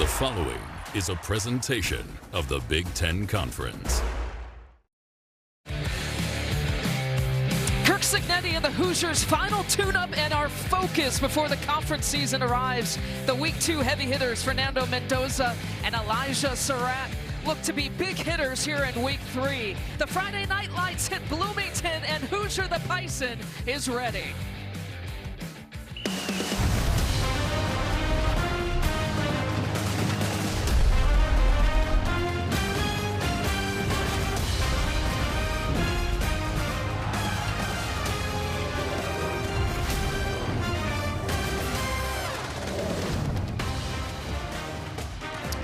The following is a presentation of the Big Ten Conference. Kirk Cignetti and the Hoosiers' final tune-up and our focus before the conference season arrives. The Week 2 heavy hitters, Fernando Mendoza and Elijah Surratt, look to be big hitters here in Week 3. The Friday night lights hit Bloomington, and Hoosier the Bison is ready.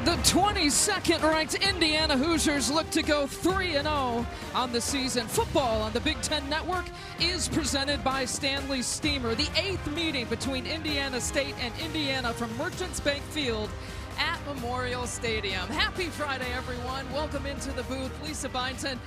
The 22nd ranked Indiana Hoosiers look to go 3-0 on the season. Football on the Big Ten Network is presented by Stanley Steamer. The 8th meeting between Indiana State and Indiana from Merchants Bank Field at Memorial Stadium. Happy Friday, everyone. Welcome into the booth. Lisa Byington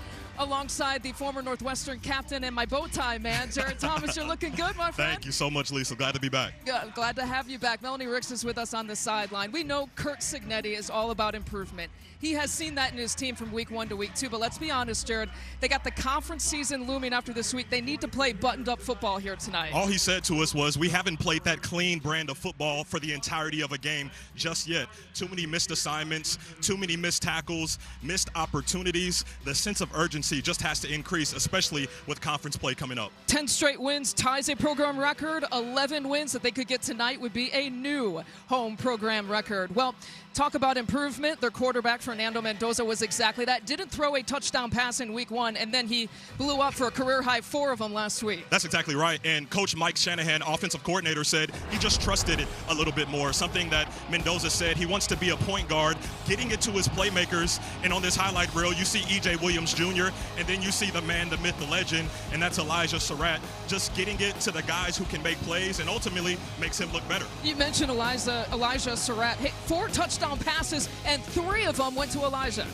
alongside the former Northwestern captain and my bow tie man, Jared Thomas. You're looking good, my friend. Thank you so much, Lisa. Glad to be back. Glad to have you back. Melanie Ricks is with us on the sideline. We know Kirk Cignetti is all about improvement. He has seen that in his team from Week 1 to Week 2, but let's be honest, Jared, they got the conference season looming after this week. They need to play buttoned-up football here tonight. All he said to us was, we haven't played that clean brand of football for the entirety of a game just yet. Too many missed assignments, too many missed tackles, missed opportunities. The sense of urgency just has to increase, especially with conference play coming up. 10 straight wins ties a program record. 11 wins that they could get tonight would be a new home program record. Well, talk about improvement. Their quarterback, Fernando Mendoza, was exactly that. Didn't throw a touchdown pass in Week 1, and then he blew up for a career-high 4 of them last week. That's exactly right. And Coach Mike Shanahan, offensive coordinator, said he just trusted it a little bit more. Something that Mendoza said, he wants to be a point guard, getting it to his playmakers. And on this highlight reel, you see E.J. Williams Jr., and then you see the man, the myth, the legend, and that's Elijah Surratt, just getting it to the guys who can make plays and ultimately makes him look better. You mentioned Elijah Surratt. Hey, 4 touchdown passes, and 3 of them went to Elijah.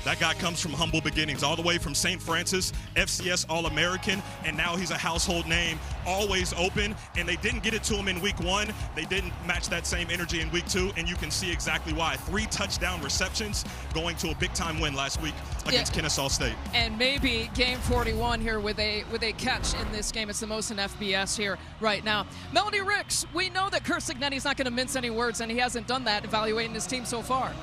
That guy comes from humble beginnings, all the way from St. Francis, FCS All-American, and now he's a household name, always open, and they didn't get it to him in Week 1. They didn't match that same energy in Week 2, and you can see exactly why. 3 touchdown receptions going to a big-time win last week against Kennesaw State. And maybe game 41 here with a catch in this game. It's the most in FBS here right now. Melanie Ricks, we know that Kirk Cignetti's not going to mince any words, and he hasn't done that evaluating his team so far.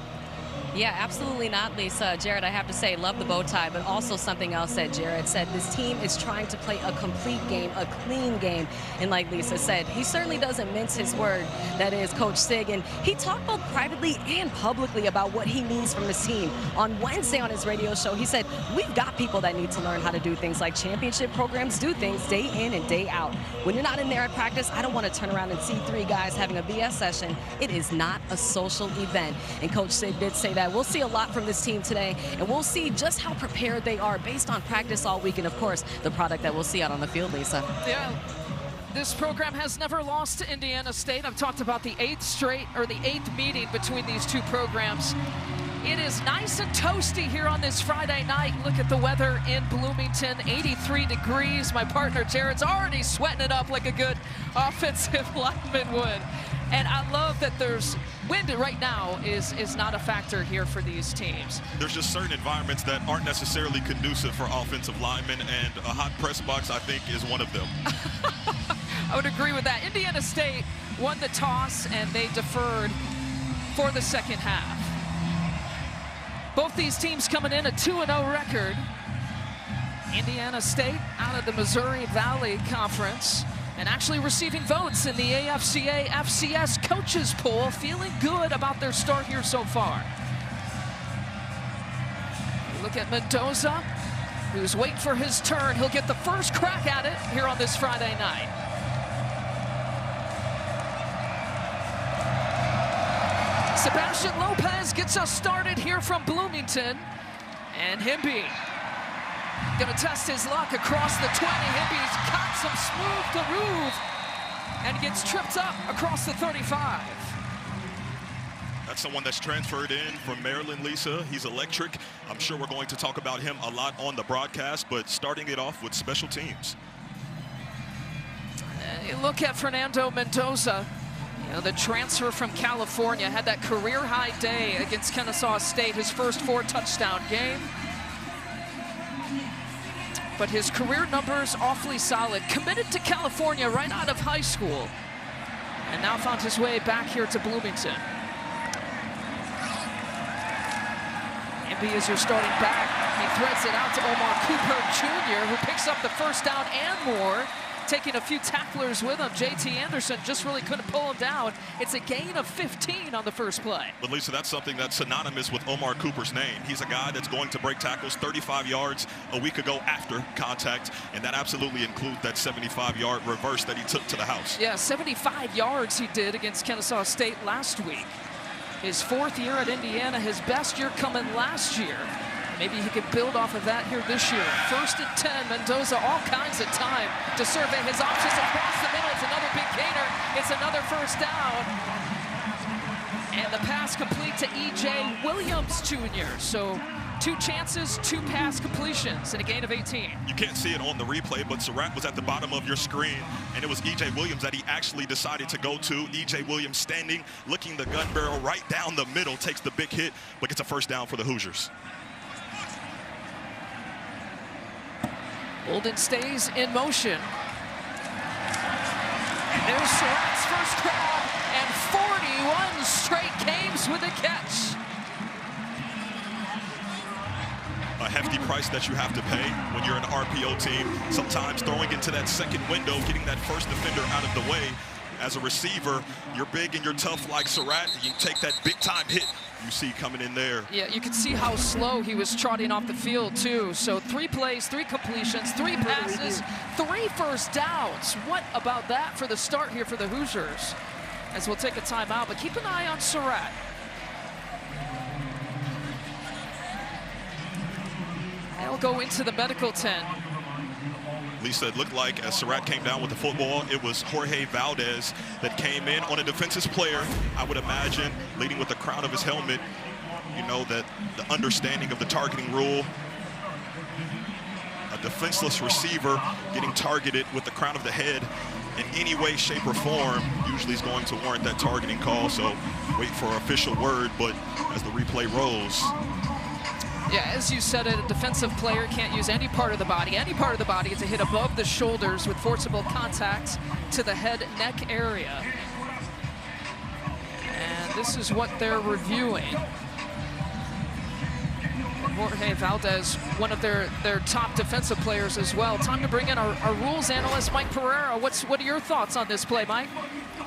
Yeah, absolutely not, Lisa. Jared, I have to say, love the bow tie, but also something else that Jared said. This team is trying to play a complete game, a clean game. And like Lisa said, he certainly doesn't mince his word. That is Coach Sig. And he talked both privately and publicly about what he needs from his team. On Wednesday on his radio show, he said, we've got people that need to learn how to do things like championship programs, do things day in and day out. When you're not in there at practice, I don't want to turn around and see 3 guys having a BS session. It is not a social event. And Coach Sig did say that. We'll see a lot from this team today, and we'll see just how prepared they are based on practice all week, and of course, the product that we'll see out on the field, Lisa. Yeah. This program has never lost to Indiana State. I've talked about the 8th meeting between these two programs. It is nice and toasty here on this Friday night. Look at the weather in Bloomington, 83 degrees. My partner Jared's already sweating it up like a good offensive lineman would. And I love that there's wind right now is not a factor here for these teams. There's just certain environments that aren't necessarily conducive for offensive linemen, and a hot press box, I think, is one of them. I would agree with that. Indiana State won the toss, and they deferred for the second half. Both these teams coming in a 2-0 record. Indiana State out of the Missouri Valley Conference and actually receiving votes in the AFCA FCS coaches poll, feeling good about their start here so far. Look at Mendoza, who's waiting for his turn. He'll get the first crack at it here on this Friday night. Sebastian Lopez gets us started here from Bloomington. And Himby gonna test his luck across the 20. Himby's got some smooth to move and gets tripped up across the 35. That's someone that's transferred in from Maryland, Lisa. He's electric. I'm sure we're going to talk about him a lot on the broadcast, but starting it off with special teams. You look at Fernando Mendoza. You know, the transfer from California had that career-high day against Kennesaw State, his first 4-touchdown game. But his career numbers awfully solid. Committed to California right out of high school, and now found his way back here to Bloomington. Emby is your starting back. He threads it out to Omar Cooper Jr., who picks up the first down and more, taking a few tacklers with him. J.T. Anderson just really couldn't pull him down. It's a gain of 15 on the first play. But Lisa, that's something that's synonymous with Omar Cooper's name. He's a guy that's going to break tackles 35 yards a week ago after contact, and that absolutely includes that 75-yard reverse that he took to the house. Yeah, 75 yards he did against Kennesaw State last week. His 4th year at Indiana, his best year coming last year. Maybe he could build off of that here this year. 1st and 10, Mendoza all kinds of time to survey his options across the middle. It's another big gainer. It's another first down. And the pass complete to E.J. Williams Jr. So 2 chances, 2 pass completions, and a gain of 18. You can't see it on the replay, but Surratt was at the bottom of your screen, and it was E.J. Williams that he actually decided to go to. E.J. Williams standing, looking the gun barrel right down the middle, takes the big hit, but gets a first down for the Hoosiers. Bolden stays in motion. And there's Surratt's first grab, and 41 straight games with a catch. A hefty price that you have to pay when you're an RPO team. Sometimes throwing into that second window, getting that first defender out of the way. As a receiver, you're big and you're tough like Surratt. You take that big-time hit you see coming in there. Yeah, you can see how slow he was trotting off the field, too. So 3 plays, 3 completions, 3 passes, 3 first downs. What about that for the start here for the Hoosiers? As we'll take a timeout, but keep an eye on Surratt. They'll go into the medical tent. Lisa, it looked like as Surratt came down with the football, it was Jorge Valdez that came in on a defenseless player, I would imagine, leading with the crown of his helmet. You know that the understanding of the targeting rule. A defenseless receiver getting targeted with the crown of the head in any way, shape, or form usually is going to warrant that targeting call. So wait for an official word, but as the replay rolls. Yeah, as you said it, a defensive player can't use any part of the body. Any part of the body is a hit above the shoulders with forcible contact to the head neck area. And this is what they're reviewing. Jorge Valdez, one of their top defensive players as well. Time to bring in our rules analyst, Mike Pereira. What are your thoughts on this play, Mike?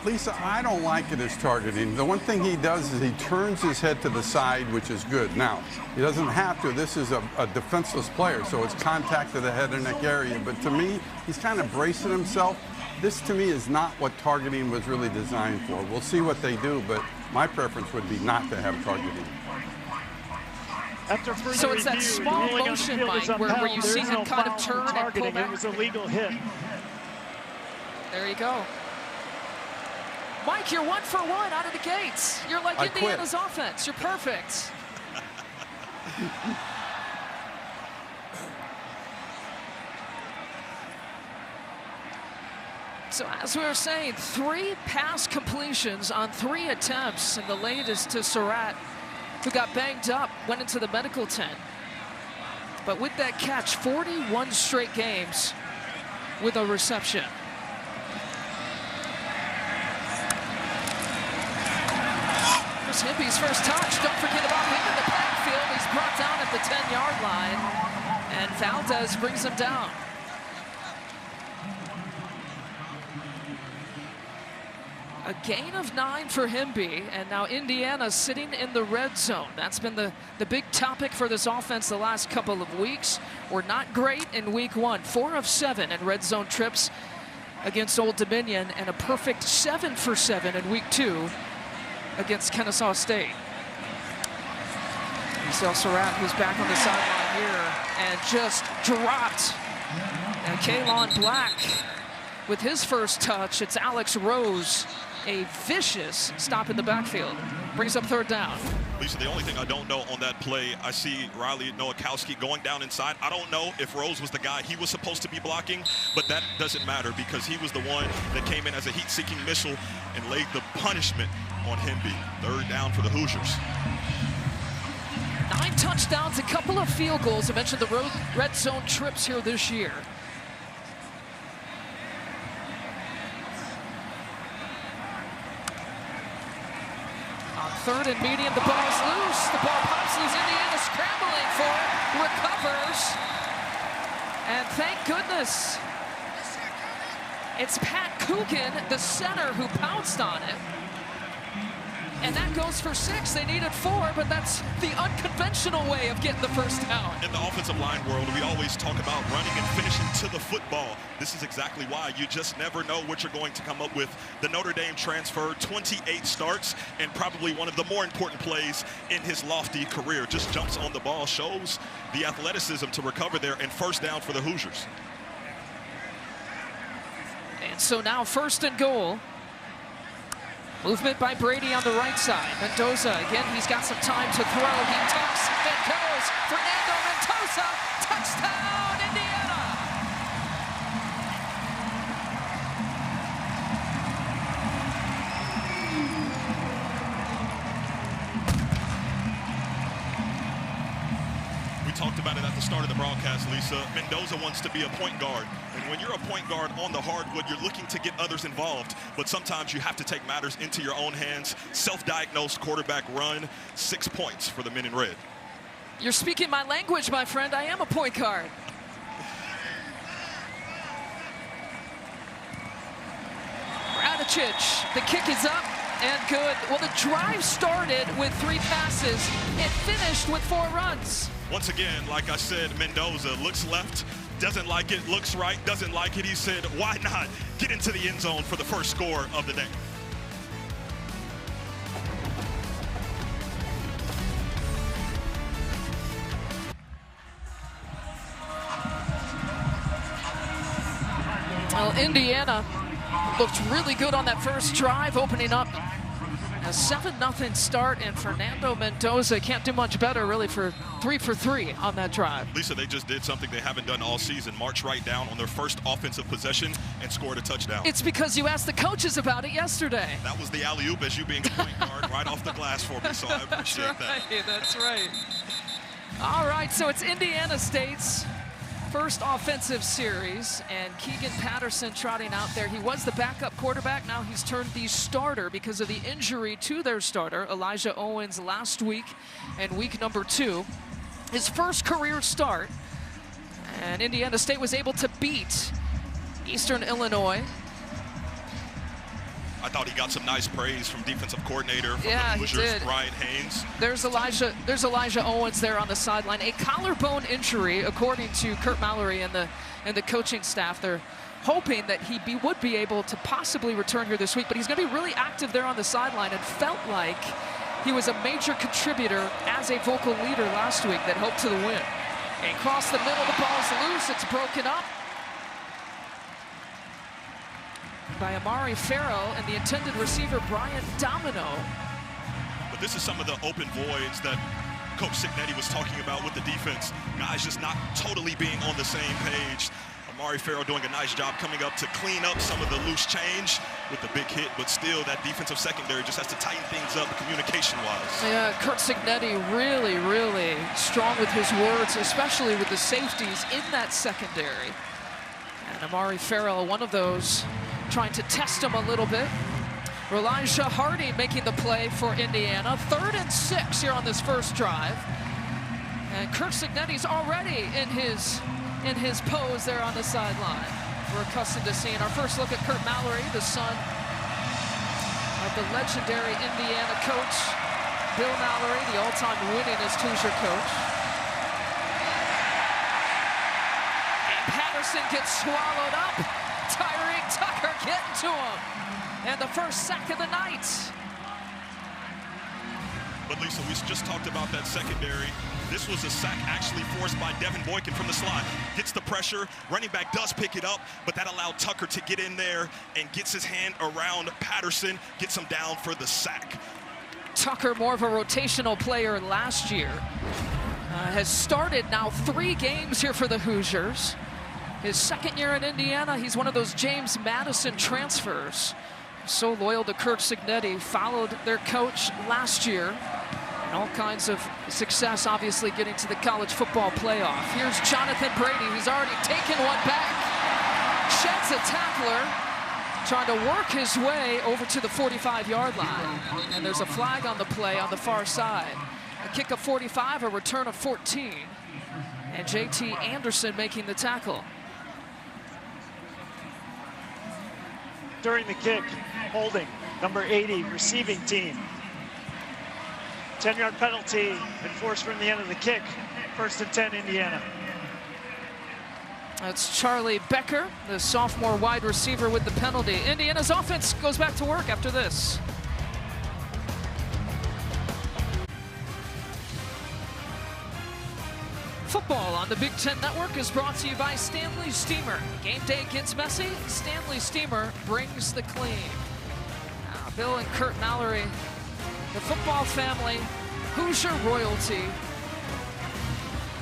Lisa, I don't like it as targeting. The one thing he does is he turns his head to the side, which is good. Now, he doesn't have to. This is a defenseless player, so it's contact to the head and neck area. But to me, he's kind of bracing himself. This, to me, is not what targeting was really designed for. We'll see what they do, but my preference would be not to have targeting. So it's that small motion, Mike, where you see him kind of turn and pull back. It was a legal hit. There you go. Mike, you're 1 for 1 out of the gates. You're like Indiana's offense. You're perfect. So as we were saying, 3 pass completions on 3 attempts, and the latest to Surratt, who got banged up, went into the medical tent. But with that catch, 41 straight games with a reception. Himby's first touch. Don't forget about him in the backfield. He's brought down at the 10-yard line, and Valdez brings him down. A gain of 9 for Himby, and now Indiana sitting in the red zone. That's been the big topic for this offense the last couple of weeks. We're not great in week 1. 4 of 7 in red zone trips against Old Dominion, and a perfect 7 for 7 in week 2 against Kennesaw State. Marcel Surratt, who's back on the sideline here, and just dropped. And Kaylon Black with his first touch. It's Alex Rose a vicious stop in the backfield. Brings up third down. Lisa, the only thing I don't know on that play, I see Riley Nowakowski going down inside. I don't know if Rose was the guy he was supposed to be blocking, but that doesn't matter because he was the one that came in as a heat-seeking missile and laid the punishment on Hemby. Third down for the Hoosiers. 9 touchdowns, a couple of field goals. I mentioned the red zone trips here this year. On third and medium, the ball's loose. The ball pops loose. Indiana scrambling for it, recovers. And thank goodness it's Pat Coogan, the center, who pounced on it. And that goes for 6. They needed 4, but that's the unconventional way of getting the first down. In the offensive line world, we always talk about running and finishing to the football. This is exactly why. You just never know what you're going to come up with. The Notre Dame transfer, 28 starts, and probably one of the more important plays in his lofty career. Just jumps on the ball, shows the athleticism to recover there, and first down for the Hoosiers. And so now first and goal. Movement by Brady on the right side. Mendoza, again, he's got some time to throw. He tucks and goes. Fernando Mendoza, touchdown, Indiana! We talked about it at the start of the broadcast, Lisa. Mendoza wants to be a point guard. And when you're a point guard on the hardwood, you're looking to get others involved. But sometimes you have to take matters into your own hands. Self-diagnosed quarterback run, 6 points for the men in red. You're speaking my language, my friend. I am a point guard. Radicic, the kick is up and good. Well, the drive started with 3 passes. It finished with 4 runs. Once again, like I said, Mendoza looks left, doesn't like it, looks right, doesn't like it. He said, why not get into the end zone for the first score of the day? Well, Indiana looked really good on that first drive, opening up a 7-0 start, and Fernando Mendoza can't do much better, really, for 3 for 3 on that drive. Lisa, they just did something they haven't done all season. March right down on their first offensive possession and scored a touchdown. It's because you asked the coaches about it yesterday. That was the alley-oop as you being a point guard right off the glass for me, so I appreciate that. That's right. All right, so it's Indiana State's first offensive series, and Keegan Patterson trotting out there. He was the backup quarterback. Now he's turned the starter because of the injury to their starter, Elijah Owens, last week and week number 2. His first career start, and Indiana State was able to beat Eastern Illinois. I thought he got some nice praise from defensive coordinator from Yeah, the Hoosiers, he did. Brian Haynes. There's Elijah Owens there on the sideline. A collarbone injury, according to Kurt Mallory and the coaching staff. They're hoping that he would be able to possibly return here this week, but he's going to be really active there on the sideline, and felt like he was a major contributor as a vocal leader last week that helped to the win. And across the middle, the ball's loose. It's broken up by Amari Farrell and the intended receiver, Brian Domino. But this is some of the open voids that Coach Signetti was talking about with the defense. Guys just not totally being on the same page. Amari Farrell doing a nice job coming up to clean up some of the loose change with the big hit, but still that defensive secondary just has to tighten things up communication-wise. Yeah, Kurt Signetti really, really strong with his words, especially with the safeties in that secondary. And Amari Farrell, one of those, trying to test him a little bit. Elijah Harding making the play for Indiana. 3rd and 6 here on this first drive. And Kurt Signetti's already in his pose there on the sideline. We're accustomed to seeing our first look at Kurt Mallory, the son of the legendary Indiana coach, Bill Mallory, the all-time winningest Hoosier coach. And Patterson gets swallowed up. Tyreek Tucker getting to him. And the first sack of the night. But Lisa, we just talked about that secondary. This was a sack actually forced by Devin Boykin from the slot. Gets the pressure, running back does pick it up, but that allowed Tucker to get in there and gets his hand around Patterson, gets him down for the sack. Tucker, more of a rotational player last year, has started now 3 games here for the Hoosiers. His second year in Indiana, he's one of those James Madison transfers. So loyal to Kirk Cignetti, followed their coach last year. And all kinds of success, obviously, getting to the college football playoff. Here's Jonathan Brady, who's already taken one back. Sheds a tackler, trying to work his way over to the 45-yard line. And there's a flag on the play on the far side. A kick of 45, a return of 14. And J.T. Anderson making the tackle. During the kick, holding, number 80, receiving team. 10-yard penalty enforced from the end of the kick. 1st and 10, Indiana. That's Charlie Becker, the sophomore wide receiver, with the penalty. Indiana's offense goes back to work after this. Football on the Big Ten Network is brought to you by Stanley Steamer. Game day gets messy, Stanley Steamer brings the clean. Now, Bill and Kurt Mallory, the football family, Hoosier royalty,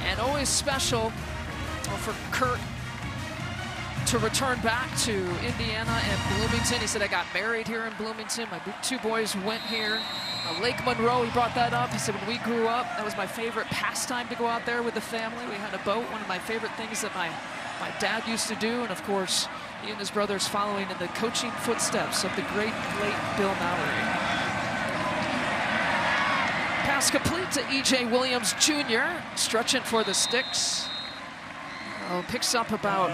and always special for Kurt to return back to Indiana and Bloomington. He said, I got married here in Bloomington. My 2 boys went here. Lake Monroe, he brought that up. He said, when we grew up, that was my favorite pastime to go out there with the family. We had a boat, one of my favorite things that my dad used to do. And of course, he and his brothers following in the coaching footsteps of the great, late Bill Mallory. Pass complete to E.J. Williams Jr., stretching for the sticks. Picks up about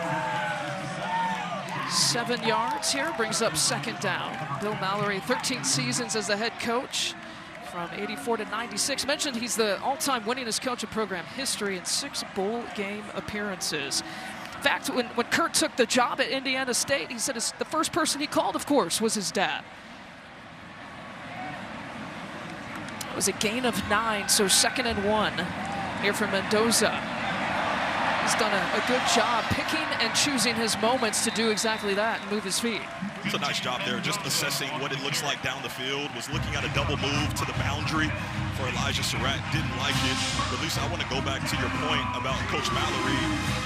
7 yards here, brings up 2nd down. Bill Mallory, 13 seasons as the head coach from 84 to 96. Mentioned he's the all-time winningest coach in program history in 6 bowl game appearances. In fact, when Kurt took the job at Indiana State, he said the first person he called, of course, was his dad. It was a gain of 9, so 2nd and 1 here for Mendoza. He's done a good job picking and choosing his moments to do exactly that and move his feet. It's a nice job there, just assessing what it looks like down the field. Was looking at a double move to the boundary for Elijah Surratt. Didn't like it. But Lisa, I want to go back to your point about Coach Mallory.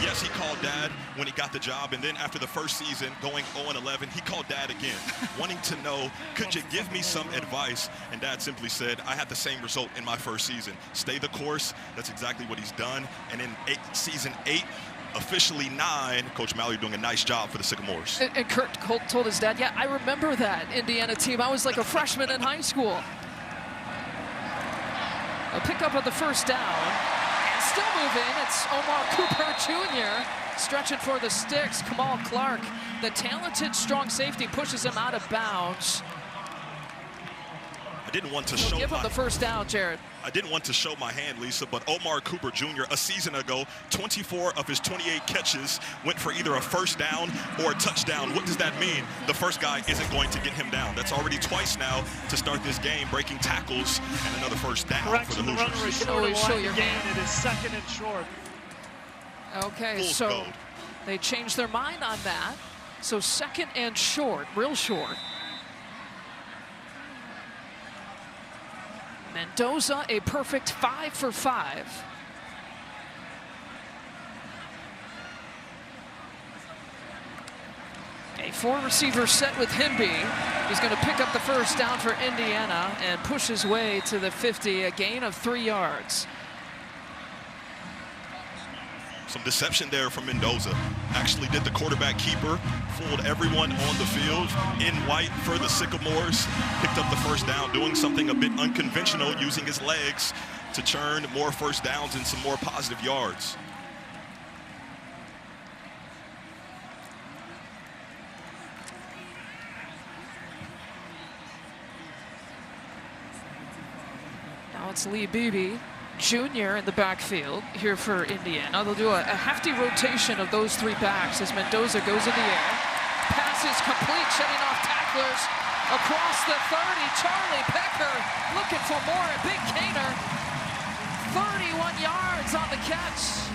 Yes, he called Dad when he got the job, and then after the first season, going 0-11, he called Dad again, wanting to know, could you give me some advice? And Dad simply said, I had the same result in my first season. Stay the course. That's exactly what he's done. And in season 8, officially 9, Coach Mallory doing a nice job for the Sycamores. And Kurt told his dad, yeah, I remember that Indiana team. I was like a freshman in high school. A pickup of the 1st down. And still moving, it's Omar Cooper Jr. stretching for the sticks. Kamal Clark, the talented, strong safety, pushes him out of bounds. I didn't want to show give him the 1st down, Jared. I didn't want to show my hand, Lisa, but Omar Cooper Jr. a season ago, 24 of his 28 catches went for either a 1st down or a touchdown. What does that mean? The first guy isn't going to get him down. That's already twice now to start this game, breaking tackles and another 1st down for the Hoosiers. You can always show your hand. It is 2nd and short. Okay, Fool's so gold. They changed their mind on that. So 2nd and short, real short. Mendoza, a perfect 5 for 5. A 4-receiver set with Himby. He's going to pick up the 1st down for Indiana and push his way to the 50, a gain of 3 yards. Some deception there from Mendoza. Actually did the quarterback keeper, fooled everyone on the field. In white for the Sycamores, picked up the 1st down, doing something a bit unconventional, using his legs to churn more 1st downs and some more positive yards. Now it's Lee Beebe Jr. in the backfield here for Indiana. They'll do a hefty rotation of those 3 backs as Mendoza goes in the air. Pass is complete, shedding off tacklers across the 30. Charlie Becker looking for more. A big gain yards on the catch.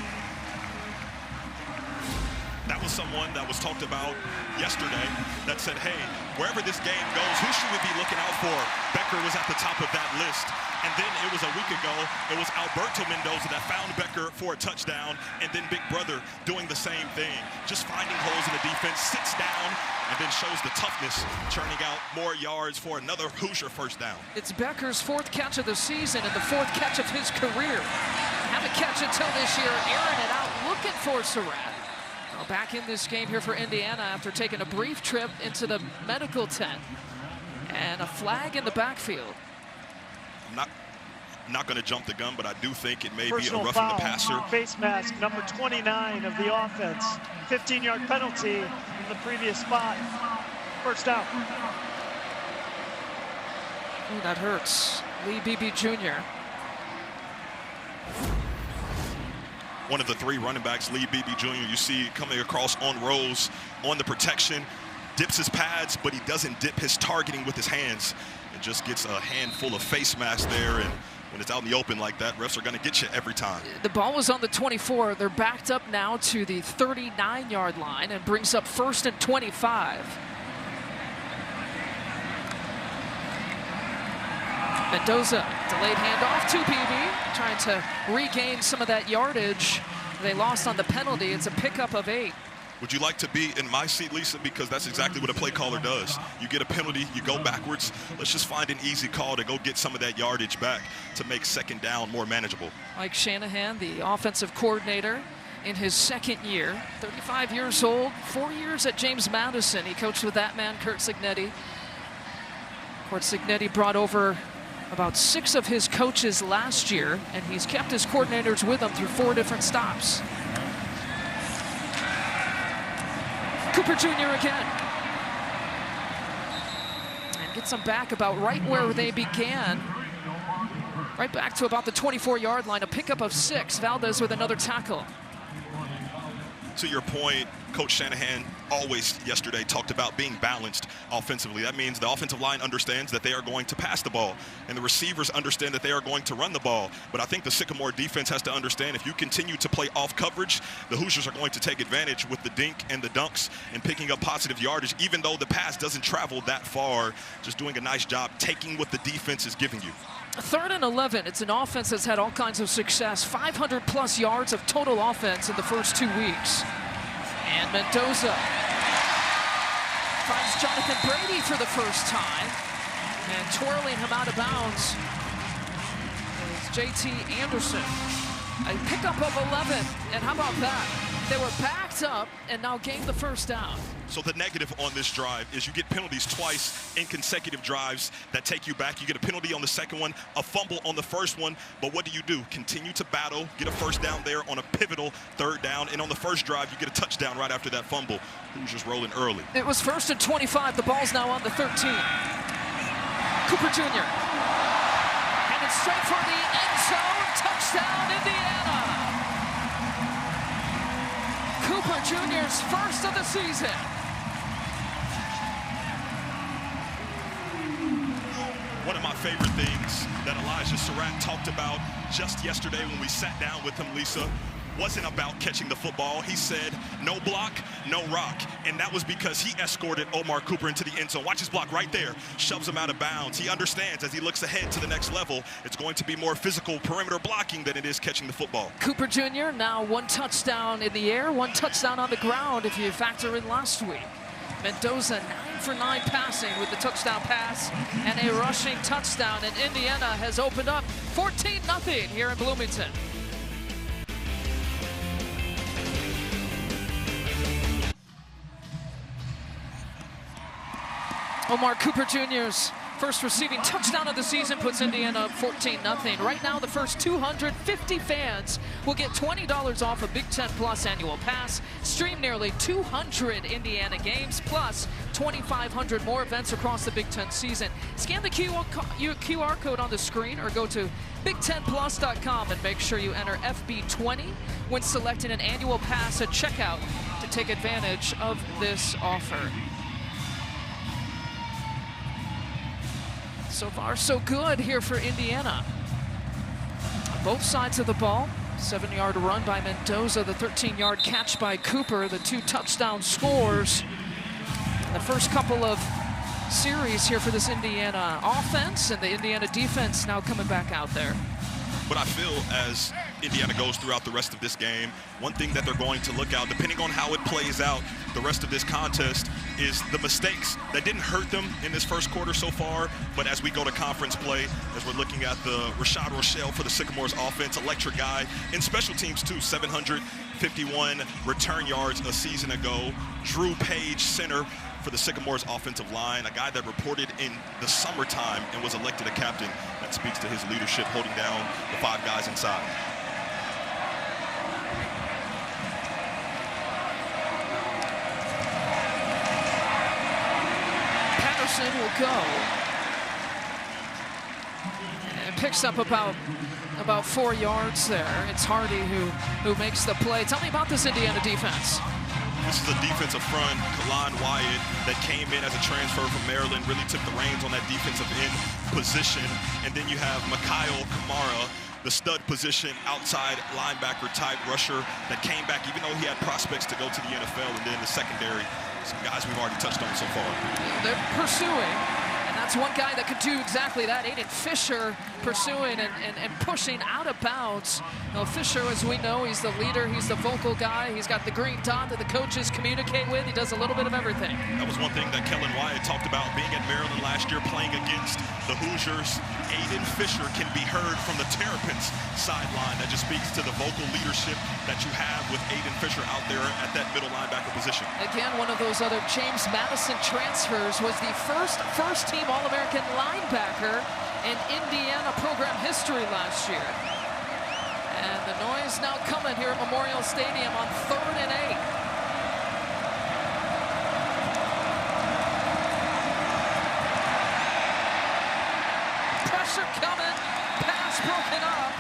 That was someone that was talked about yesterday that said, hey, wherever this game goes, who should we be looking out for? Becker was at the top of that list. And then it was a week ago, it was Alberto Mendoza that found Becker for a touchdown, and then Big Brother doing the same thing. Just finding holes in the defense, sits down, and then shows the toughness, churning out more yards for another Hoosier first down. It's Becker's 4th catch of the season and the 4th catch of his career. Haven't catch until this year, airing it out, looking for Surratt. Back in this game here for Indiana after taking a brief trip into the medical tent. And a flag in the backfield. I'm not going to jump the gun, but I do think it may Personal be a roughing foul. the passer. Face mask, number 29 of the offense. 15-yard penalty in the previous spot. First down. Ooh, that hurts. Lee Beebe Jr. One of the 3 running backs, Lee Beebe Jr., you see coming across on rows on the protection, dips his pads, but he doesn't dip his targeting with his hands. It just gets a handful of face masks there, and when it's out in the open like that, refs are going to get you every time. The ball was on the 24. They're backed up now to the 39-yard line and brings up 1st and 25. Mendoza, delayed handoff to Beebe, trying to regain some of that yardage they lost on the penalty. It's a pickup of 8. Would you like to be in my seat, Lisa? Because that's exactly what a play caller does. You get a penalty, you go backwards. Let's just find an easy call to go get some of that yardage back to make second down more manageable. Mike Shanahan, the offensive coordinator in his 2nd year, 35 years old, 4 years at James Madison. He coached with that man, Curt Cignetti. Curt Cignetti brought over about 6 of his coaches last year, and he's kept his coordinators with him through 4 different stops. Cooper Jr. again. And gets them back about right where they began. Right back to about the 24-yard line, a pickup of 6. Valdez with another tackle. To your point, Coach Shanahan always yesterday talked about being balanced offensively. That means the offensive line understands that they are going to pass the ball, and the receivers understand that they are going to run the ball. But I think the Sycamore defense has to understand if you continue to play off coverage, the Hoosiers are going to take advantage with the dink and the dunks and picking up positive yardage, even though the pass doesn't travel that far. Just doing a nice job taking what the defense is giving you. 3rd and 11. It's an offense that's had all kinds of success. 500+ yards of total offense in the first 2 weeks. And Mendoza finds Jonathan Brady for the first time. And twirling him out of bounds is J.T. Anderson. A pickup of 11. And how about that? They were backed up and now gained the first down. So the negative on this drive is you get penalties twice in consecutive drives that take you back. You get a penalty on the second one, a fumble on the first one, but what do? Continue to battle, get a first down there on a pivotal 3rd down, and on the first drive, you get a touchdown right after that fumble. Hoosiers rolling early. It was 1st and 25. The ball's now on the 13. Cooper Jr. headed straight for the end zone. Touchdown, Indiana. Cooper Jr.'s first of the season. One of my favorite things that Elijah Surratt talked about just yesterday when we sat down with him, Lisa, wasn't about catching the football. He said, no block, no rock. And that was because he escorted Omar Cooper into the end zone. Watch his block right there. Shoves him out of bounds. He understands as he looks ahead to the next level, it's going to be more physical perimeter blocking than it is catching the football. Cooper Jr. now 1 touchdown in the air, 1 touchdown on the ground if you factor in last week. Mendoza 9 for 9 passing with the touchdown pass and a rushing touchdown. And Indiana has opened up 14-0 here in Bloomington. Omar Cooper Jr.'s first receiving touchdown of the season puts Indiana up 14-0. Right now, the first 250 fans will get $20 off a Big Ten Plus annual pass, stream nearly 200 Indiana games, plus 2,500 more events across the Big Ten season. Scan the QR code on the screen or go to Big10Plus.com and make sure you enter FB20 when selecting an annual pass at checkout to take advantage of this offer. So far, so good here for Indiana. both sides of the ball. 7-yard run by Mendoza, the 13-yard catch by Cooper, the 2 touchdown scores. The first couple of series here for this Indiana offense, and the Indiana defense now coming back out there. But I feel as Indiana goes throughout the rest of this game, one thing that they're going to look out, depending on how it plays out the rest of this contest, is the mistakes that didn't hurt them in this first quarter so far. But as we go to conference play, as we're looking at the Rashad Rochelle for the Sycamores offense, electric guy. In special teams too, 751 return yards a season ago. Drew Page, center for the Sycamores offensive line, a guy that reported in the summertime and was elected a captain. That speaks to his leadership, holding down the 5 guys inside. Patterson will go and picks up about 4 yards there. It's Hardy who makes the play. Tell me about this Indiana defense. This is a defensive front, Kalon Wyatt, that came in as a transfer from Maryland, really took the reins on that defensive end position. And then you have Mikhail Kamara, the stud position, outside linebacker type rusher that came back, even though he had prospects to go to the NFL. And then the secondary, some guys we've already touched on so far. They're pursuing, and that's one guy that could do exactly that. Aiden Fisher pursuing and pushing out of bounds. Now, Fisher, as we know, he's the leader, he's the vocal guy, he's got the green dot that the coaches communicate with. He does a little bit of everything. That was one thing that Kellen Wyatt talked about, being at Maryland last year, playing against the Hoosiers. Aiden Fisher can be heard from the Terrapins sideline. That just speaks to the vocal leadership that you have with Aiden Fisher out there at that middle linebacker position. Again, one of those other James Madison transfers, was the first-team All-American linebacker in Indiana program history last year. And the noise now coming here at Memorial Stadium on 3rd and 8. Pressure coming, pass broken up.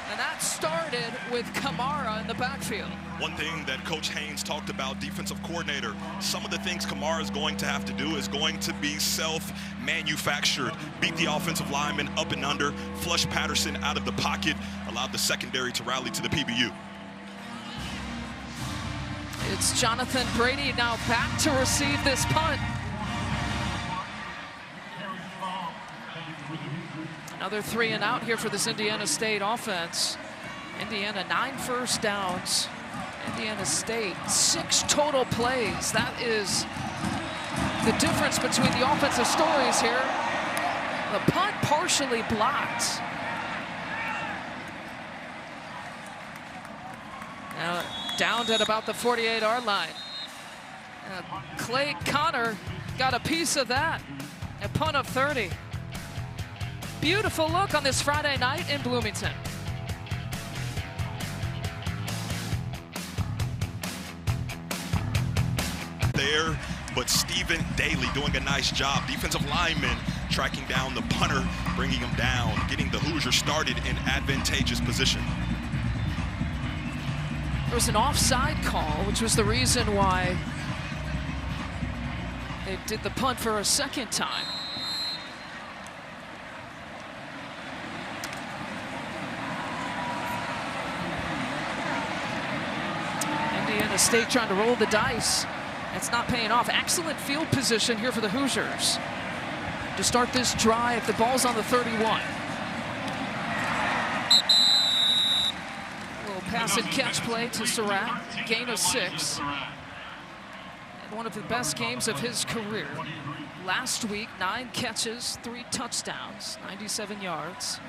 And that started with Kamara in the backfield. One thing that Coach Haynes talked about, defensive coordinator, some of the things Kamara is going to have to do is going to be self-manufactured. Beat the offensive lineman up and under, flush Patterson out of the pocket, allowed the secondary to rally to the PBU. It's Jonathan Brady now back to receive this punt. Another 3 and out here for this Indiana State offense. Indiana 9 first downs. Indiana State 6 total plays. That is the difference between the offensive stories here. The punt partially blocked. Now downed at about the 48-yard line. Clay Connor got a piece of that. A punt of 30. Beautiful look on this Friday night in Bloomington. There, but Stephen Daly doing a nice job. Defensive lineman tracking down the punter, bringing him down, getting the Hoosiers started in advantageous position. There was an offside call, which was the reason why they did the punt for a second time. Indiana State trying to roll the dice. It's not paying off. Excellent field position here for the Hoosiers to start this drive. The ball's on the 31. A little pass and catch play to Surratt. Gain of 6. And one of the best games of his career. Last week, 9 catches, 3 touchdowns, 97 yards.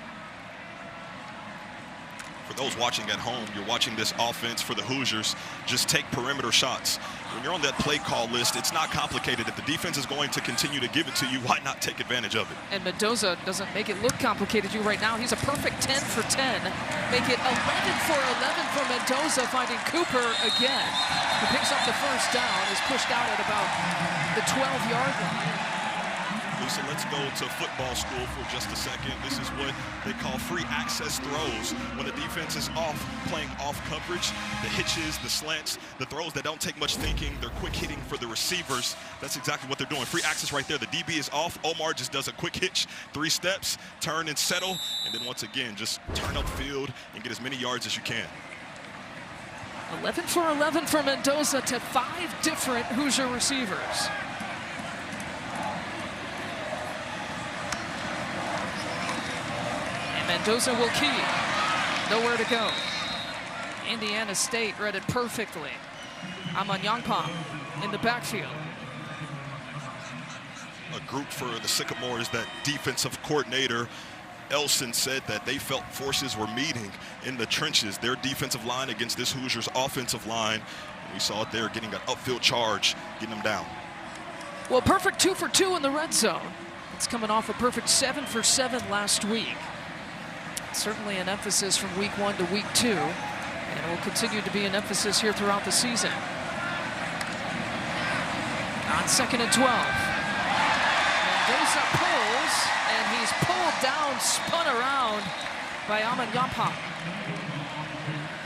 For those watching at home, you're watching this offense for the Hoosiers just take perimeter shots. When you're on that play call list, it's not complicated. If the defense is going to continue to give it to you, why not take advantage of it? And Mendoza doesn't make it look complicated to you right now. He's a perfect 10 for 10. Make it 11 for 11 for Mendoza, finding Cooper again. Who picks up the first down, is pushed out at about the 12-yard line. Lisa, let's go to football school for just a second. This is what they call free access throws. When the defense is off, playing off coverage, the hitches, the slants, the throws that don't take much thinking, they're quick hitting for the receivers. That's exactly what they're doing. Free access right there. The DB is off. Omar just does a quick hitch, 3 steps, turn and settle, and then once again, just turn upfield and get as many yards as you can. 11 for 11 for Mendoza to 5 different Hoosier receivers. And Mendoza will key. Nowhere to go. Indiana State read it perfectly. Amon Yangpong in the backfield. A group for the Sycamores, that defensive coordinator Elson said that they felt forces were meeting in the trenches. Their defensive line against this Hoosiers offensive line. We saw it there, getting an upfield charge, getting them down. Well, perfect 2 for 2 in the red zone. It's coming off a perfect 7 for 7 last week. Certainly an emphasis from week 1 to week 2, and it will continue to be an emphasis here throughout the season. On 2nd and 12. Mendoza pulls, and he's pulled down, spun around by Amon Yangpong.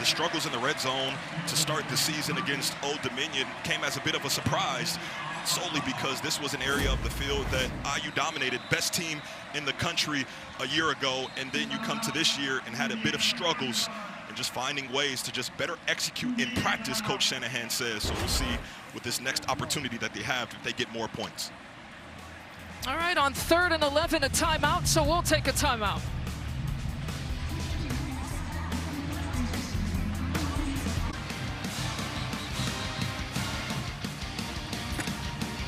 The struggles in the red zone to start the season against Old Dominion came as a bit of a surprise, solely because this was an area of the field that IU dominated, best team in the country a year ago, and then you come to this year and had a bit of struggles and just finding ways to just better execute in practice, Coach Shanahan says. So we'll see with this next opportunity that they have if they get more points. All right, on 3rd and 11, a timeout, so we'll take a timeout.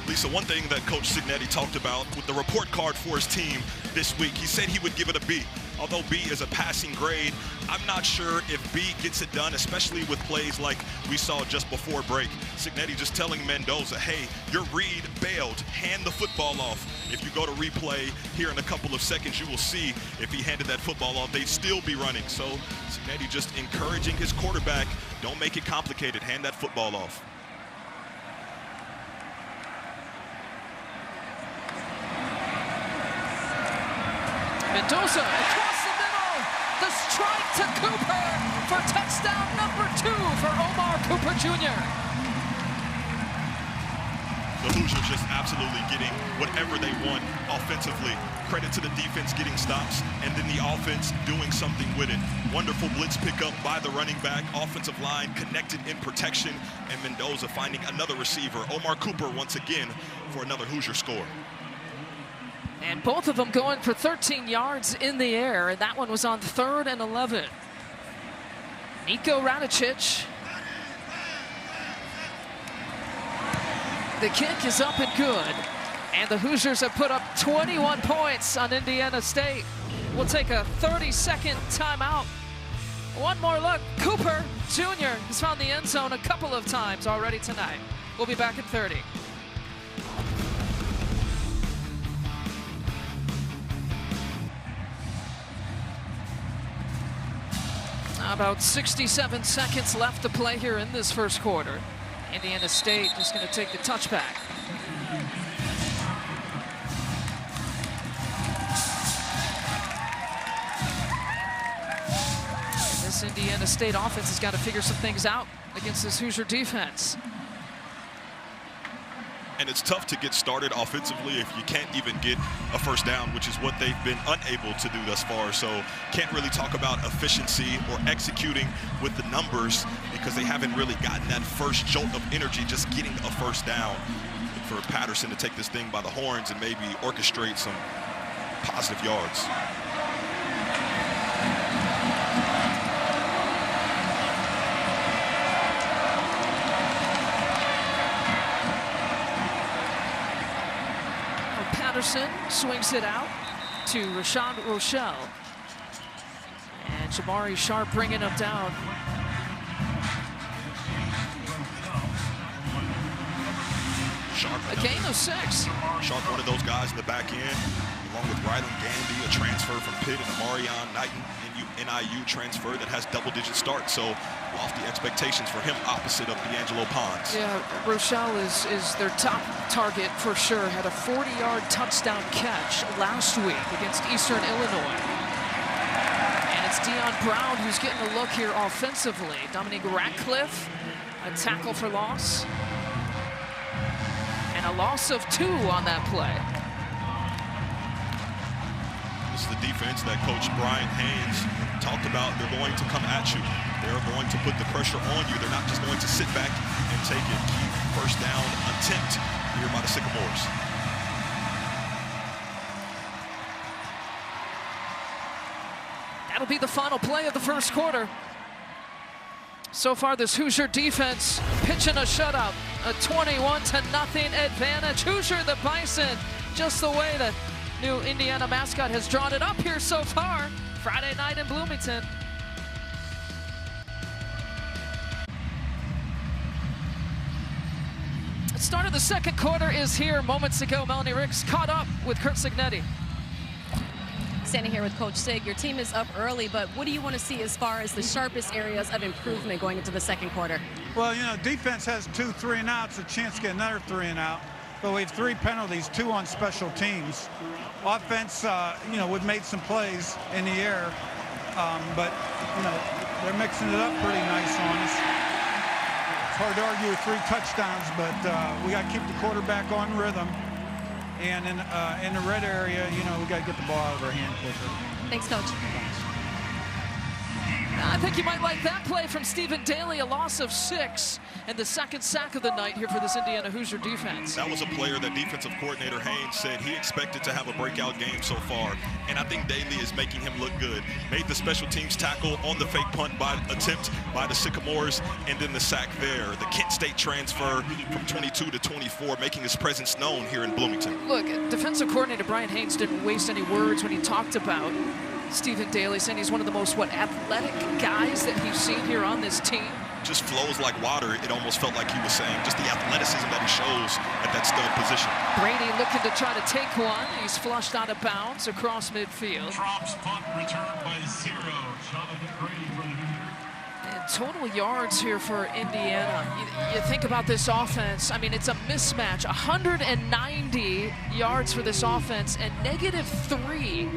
Lisa, one thing that Coach Cignetti talked about with the report card for his team this week, he said he would give it a B. Although B is a passing grade, I'm not sure if B gets it done, especially with plays like we saw just before break. Cignetti just telling Mendoza, hey, your read bailed, hand the football off. If you go to replay here in a couple of seconds, you will see if he handed that football off, they'd still be running. So Cignetti just encouraging his quarterback, don't make it complicated, hand that football off. Mendoza across the middle, the strike to Cooper for touchdown number 2 for Omar Cooper Jr. The Hoosiers just absolutely getting whatever they want offensively. Credit to the defense getting stops, and then the offense doing something with it. Wonderful blitz pickup by the running back, offensive line connected in protection, and Mendoza finding another receiver. Omar Cooper once again for another Hoosier score. And both of them going for 13 yards in the air, and that one was on 3rd and 11. Niko Radicic. The kick is up and good. And the Hoosiers have put up 21 points on Indiana State. We'll take a 30-second timeout. One more look. Cooper Jr. has found the end zone a couple of times already tonight. We'll be back at 30. About 67 seconds left to play here in this first quarter. Indiana State just going to take the touchback. And this Indiana State offense has got to figure some things out against this Hoosier defense. And it's tough to get started offensively if you can't even get a first down, which is what they've been unable to do thus far. So can't really talk about efficiency or executing with the numbers because they haven't really gotten that first jolt of energy just getting a first down. And for Patterson to take this thing by the horns and maybe orchestrate some positive yards. Patterson swings it out to Rashad Rochelle. And Jamari Sharp bringing him down. Sharp, a gain of 6. Sharp, one of those guys in the back end. along with Rylan Gandy, a transfer from Pitt, and Amarion Knighton, NIU transfer that has double-digit starts. So lofty expectations for him opposite of D'Angelo Pons. Yeah, Rochelle is their top target for sure. Had a 40-yard touchdown catch last week against Eastern Illinois. And it's Deion Brown who's getting a look here offensively. Dominique Ratcliffe, a tackle for loss. And a loss of 2 on that play. This is the defense that Coach Brian Haynes talked about. They're going to come at you. They're going to put the pressure on you. They're not just going to sit back and take it. Key first down attempt here by the Sycamores. That'll be the final play of the first quarter. So far, this Hoosier defense pitching a shutout, a 21-0 advantage. Hoosier, the Bison, just the way the new Indiana mascot has drawn it up here so far. Friday night in Bloomington. The start of the second quarter is here. Moments ago, Melanie Ricks caught up with Kurt Signetti. Standing here with Coach Sig, your team is up early, but what do you want to see as far as the sharpest areas of improvement going into the second quarter? Well, you know, defense has 2 3-and-outs, a chance to get another 3-and-out, but we have 3 penalties, 2 on special teams. Offense, you know, we've made some plays in the air, but, you know, they're mixing it up pretty nice on us. It's hard to argue with 3 touchdowns, but we got to keep the quarterback on rhythm. And in the red area, you know, we got to get the ball out of our hand quicker. Thanks, Coach. I think you might like that play from Stephen Daly, a loss of 6, and the second sack of the night here for this Indiana Hoosier defense. That was a player that defensive coordinator Haynes said he expected to have a breakout game so far, and I think Daly is making him look good. Made the special teams tackle on the fake punt attempt by the Sycamores, and then the sack there. The Kent State transfer from 22 to 24, making his presence known here in Bloomington. Look, defensive coordinator Brian Haynes didn't waste any words when he talked about Stephen Daly, saying he's one of the most, athletic guys that he's seen here on this team. Just flows like water, it almost felt like he was saying. Just the athleticism that he shows at that stud position. Brady looking to try to take one. He's flushed out of bounds across midfield. Drops punt returned by 0. Jonathan Brady for the Hoosiers. And total yards here for Indiana. You think about this offense. I mean, it's a mismatch. 190 yards for this offense and -3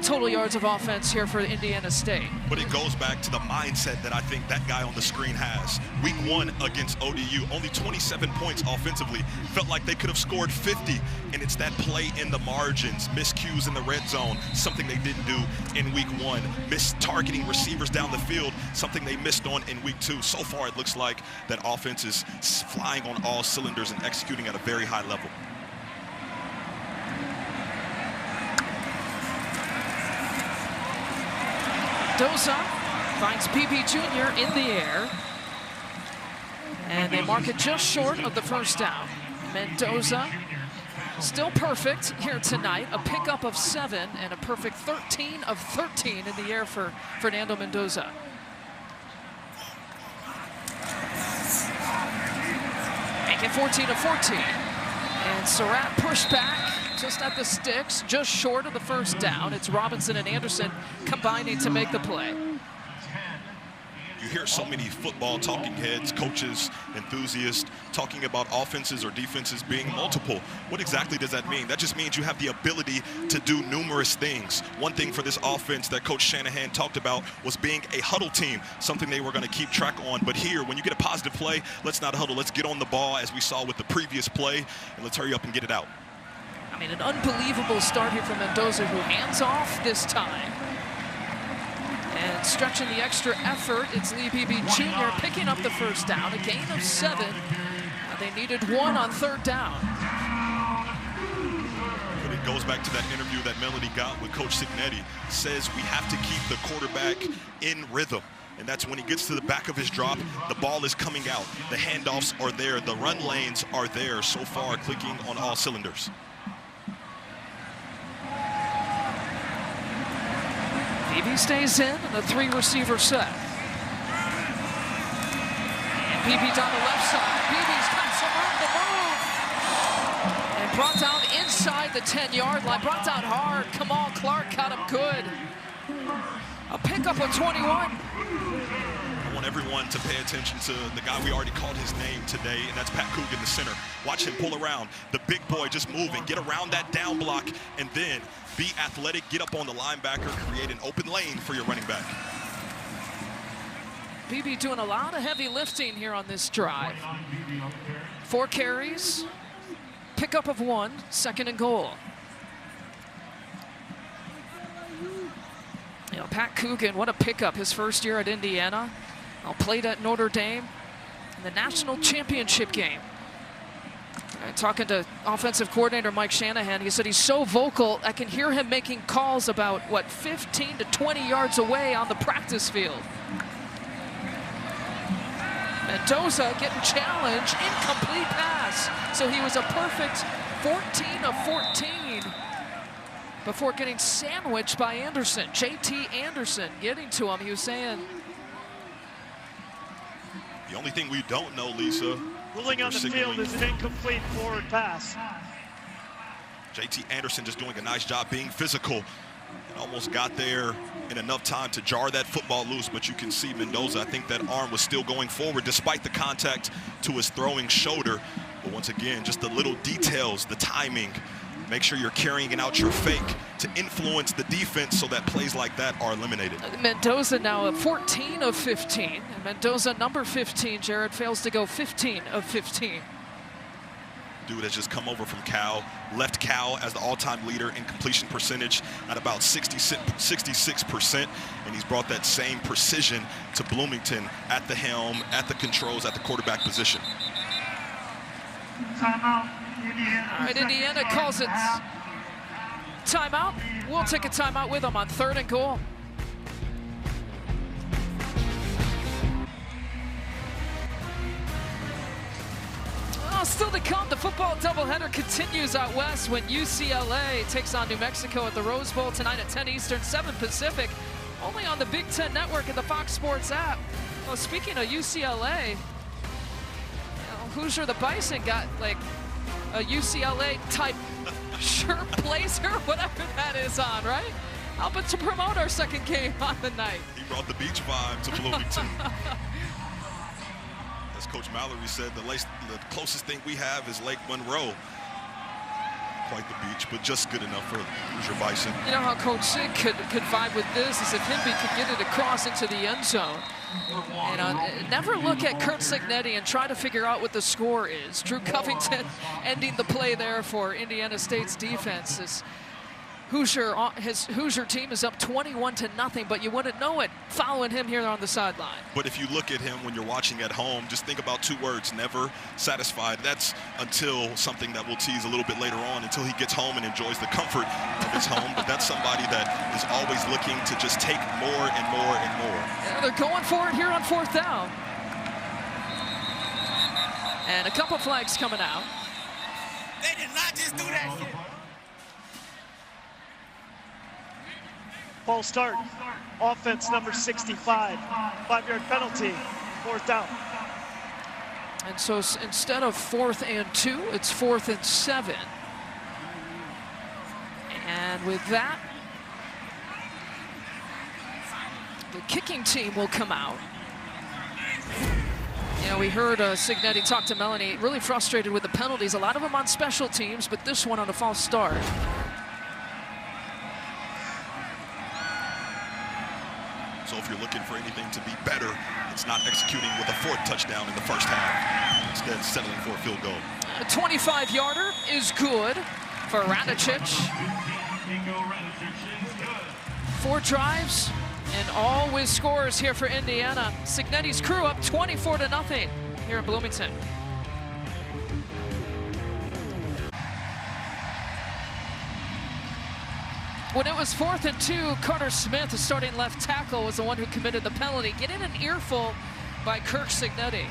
total yards of offense here for Indiana State. But it goes back to the mindset that I think that guy on the screen has. Week 1 against ODU, only 27 points offensively. Felt like they could have scored 50, and it's that play in the margins, miscues in the red zone, something they didn't do in week 1. Missed targeting receivers down the field, something they missed on in week 2. So far, it looks like that offense is flying on all cylinders and executing at a very high level. Mendoza finds PB Jr. in the air. And they mark it just short of the first down. Mendoza still perfect here tonight. A pickup of 7 and a perfect 13 of 13 in the air for Fernando Mendoza. Make it 14 of 14. And Surratt pushed back just at the sticks, just short of the first down. It's Robinson and Anderson combining to make the play. You hear so many football talking heads, coaches, enthusiasts talking about offenses or defenses being multiple. What exactly does that mean? That just means you have the ability to do numerous things. One thing for this offense that Coach Shanahan talked about was being a huddle team, something they were going to keep track on. But here, when you get a positive play, let's not huddle. Let's get on the ball as we saw with the previous play, and let's hurry up and get it out. I mean, an unbelievable start here from Mendoza, who hands off this time. And stretching the extra effort, it's Lee Beebe Jr. picking up the first down, a gain of 7. They needed 1 on third down. But it goes back to that interview that Melody got with Coach Signetti. Says we have to keep the quarterback in rhythm. And that's when he gets to the back of his drop, the ball is coming out. The handoffs are there. The run lanes are there. So far, clicking on all cylinders. Beebe stays in, and the 3-receiver set. And Beebe's on the left side. Beebe's got some room to move. And brought down inside the 10-yard line. Brought shot down hard. Kamal Clark caught him good. A pickup of 21. I want everyone to pay attention to the guy we already called his name today, and that's Pat Coogan, the center. Watch him pull around. The big boy just moving, get around that down block, and then be athletic, get up on the linebacker, create an open lane for your running back. BB doing a lot of heavy lifting here on this drive. 4 carries, pickup of 1, 2nd and goal. You know, Pat Coogan, what a pickup, his first year at Indiana. Played at Notre Dame in the national championship game. Talking to offensive coordinator Mike Shanahan, he said he's so vocal, I can hear him making calls about, 15 to 20 yards away on the practice field. Mendoza getting challenged, incomplete pass. So he was a perfect 14 of 14 before getting sandwiched by Anderson. JT Anderson getting to him. He was saying, the only thing we don't know, Lisa, ruling on the field is an incomplete forward pass. JT Anderson just doing a nice job being physical and almost got there in enough time to jar that football loose, but you can see Mendoza, I think that arm was still going forward despite the contact to his throwing shoulder. But once again, just the little details, the timing, make sure you're carrying out your fake to influence the defense so that plays like that are eliminated. Mendoza now at 14 of 15. And Mendoza, number 15, Jared, fails to go 15 of 15. Dude has just come over from Cal, left Cal as the all-time leader in completion percentage at about 66%, and he's brought that same precision to Bloomington at the helm, at the controls, at the quarterback position. Timeout. All right, Indiana calls it timeout. We'll take a timeout with them on 3rd and goal. Still to come, the football doubleheader continues out west when UCLA takes on New Mexico at the Rose Bowl tonight at 10 Eastern, 7 Pacific, only on the Big Ten Network and the Fox Sports app. Well, speaking of UCLA, Hoosier the Bison got like a UCLA-type shirt, blazer, whatever that is on, right? But to promote our 2nd game on the night. He brought the beach vibe to Bloomington. As Coach Mallory said, the closest thing we have is Lake Monroe. Quite the beach, but just good enough for Hoosier Bison. You know how Coach Sig could vibe with this is if Himby could get it across into the end zone. And never look at Kurt Signetti and try to figure out what the score is. Drew Covington ending the play there for Indiana State's defense. His Hoosier team is up 21-0, but you wouldn't know it following him here on the sideline. But if you look at him when you're watching at home, just think about 2 words: never satisfied. That's until something that we'll tease a little bit later on, until he gets home and enjoys the comfort of his home. But that's somebody that is always looking to just take more and more and more. Yeah, they're going for it here on 4th down. And a couple flags coming out. They did not just do that shit. False start. Offense number 65. 5-yard penalty. 4th down. And so instead of 4th and 2, it's 4th and 7. And with that, the kicking team will come out. You know, we heard Signetti talk to Melanie, really frustrated with the penalties. A lot of them on special teams, but this one on a false start. So if you're looking for anything to be better, it's not executing with a 4th touchdown in the first half. Instead, settling for a field goal. A 25-yarder is good for Radicic. 4 drives and all with scores here for Indiana. Signetti's crew up 24-0 here in Bloomington. When it was 4th and 2, Carter Smith, the starting left tackle, was the one who committed the penalty. Getting an earful by Kirk Signetti.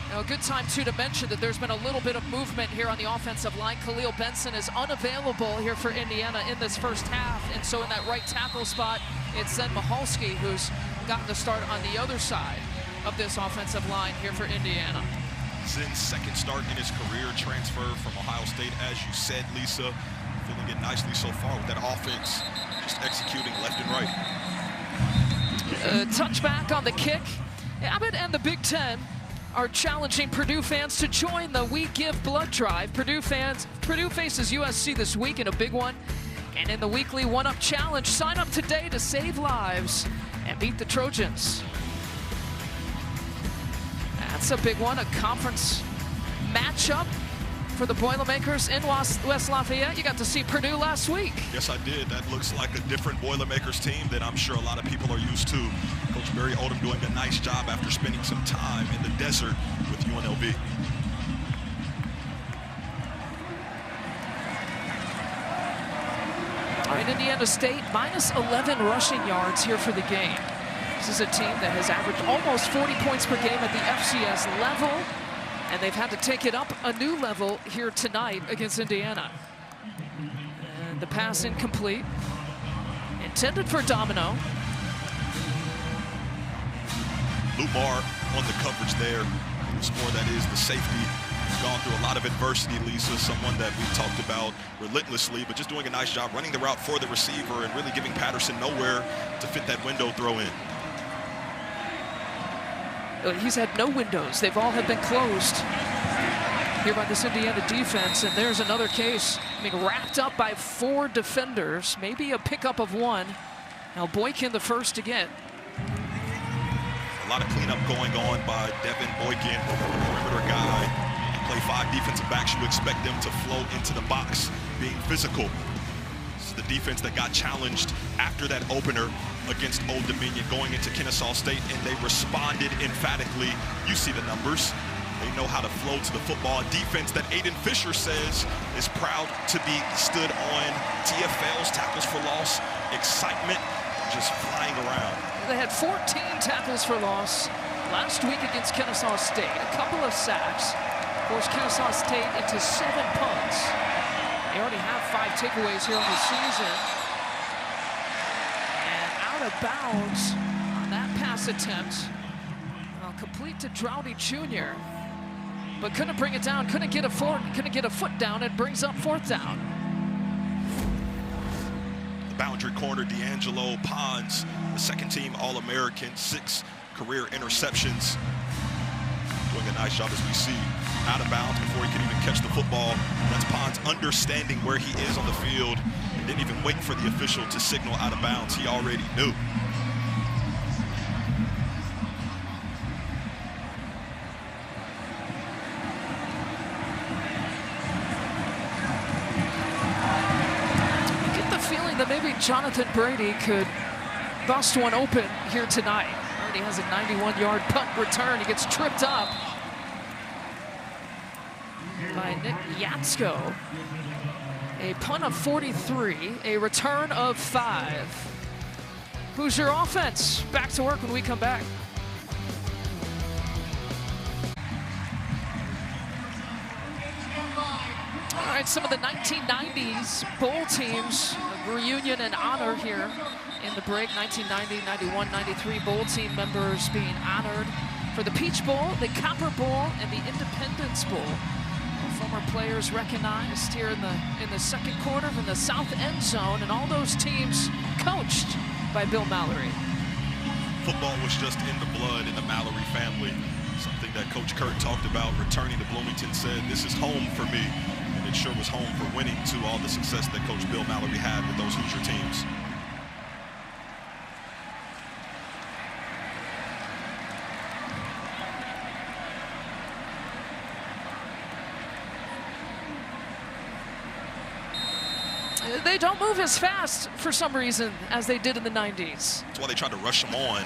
Now, a good time, too, to mention that there's been a little bit of movement here on the offensive line. Khalil Benson is unavailable here for Indiana in this first half. And so in that right tackle spot, it's Zen Michalski who's gotten the start on the other side of this offensive line here for Indiana. Zen's 2nd start in his career, transfer from Ohio State, as you said, Lisa. Filling it nicely so far with that offense, just executing left and right. Touchback on the kick. Abbott and the Big Ten are challenging Purdue fans to join the We Give Blood drive. Purdue faces USC this week in a big one. And in the weekly one-up challenge, sign up today to save lives and beat the Trojans. That's a big one, a conference matchup for the Boilermakers in West Lafayette. You got to see Purdue last week. Yes, I did. That looks like a different Boilermakers team that I'm sure a lot of people are used to. Coach Barry Odom doing a nice job after spending some time in the desert with UNLV. All right, Indiana State minus 11 rushing yards here for the game. This is a team that has averaged almost 40 points per game at the FCS level, and they've had to take it up a new level here tonight against Indiana. And the pass incomplete. Intended for Domino. Lumar on the coverage there. The score that is the safety. Gone through a lot of adversity, Lisa, someone that we've talked about relentlessly, but just doing a nice job running the route for the receiver and really giving Patterson nowhere to fit that window throw in. He's had no windows. They've all have been closed here by this Indiana defense, and there's another case. I mean, wrapped up by 4 defenders, maybe a pickup of 1. Now Boykin the first again. A lot of cleanup going on by Devin Boykin, perimeter guy. Play 5 defensive backs, you expect them to flow into the box, being physical. This is the defense that got challenged after that opener against Old Dominion going into Kennesaw State, and they responded emphatically. You see the numbers. They know how to flow to the football. A defense that Aiden Fisher says is proud to be stood on. TFL's tackles for loss, excitement just flying around. They had 14 tackles for loss last week against Kennesaw State. A couple of sacks. Forced Kennesaw State into 7 punts. They already have 5 takeaways here on the season. And out of bounds on that pass attempt. Complete to Droughty Jr. But couldn't bring it down, couldn't get a foot down. It brings up 4th down. The boundary corner, D'Angelo Pons, the second-team All-American, 6 career interceptions. Doing a nice job as we see. Out of bounds before he can even catch the football. That's Pons understanding where he is on the field. He didn't even wait for the official to signal out of bounds. He already knew. You get the feeling that maybe Jonathan Brady could bust one open here tonight. Already has a 91-yard punt return. He gets tripped up by Nick Yatsko. A punt of 43, a return of 5. Hoosier offense back to work when we come back. All right, some of the 1990s bowl teams, reunion and honor here in the break. 1990, 91, 93 bowl team members being honored for the Peach Bowl, the Copper Bowl, and the Independence Bowl. Former players recognized here in the second quarter from the south end zone, and all those teams coached by Bill Mallory. Football was just in the blood in the Mallory family. Something that Coach Kurt talked about returning to Bloomington, said, this is home for me. And it sure was home for winning to all the success that Coach Bill Mallory had with those Hoosier teams. They don't move as fast for some reason as they did in the 90s. That's why they tried to rush them on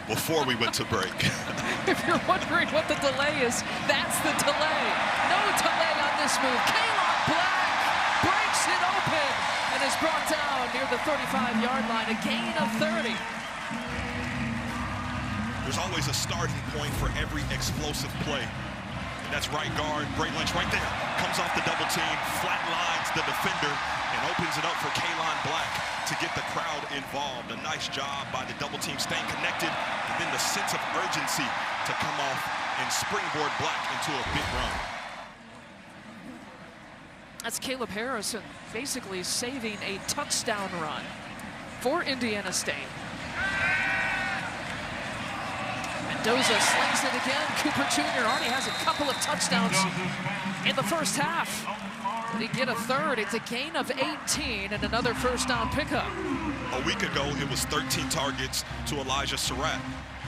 before we went to break. If you're wondering what the delay is, that's the delay. No delay on this move. Kaylon Black breaks it open and is brought down near the 35-yard line. A gain of 30. There's always a starting point for every explosive play. And that's right guard Bray Lynch right there. Comes off the double team, flatlines the defender, and opens it up for Kaylon Black to get the crowd involved. A nice job by the double team staying connected, and then the sense of urgency to come off and springboard Black into a big run. That's Caleb Harrison basically saving a touchdown run for Indiana State. Mendoza slings it again. Cooper Jr. already has a couple of touchdowns in the first half. Did he get a third? It's a gain of 18 and another first down pickup. A week ago, it was 13 targets to Elijah Surratt.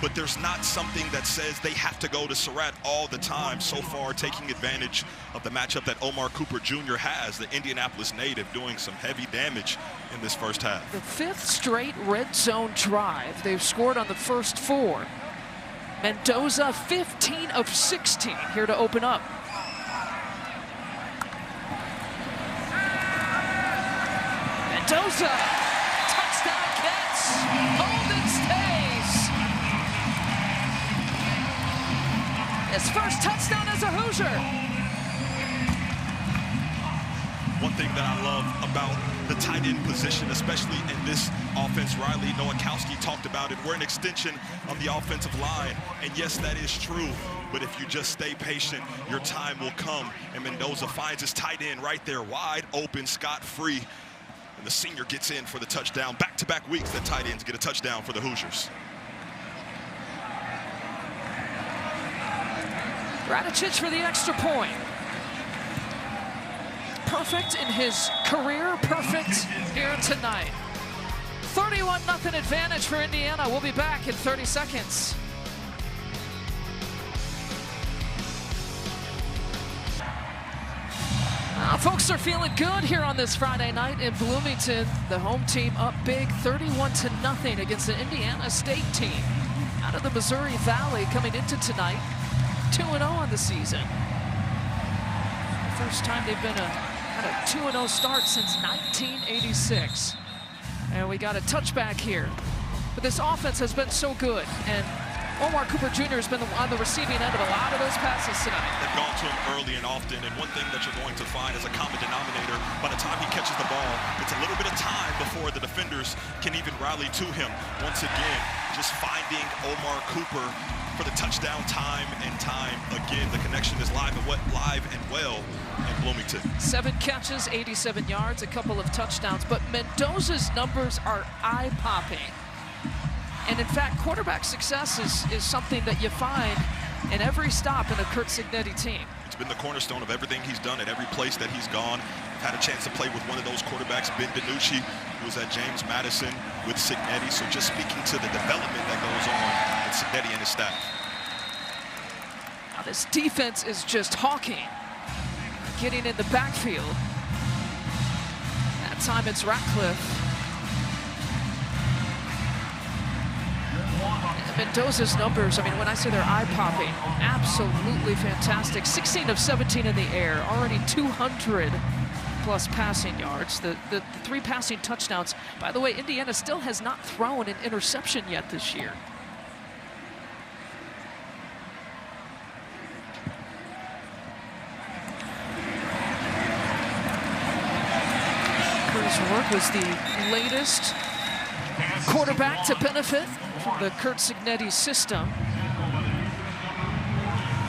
But there's not something that says they have to go to Surratt all the time. So far, taking advantage of the matchup that Omar Cooper Jr. has, the Indianapolis native, doing some heavy damage in this first half. The 5th straight red zone drive. They've scored on the first 4. Mendoza 15 of 16 here to open up. Mendoza, touchdown catch, Holden stays. His first touchdown as a Hoosier. One thing that I love about the tight end position, especially in this offense, Riley Nowakowski talked about it. We're an extension of the offensive line, and yes, that is true. But if you just stay patient, your time will come. And Mendoza finds his tight end right there, wide open, scot-free. And the senior gets in for the touchdown. Back-to-back weeks that tight ends get a touchdown for the Hoosiers. Radicic for the extra point. Perfect in his career, perfect here tonight. 31-0 advantage for Indiana. We'll be back in 30 seconds. Folks are feeling good here on this Friday night in Bloomington. The home team up big, 31-0 against the Indiana State team out of the Missouri Valley coming into tonight, 2-0 on the season. First time they've been had a 2-0 start since 1986. And we got a touchback here. But this offense has been so good, and Omar Cooper Jr. has been on the receiving end of a lot of those passes tonight. They've gone to him early and often, and one thing that you're going to find is a common denominator. By the time he catches the ball, it's a little bit of time before the defenders can even rally to him. Once again, just finding Omar Cooper for the touchdown time and time again. The connection is live and well in Bloomington. 7 catches, 87 yards, a couple of touchdowns, but Mendoza's numbers are eye-popping. And in fact, quarterback success is something that you find in every stop in a Curt Cignetti team. It's been the cornerstone of everything he's done at every place that he's gone. I've had a chance to play with one of those quarterbacks, Ben DiNucci, who was at James Madison with Cignetti. So just speaking to the development that goes on with Cignetti and his staff. Now this defense is just hawking, getting in the backfield. That time it's Ratcliffe. Mendoza's numbers, I mean, when I say they're eye-popping, absolutely fantastic. 16 of 17 in the air, already 200-plus passing yards. The 3 passing touchdowns. By the way, Indiana still has not thrown an interception yet this year. Curtis Rourke was the latest quarterback to benefit from the Curt Cignetti system.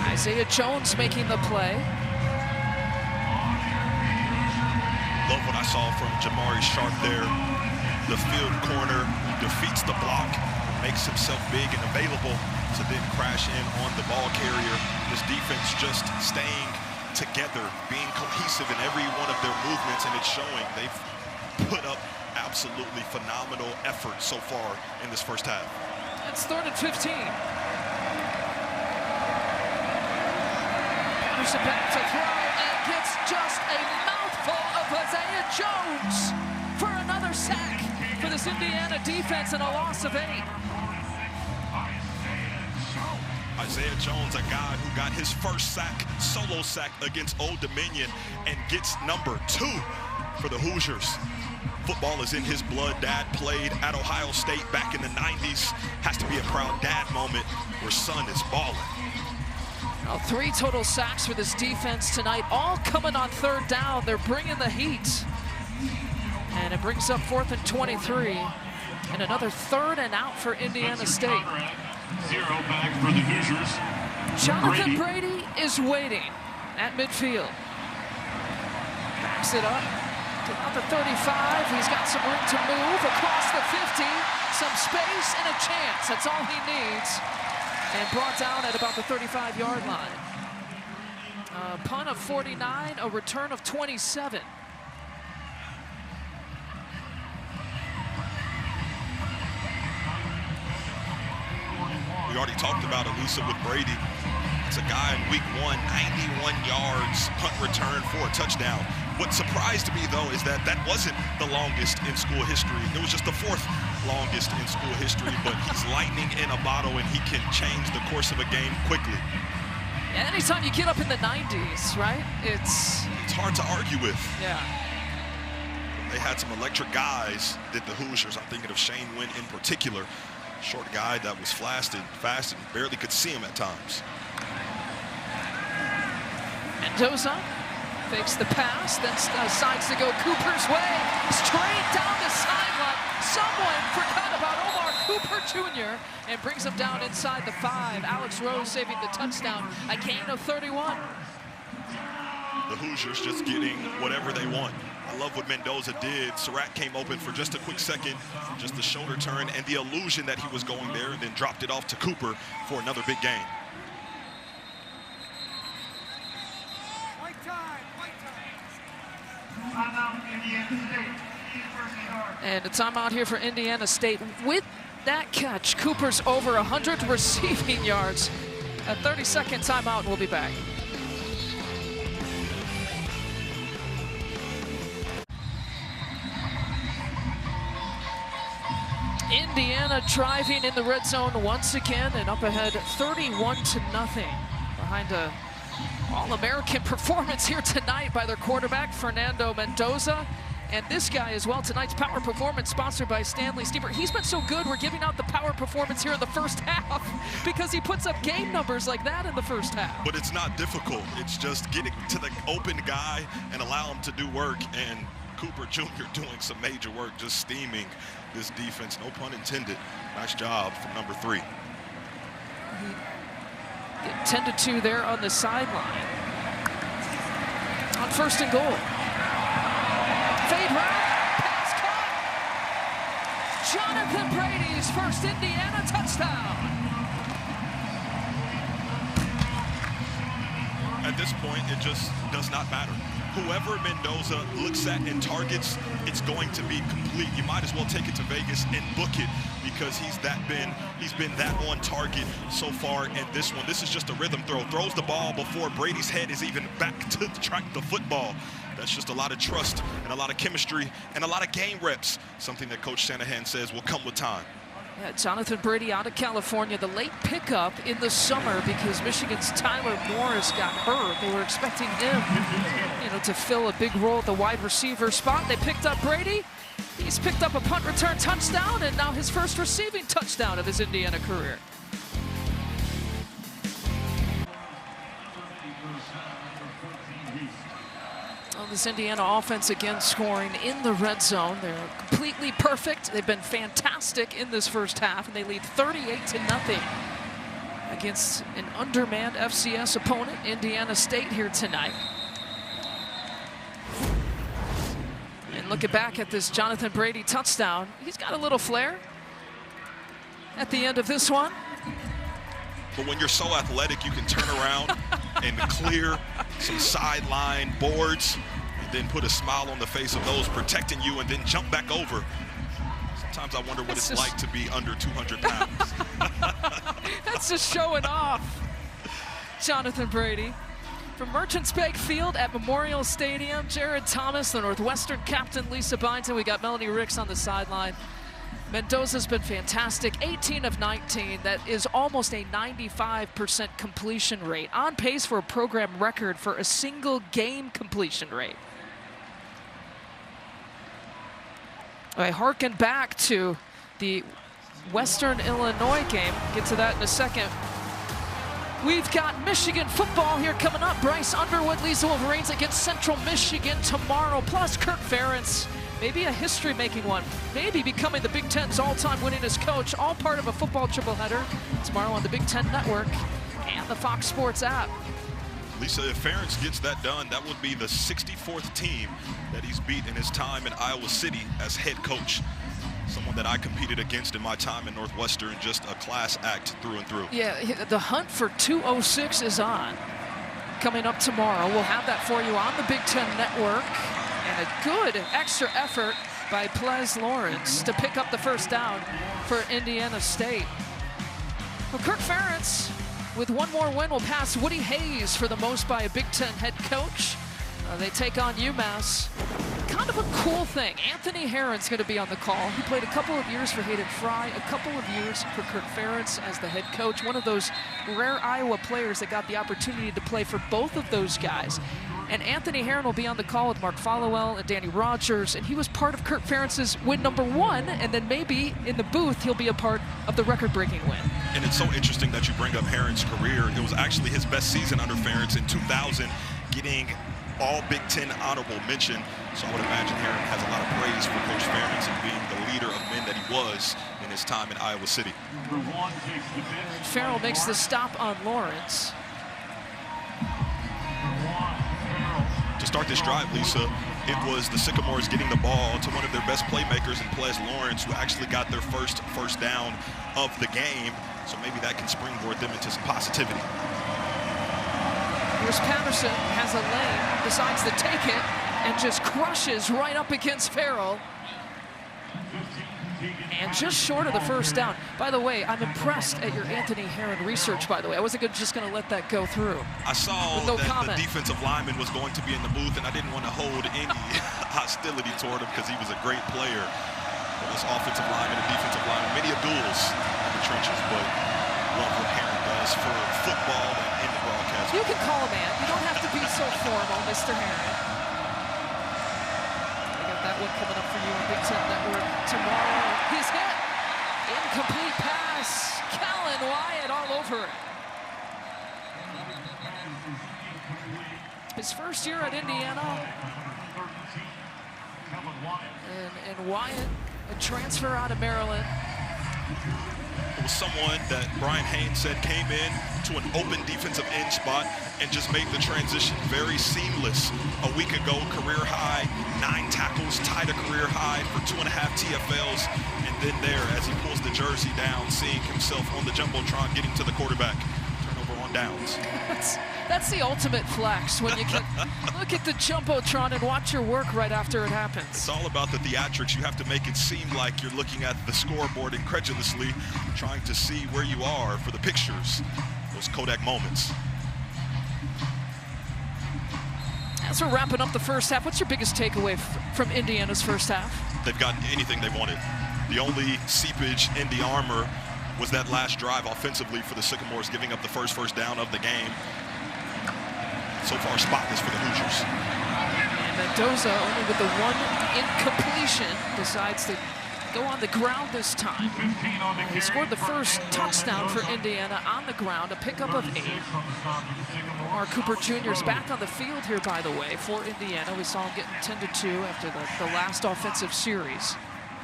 Isaiah Jones making the play. Love what I saw from Jamari Sharp there. The field corner defeats the block, makes himself big and available to then crash in on the ball carrier. This defense just staying together, being cohesive in every one of their movements, and it's showing. They've put up absolutely phenomenal effort so far in this first half. It's 3rd and 15. Anderson back to throw and gets just a mouthful of Isaiah Jones for another sack for this Indiana defense and a loss of 8. Isaiah Jones, a guy who got his first sack, solo sack against Old Dominion, and gets number 2 for the Hoosiers. Football is in his blood. Dad played at Ohio State back in the 90s. Has to be a proud dad moment where son is balling. Now 3 total sacks for this defense tonight, all coming on 3rd down. They're bringing the heat. And it brings up 4th and 23. And another 3rd and out for Indiana State. 0 back for the Hoosiers. Jonathan Brady is waiting at midfield. picks it up. About the 35, he's got some room to move across the 50, some space and a chance. That's all he needs. And brought down at about the 35-yard line. A punt of 49, a return of 27. We already talked about Elisa with Brady. It's a guy in week 1, 91 yards, punt return for a touchdown. What surprised me, though, is that that wasn't the longest in school history. It was just the 4th longest in school history, but he's lightning in a bottle, and he can change the course of a game quickly. Yeah, anytime you get up in the 90s, right? It's hard to argue with. Yeah. They had some electric guys, did the Hoosiers. I'm thinking of Shane Wynn in particular. Short guy that was fast and barely could see him at times. Mendoza fakes the pass, then decides to go Cooper's way. Straight down the sideline. Someone forgot about Omar Cooper Jr. and brings him down inside the 5. Alex Rose saving the touchdown. A gain of 31. The Hoosiers just getting whatever they want. I love what Mendoza did. Surratt came open for just a quick second, just the shoulder turn and the illusion that he was going there, and then dropped it off to Cooper for another big gain. And a timeout here for Indiana State. With that catch, Cooper's over 100 receiving yards. A 30-second timeout, and we'll be back. Indiana driving in the red zone once again and up ahead 31-0 behind a All-American performance here tonight by their quarterback, Fernando Mendoza. And this guy as well, tonight's Power Performance sponsored by Stanley Steemer. He's been so good, we're giving out the Power Performance here in the first half because he puts up game numbers like that in the first half. But it's not difficult. It's just getting to the open guy and allow him to do work. And Cooper Jr. doing some major work, just steaming this defense, no pun intended. Nice job from number 3. 10-2 there on the sideline. On 1st and goal. Fade route, pass caught. Jonathan Brady's first Indiana touchdown. At this point, it just does not matter. Whoever Mendoza looks at and targets, it's going to be complete. You might as well take it to Vegas and book it because he's been that on target so far in this one. This is just a rhythm throw. Throws the ball before Brady's head is even back to track the football. That's just a lot of trust and a lot of chemistry and a lot of game reps, something that Coach Shanahan says will come with time. Yeah, Jonathan Brady out of California, the late pickup in the summer because Michigan's Tyler Morris got hurt. They were expecting him, to fill a big role at the wide receiver spot. They picked up Brady. He's picked up a punt return touchdown and now his first receiving touchdown of his Indiana career. Well, this Indiana offense again scoring in the red zone. They're completely perfect. They've been fantastic in this first half, and they lead 38-0 against an undermanned FCS opponent, Indiana State, here tonight. And looking back at this Jonathan Brady touchdown, he's got a little flair at the end of this one. But when you're so athletic, you can turn around and clear some sideline boards and then put a smile on the face of those protecting you and then jump back over. Sometimes I wonder what it's like to be under 200 pounds. That's just showing off. Jonathan Brady. From Merchants Bank Field at Memorial Stadium, Jared Thomas, the Northwestern captain, Lisa Byington. We got Melanie Ricks on the sideline. Mendoza's been fantastic, 18 of 19. That is almost a 95% completion rate, on pace for a program record for a single game completion rate. I harken back to the Western Illinois game. Get to that in a second. We've got Michigan football here coming up. Bryce Underwood leads the Wolverines against Central Michigan tomorrow, plus Kirk Ferentz. Maybe a history-making one. Maybe becoming the Big Ten's all-time winningest coach. All part of a football triple header tomorrow on the Big Ten Network and the Fox Sports app. Lisa, if Ferentz gets that done, that would be the 64th team that he's beat in his time in Iowa City as head coach. Someone that I competed against in my time in Northwestern, just a class act through and through. Yeah, the hunt for 206 is on. Coming up tomorrow, we'll have that for you on the Big Ten Network. And a good extra effort by Ples Lawrence to pick up the first down for Indiana State. Well, Kirk Ferentz, with one more win, will pass Woody Hayes for the most by a Big Ten head coach. They take on UMass. Kind of a cool thing. Anthony Herron's going to be on the call. He played a couple of years for Hayden Fry, a couple of years for Kirk Ferentz as the head coach. One of those rare Iowa players that got the opportunity to play for both of those guys. And Anthony Herron will be on the call with Mark Followell and Danny Rogers, and he was part of Kirk Ferentz's win #1, and then maybe in the booth he'll be a part of the record-breaking win. And it's so interesting that you bring up Herron's career. It was actually his best season under Ferentz in 2000, getting all Big Ten honorable mention. So I would imagine Herron has a lot of praise for Coach Ferentz and being the leader of men that he was in his time in Iowa City. Farrell makes the stop on Lawrence. To start this drive, Lisa, it was the Sycamores getting the ball to one of their best playmakers in Ples Lawrence, who actually got their first down of the game. So maybe that can springboard them into some positivity. Here's Patterson, has a lane, decides to take it, and just crushes right up against Farrell. And just short of the first down. By the way, I'm impressed at your Anthony Herron research, by the way. I wasn't just going to let that go through. I saw that the defensive lineman was going to be in the booth, and I didn't want to hold any hostility toward him because he was a great player. But this offensive lineman and defensive lineman, many duels in the trenches, but love what Herron does for football and in the broadcast. You can call him, man. You don't have to be so formal, Mr. Herron. I got that one coming up for you on Big Ten Network tomorrow. He's hit. Incomplete pass. Callan Wyatt all over it. His first year at Indiana. And Wyatt, a transfer out of Maryland. It was someone that Brian Haynes said came in to an open defensive end spot and just made the transition very seamless. A week ago, career high, 9 tackles, tied a career high for 2.5 TFLs. And then there, as he pulls the jersey down, seeing himself on the Jumbotron, getting to the quarterback. Turnover on downs. That's the ultimate flex, when you can look at the Jumbotron and watch your work right after it happens. It's all about the theatrics. You have to make it seem like you're looking at the scoreboard incredulously, trying to see where you are for the pictures, those Kodak moments. As we're wrapping up the first half, what's your biggest takeaway from Indiana's first half? They've gotten anything they wanted. The only seepage in the armor was that last drive offensively for the Sycamores, giving up the first down of the game. So far, spotless for the Hoosiers. And Mendoza, only with the one incompletion, decides to go on the ground this time. He scored the first touchdown for Indiana on the ground, a pickup of 8. Mark Cooper Jr. is back on the field here, by the way, for Indiana. We saw him getting 10-2 after the last offensive series.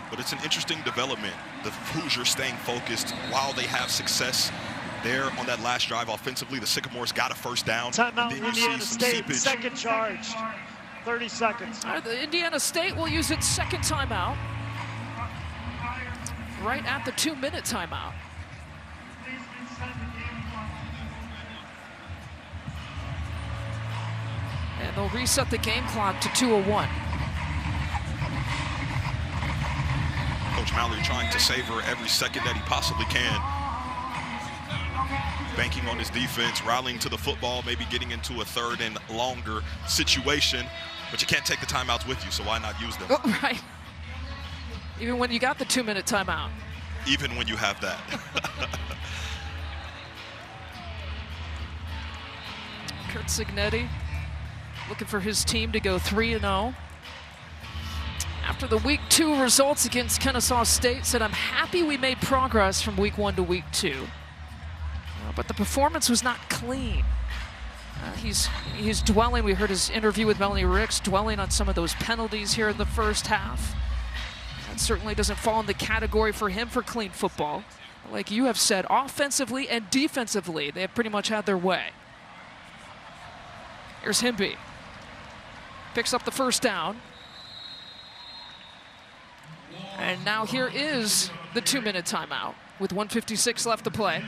But it's an interesting development. The Hoosiers staying focused while they have success. There on that last drive offensively, the Sycamores got a first down. Timeout, Indiana State, second charge, 30 seconds. The Indiana State will use its second timeout right at the 2-minute timeout. And they'll reset the game clock to 2:01. Coach Mallory trying to savor every second that he possibly can. Banking on his defense, rallying to the football, maybe getting into a 3rd and longer situation. But you can't take the timeouts with you, so why not use them? Oh, right. Even when you got the 2-minute timeout. Even when you have that. Kurt Cignetti looking for his team to go 3-0. After the week 2 results against Kennesaw State, said, I'm happy we made progress from week 1 to week 2. But the performance was not clean. He's dwelling, we heard his interview with Melanie Ricks, dwelling on some of those penalties here in the first half. That certainly doesn't fall in the category for him for clean football. Like you have said, offensively and defensively, they have pretty much had their way. Here's Himby. Picks up the first down. And now here is the 2-minute timeout with 1:56 left to play.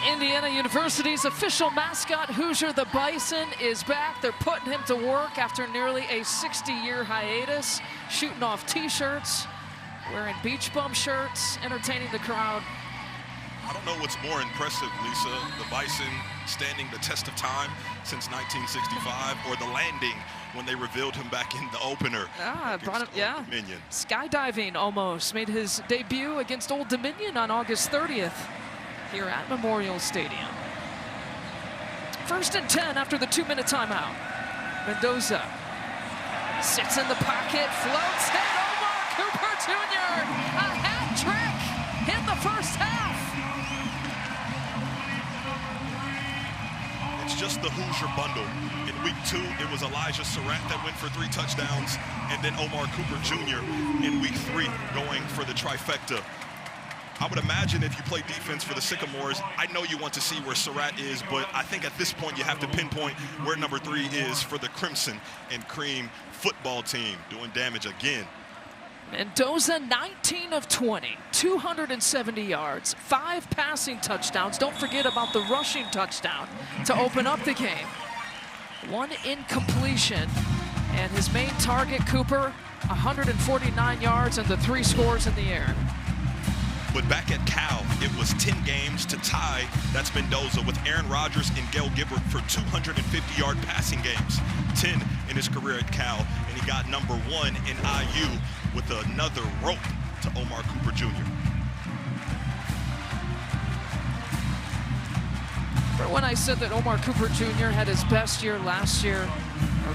Indiana University's official mascot, Hoosier the Bison, is back. They're putting him to work after nearly a 60-year hiatus, shooting off T-shirts, wearing beach bum shirts, entertaining the crowd. I don't know what's more impressive, Lisa, the Bison standing the test of time since 1965, or the landing when they revealed him back in the opener. Brought him, yeah. Dominion. Skydiving almost, made his debut against Old Dominion on August 30th here at Memorial Stadium. 1st and 10 after the 2-minute timeout. Mendoza sits in the pocket, floats, and Omar Cooper Jr. a hat trick in the first half. It's just the Hoosier bundle. In week 2, it was Elijah Surratt that went for 3 touchdowns, and then Omar Cooper Jr. in week 3 going for the trifecta. I would imagine if you play defense for the Sycamores, I know you want to see where Surratt is, but I think at this point you have to pinpoint where number 3 is for the Crimson and Cream football team, doing damage again. Mendoza, 19 of 20, 270 yards, 5 passing touchdowns. Don't forget about the rushing touchdown to open up the game. 1 incompletion, and his main target, Cooper, 149 yards and the 3 scores in the air. But back at Cal, it was 10 games to tie. That's Mendoza with Aaron Rodgers and Gail Gibbert for 250-yard passing games. 10 in his career at Cal, and he got number 1 in IU with another rope to Omar Cooper Jr. When I said that Omar Cooper Jr. had his best year last year,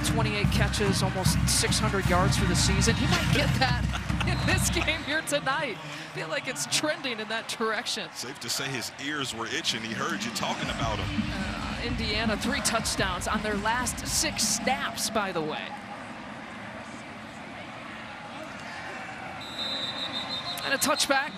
28 catches, almost 600 yards for the season, he might get that in this game here tonight. I feel like it's trending in that direction. Safe to say his ears were itching. He heard you talking about him. Indiana, 3 touchdowns on their last 6 snaps, by the way. And a touchback.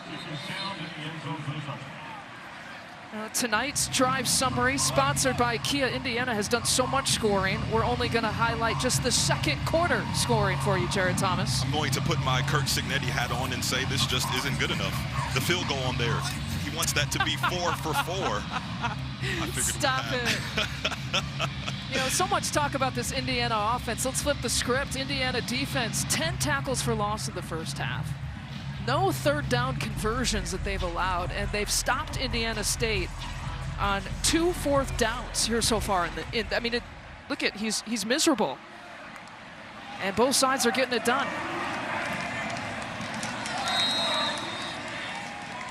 Tonight's drive summary, sponsored by Kia. Indiana has done so much scoring. We're only going to highlight just the second quarter scoring for you, Jared Thomas. I'm going to put my Kurt Cignetti hat on and say this just isn't good enough. The field goal on there, he wants that to be 4 for 4. Stop it. You know, so much talk about this Indiana offense. Let's flip the script. Indiana defense, 10 tackles for loss in the first half. No 3rd down conversions that they've allowed, and they've stopped Indiana State on 2 4th downs here so far. I mean, look at, he's miserable. And both sides are getting it done.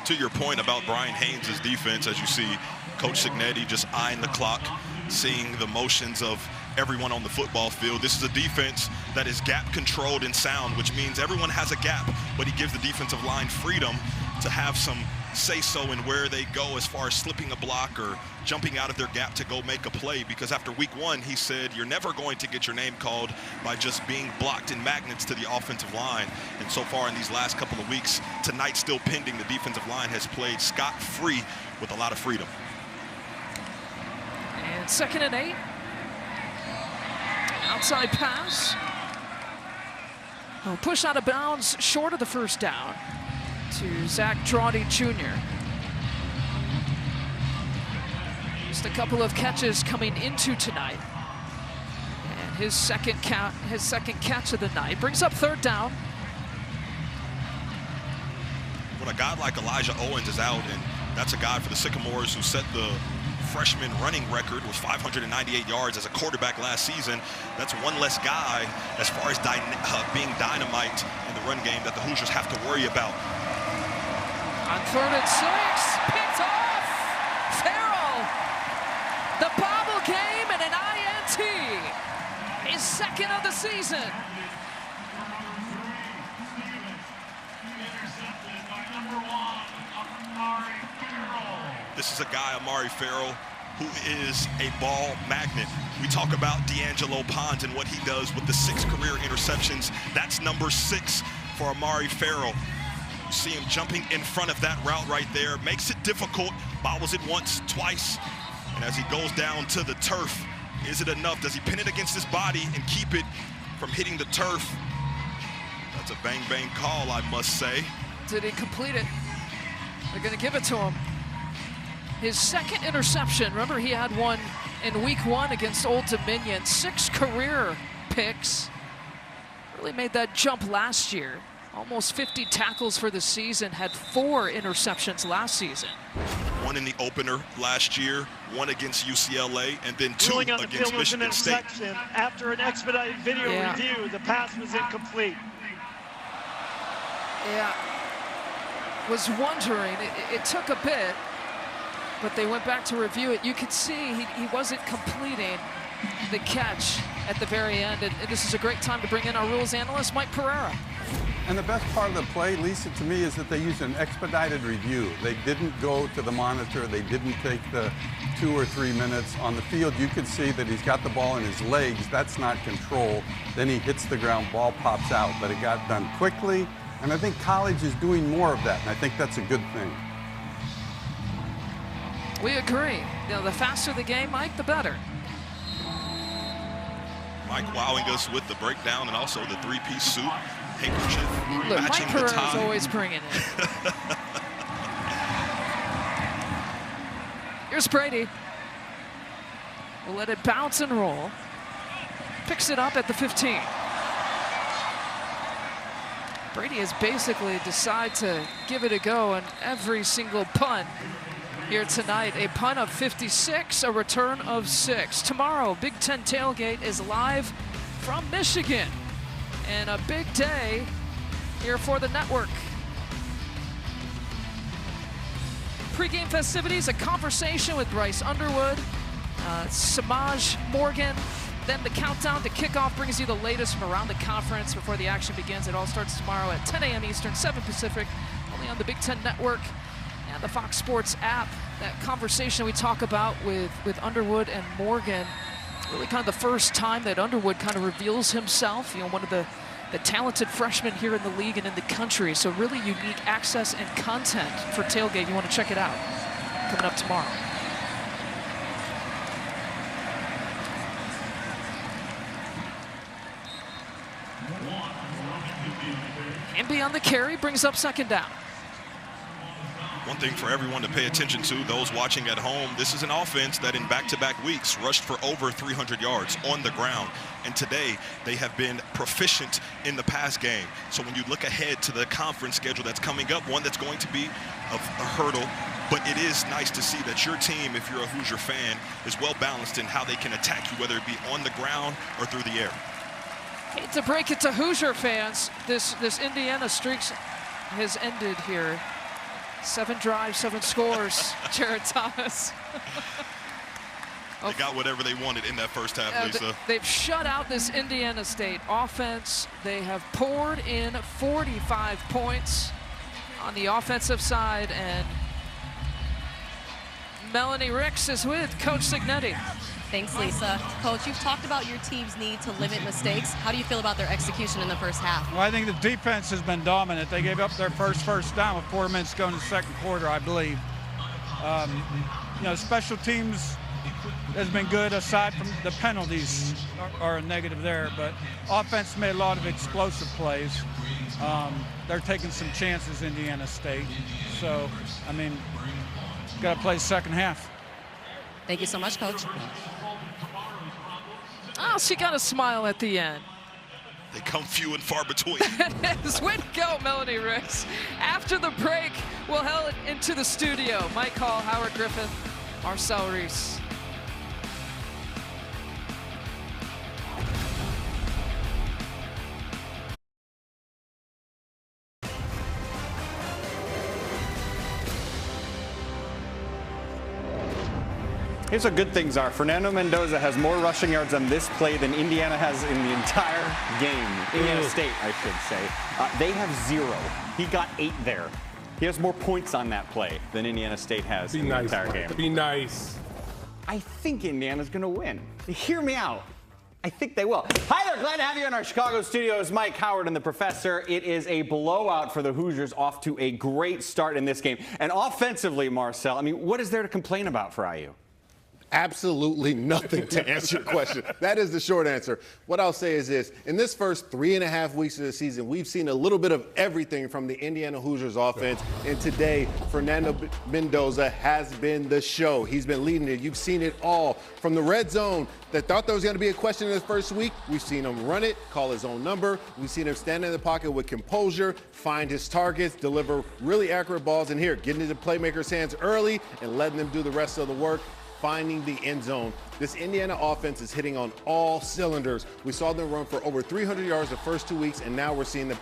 To your point about Brian Haynes' defense, as you see Coach Cignetti just eyeing the clock, seeing the motions of everyone on the football field. This is a defense that is gap controlled and sound, which means everyone has a gap, but he gives the defensive line freedom to have some say-so in where they go as far as slipping a block or jumping out of their gap to go make a play, because after week 1, he said, you're never going to get your name called by just being blocked in magnets to the offensive line. And so far in these last couple of weeks, tonight still pending, the defensive line has played scot-free with a lot of freedom. And 2nd and 8. Outside pass. Push out of bounds short of the first down to Zach Drawdy Jr. Just a couple of catches coming into tonight. And his second catch of the night brings up 3rd down. When a guy like Elijah Owens is out, and that's a guy for the Sycamores who set the freshman running record with 598 yards as a quarterback last season. That's one less guy as far as being dynamite in the run game that the Hoosiers have to worry about. On 3rd and 6, picked off. Farrell, the bobble game and an INT. His 2nd of the season. This is a guy, Amari Farrell, who is a ball magnet. We talk about D'Angelo Pons and what he does with the 6 career interceptions. That's number 6 for Amari Farrell. You see him jumping in front of that route right there. Makes it difficult, bobbles it once, twice. And as he goes down to the turf, is it enough? Does he pin it against his body and keep it from hitting the turf? That's a bang-bang call, I must say. Did he complete it? They're going to give it to him. His 2nd interception. Remember, he had one in week 1 against Old Dominion. 6 career picks. Really made that jump last year. Almost 50 tackles for the season. Had 4 interceptions last season. 1 in the opener last year, 1 against UCLA, and then 2 Ruling on the against field was an Michigan State. interception. After an expedited video review, the pass was incomplete. Yeah, was wondering, it took a bit, but they went back to review it. You could see he wasn't completing the catch at the very end, and this is a great time to bring in our rules analyst, Mike Pereira. And the best part of the play, Lisa, to me, is that they used an expedited review. They didn't go to the monitor. They didn't take the 2 or 3 minutes. On the field, you could see that he's got the ball in his legs. That's not control. Then he hits the ground, ball pops out, but it got done quickly. And I think college is doing more of that, and I think that's a good thing. We agree. You know, the faster the game, Mike, the better. Mike wowing us with the breakdown and also the 3-piece suit, handkerchief, look, matching Mike the Pereira's tie. always bringing it. Here's Brady. We'll let it bounce and roll. Picks it up at the 15. Brady has basically decided to give it a go on every single punt here tonight. A punt of 56, a return of 6. Tomorrow, Big Ten Tailgate is live from Michigan. And a big day here for the network. Pre-game festivities, a conversation with Bryce Underwood, Samaj Morgan. Then the countdown to kickoff brings you the latest from around the conference before the action begins. It all starts tomorrow at 10 a.m. Eastern, 7 Pacific, only on the Big Ten Network and the Fox Sports app. That conversation we talk about with Underwood and Morgan, really kind of the first time that Underwood kind of reveals himself, you know, one of the talented freshmen here in the league and in the country. So really unique access and content for Tailgate. You want to check it out. Coming up tomorrow. Amby on the carry, brings up 2nd down. One thing for everyone to pay attention to, those watching at home, this is an offense that in back-to-back weeks rushed for over 300 yards on the ground. And today, they have been proficient in the pass game. So when you look ahead to the conference schedule that's coming up, one that's going to be a hurdle, but it is nice to see that your team, if you're a Hoosier fan, is well-balanced in how they can attack you, whether it be on the ground or through the air. Hate to break it to Hoosier fans, this Indiana streak has ended here. 7 drives, 7 scores. Jared Thomas. They got whatever they wanted in that first half, Lisa. They've shut out this Indiana State offense. They have poured in 45 points on the offensive side, and Melanie Ricks is with Coach Signetti. Thanks, Lisa. Coach, you've talked about your team's need to limit mistakes. How do you feel about their execution in the first half? Well, I think the defense has been dominant. They gave up their first down with 4 minutes going in the 2nd quarter, I believe. You know, special teams has been good aside from the penalties are a negative there, but offense made a lot of explosive plays. They're taking some chances, Indiana State. So, I mean, got to play the 2nd half. Thank you so much, Coach. Oh, she got a smile at the end. They come few and far between. It is. Way to go, Melanie Ricks. After the break, we'll head into the studio. Mike Hall, Howard Griffith, Marcel Reese. Here's what good things are. Fernando Mendoza has more rushing yards on this play than Indiana has in the entire game. Indiana State, I should say. They have 0. He got 8 there. He has more points on that play than Indiana State has in the entire game. Be nice. I think Indiana's going to win. Hear me out. I think they will. Hi there, glad to have you in our Chicago studios. Mike Howard and the Professor. It is a blowout for the Hoosiers, off to a great start in this game. And offensively, Marcel, I mean, what is there to complain about for IU? Absolutely nothing, to answer your question. That is the short answer. What I'll say is this. In this first 3.5 weeks of the season, we've seen a little bit of everything from the Indiana Hoosiers offense. And today, Fernando Mendoza has been the show. He's been leading it. You've seen it all. From the red zone, that thought there was going to be a question in his first week, we've seen him run it, call his own number. We've seen him stand in the pocket with composure, find his targets, deliver really accurate balls. And here, getting into playmakers' hands early and letting them do the rest of the work. Finding the end zone. This Indiana offense is hitting on all cylinders. We saw them run for over 300 yards the first 2 weeks, and now we're seeing the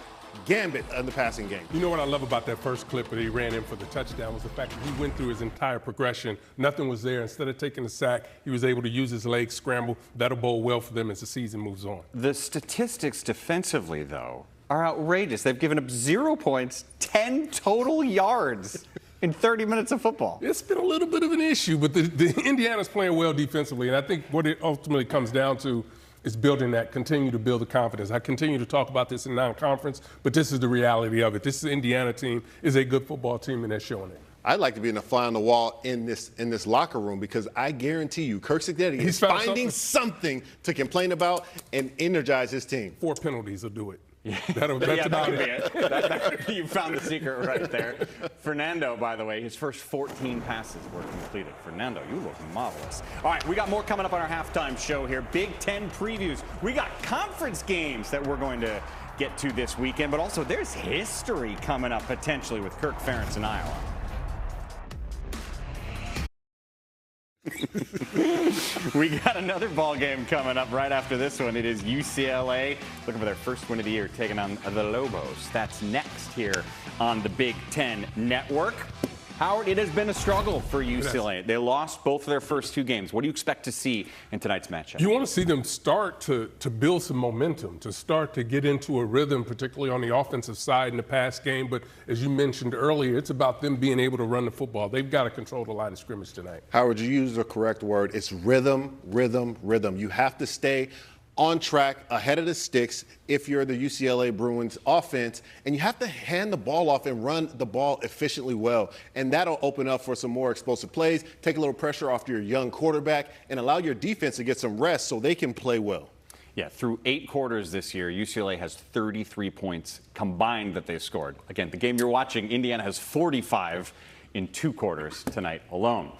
gambit of the passing game. You know what I love about that first clip that he ran in for the touchdown was the fact that he went through his entire progression. Nothing was there. Instead of taking the sack, he was able to use his legs, scramble. That'll bode well for them as the season moves on. The statistics defensively, though, are outrageous. They've given up 0 points, 10 total yards in 30 minutes of football. It's been a little bit of an issue, but the Indiana's playing well defensively, and I think what it ultimately comes down to is building that, continue to build the confidence. I continue to talk about this in non-conference, but this is the reality of it. This Indiana team is a good football team, and they're showing it. I'd like to be in a fly on the wall in this locker room, because I guarantee you, Kirk Cignetti is finding something to complain about and energize his team. 4 penalties will do it. Yeah. That's about it. You found the secret right there. Fernando, by the way, his first 14 passes were completed. Fernando, you look marvelous. All right, we got more coming up on our halftime show here. Big Ten previews. We got conference games that we're going to get to this weekend, but also there's history coming up potentially with Kirk Ferentz in Iowa. We got another ball game coming up right after this one. It is UCLA looking for their first win of the year, taking on the Lobos. That's next here on the Big Ten Network. Howard, it has been a struggle for UCLA. They lost both of their first 2 games. What do you expect to see in tonight's matchup? You want to see them start to build some momentum, to start to get into a rhythm, particularly on the offensive side in the pass game. But as you mentioned earlier, it's about them being able to run the football. They've got to control the line of scrimmage tonight. Howard, you used the correct word. It's rhythm, rhythm, rhythm. You have to stay on track, ahead of the sticks if you're the UCLA Bruins offense, and you have to hand the ball off and run the ball efficiently well. And that'll open up for some more explosive plays, take a little pressure off your young quarterback, and allow your defense to get some rest so they can play well. Yeah, through 8 quarters this year, UCLA has 33 points combined that they've scored. Again, the game you're watching, Indiana has 45 in 2 quarters tonight alone.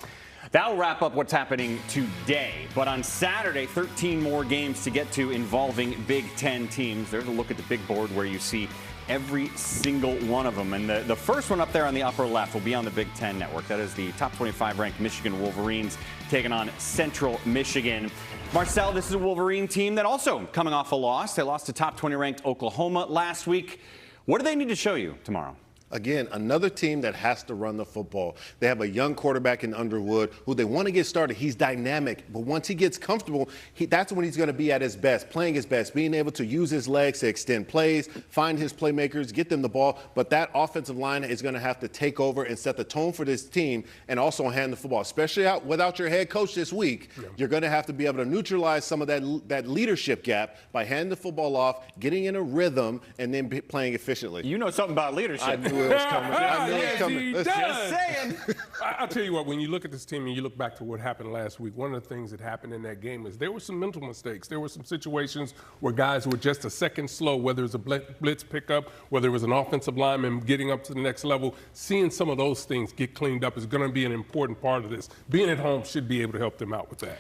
That'll wrap up what's happening today. But on Saturday, 13 more games to get to involving Big Ten teams. There's a look at the big board where you see every single one of them. And the first one up there on the upper left will be on the Big Ten Network. That is the top 25 ranked Michigan Wolverines taking on Central Michigan. Marcel, this is a Wolverine team that also coming off a loss. They lost to top 20 ranked Oklahoma last week. What do they need to show you tomorrow? Again, another team that has to run the football. They have a young quarterback in Underwood who they want to get started. He's dynamic, but once he gets comfortable, that's when he's going to be at his best, playing his best, being able to use his legs to extend plays, find his playmakers, get them the ball. But that offensive line is going to have to take over and set the tone for this team and also hand the football, especially without your head coach this week. Yeah. You're going to have to be able to neutralize some of that leadership gap by handing the football off, getting in a rhythm, and then playing efficiently. You know something about leadership. I knew it was coming. I knew it was coming. Just saying. I'll tell you what, when you look at this team and you look back to what happened last week, one of the things that happened in that game is there were some mental mistakes. There were some situations where guys were just a second slow, whether it was a blitz pickup, whether it was an offensive lineman getting up to the next level. Seeing some of those things get cleaned up is going to be an important part of this. Being at home should be able to help them out with that.